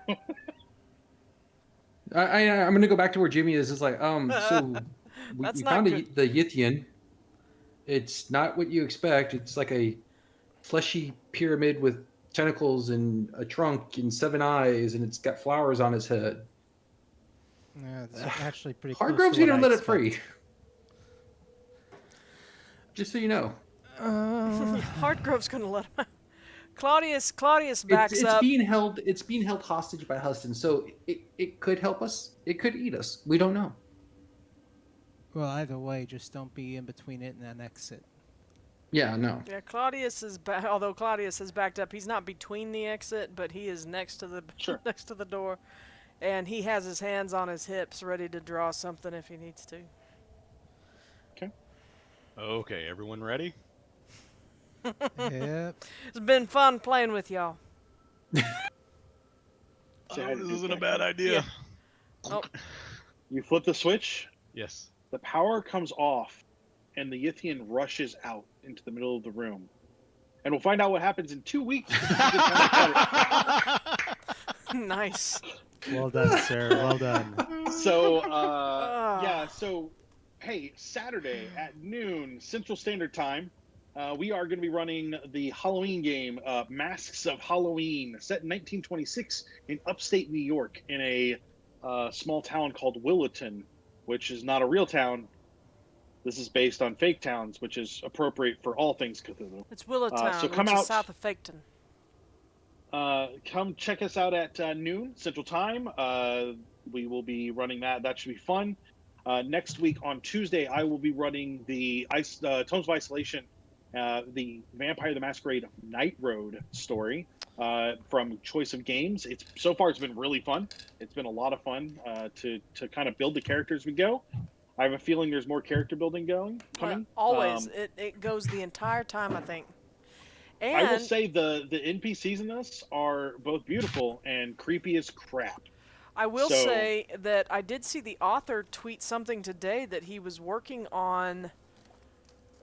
I'm going to go back to where Jimmy is. It's like, so we found the Yithian. It's not what you expect. It's like a fleshy pyramid with tentacles and a trunk and 7 eyes, and it's got flowers on its head. Yeah, it's actually pretty. Hardgrove's going to let it free. Just so you know. Hardgrove's going to let him out. Claudius backs up. It's being held hostage by Huston, so it could help us. It could eat us. We don't know. Well, either way, just don't be in between it and an exit. Yeah, no. Yeah, Claudius is although Claudius has backed up, he's not between the exit, but he is next to the next to the door, and he has his hands on his hips, ready to draw something if he needs to. Okay, everyone ready? Yep. It's been fun playing with y'all. This isn't a bad idea. Yeah. Oh. You flip the switch. Yes. The power comes off, and the Yithian rushes out into the middle of the room. And we'll find out what happens in 2 weeks. Nice. Well done, sir. Well done. So, hey, Saturday at noon Central Standard Time, we are going to be running the Halloween game, Masks of Halloween, set in 1926 in upstate New York in a small town called Williton, which is not a real town. This is based on fake towns, which is appropriate for all things Cthulhu. It's Willowtown, so come which out, is south of Faketon. Come check us out at noon Central Time. We will be running that. That should be fun. Next week on Tuesday, I will be running the Tomes of Isolation, the Vampire the Masquerade Night Road story from Choice of Games. So far it's been really fun. It's been a lot of fun to kind of build the characters we go. I have a feeling there's more character building coming. Always. It goes the entire time, I think. And I will say the NPCs in this are both beautiful and creepy as crap. I will say that I did see the author tweet something today that he was working on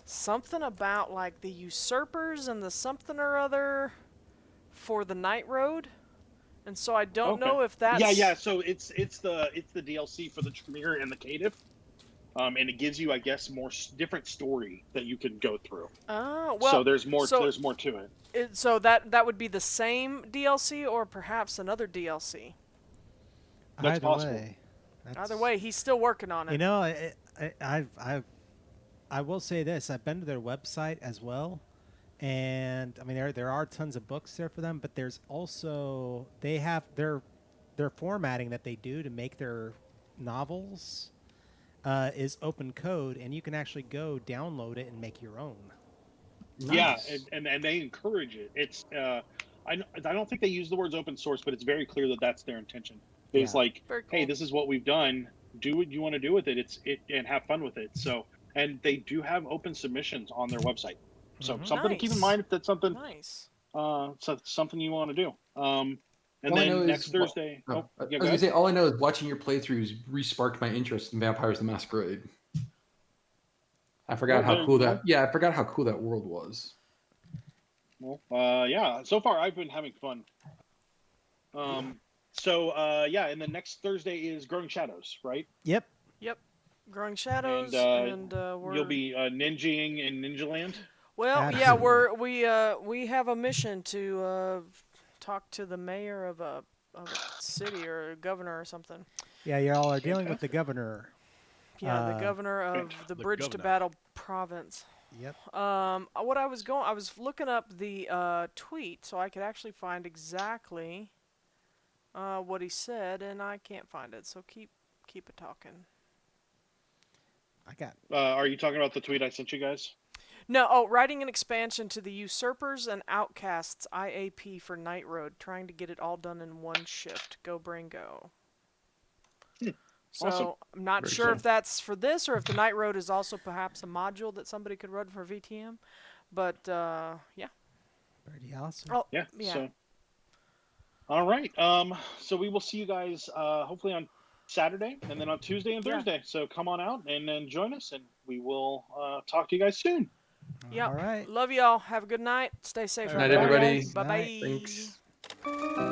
something about like the usurpers and the something or other for the Night Road, and so I don't know if that's yeah. So it's the DLC for the Tremere and the Caitiff, and it gives you, I guess, more different story that you can go through. Well, so there's more to it. So that would be the same DLC or perhaps another DLC. That's possible. Either way, he's still working on it. You know, I will say this: I've been to their website as well, and I mean there are tons of books there for them, but there's also they have their formatting that they do to make their novels is open code, and you can actually go download it and make your own. Nice. Yeah, and they encourage it. It's I don't think they use the words open source, but it's very clear that that's their intention. It's like, Very cool. hey, this is what we've done. Do what you want to do with it. And have fun with it. So, and they do have open submissions on their website. So something to keep in mind if that's something. Nice. Something you want to do. And then next Thursday. I was gonna say, all I know is watching your playthroughs re-sparked my interest in Vampires the Masquerade. I forgot how cool that. Yeah, I forgot how cool that world was. Well, yeah. So far, I've been having fun. And then next Thursday is Growing Shadows, right? Yep. Growing Shadows, And, we're... You'll be ninjaing in Ninja Land? Well, Absolutely. yeah, we have a mission to talk to the mayor of a city or a governor or something. Yeah, you all are dealing with the Fantastic. governor. Yeah, the governor of the The Bridge to governor. Battle province. Yep. I was looking up the tweet so I could actually find exactly what he said, and I can't find it. So keep it talking. I got. Are you talking about the tweet I sent you guys? No, writing an expansion to the Usurpers and Outcasts IAP for Night Road, trying to get it all done in one shift. Go, brain, go. So Awesome. I'm not Very sure cool. if that's for this or if the Night Road is also perhaps a module that somebody could run for VTM. But yeah. Pretty awesome. Oh Yeah. yeah. So. All right. So we will see you guys hopefully on Saturday and then on Tuesday and Yeah. Thursday. So come on out and then join us, and we will talk to you guys soon. Yeah. All right. Love y'all. Have a good night. Stay safe. Good night, everybody. everybody. Bye bye. Thanks.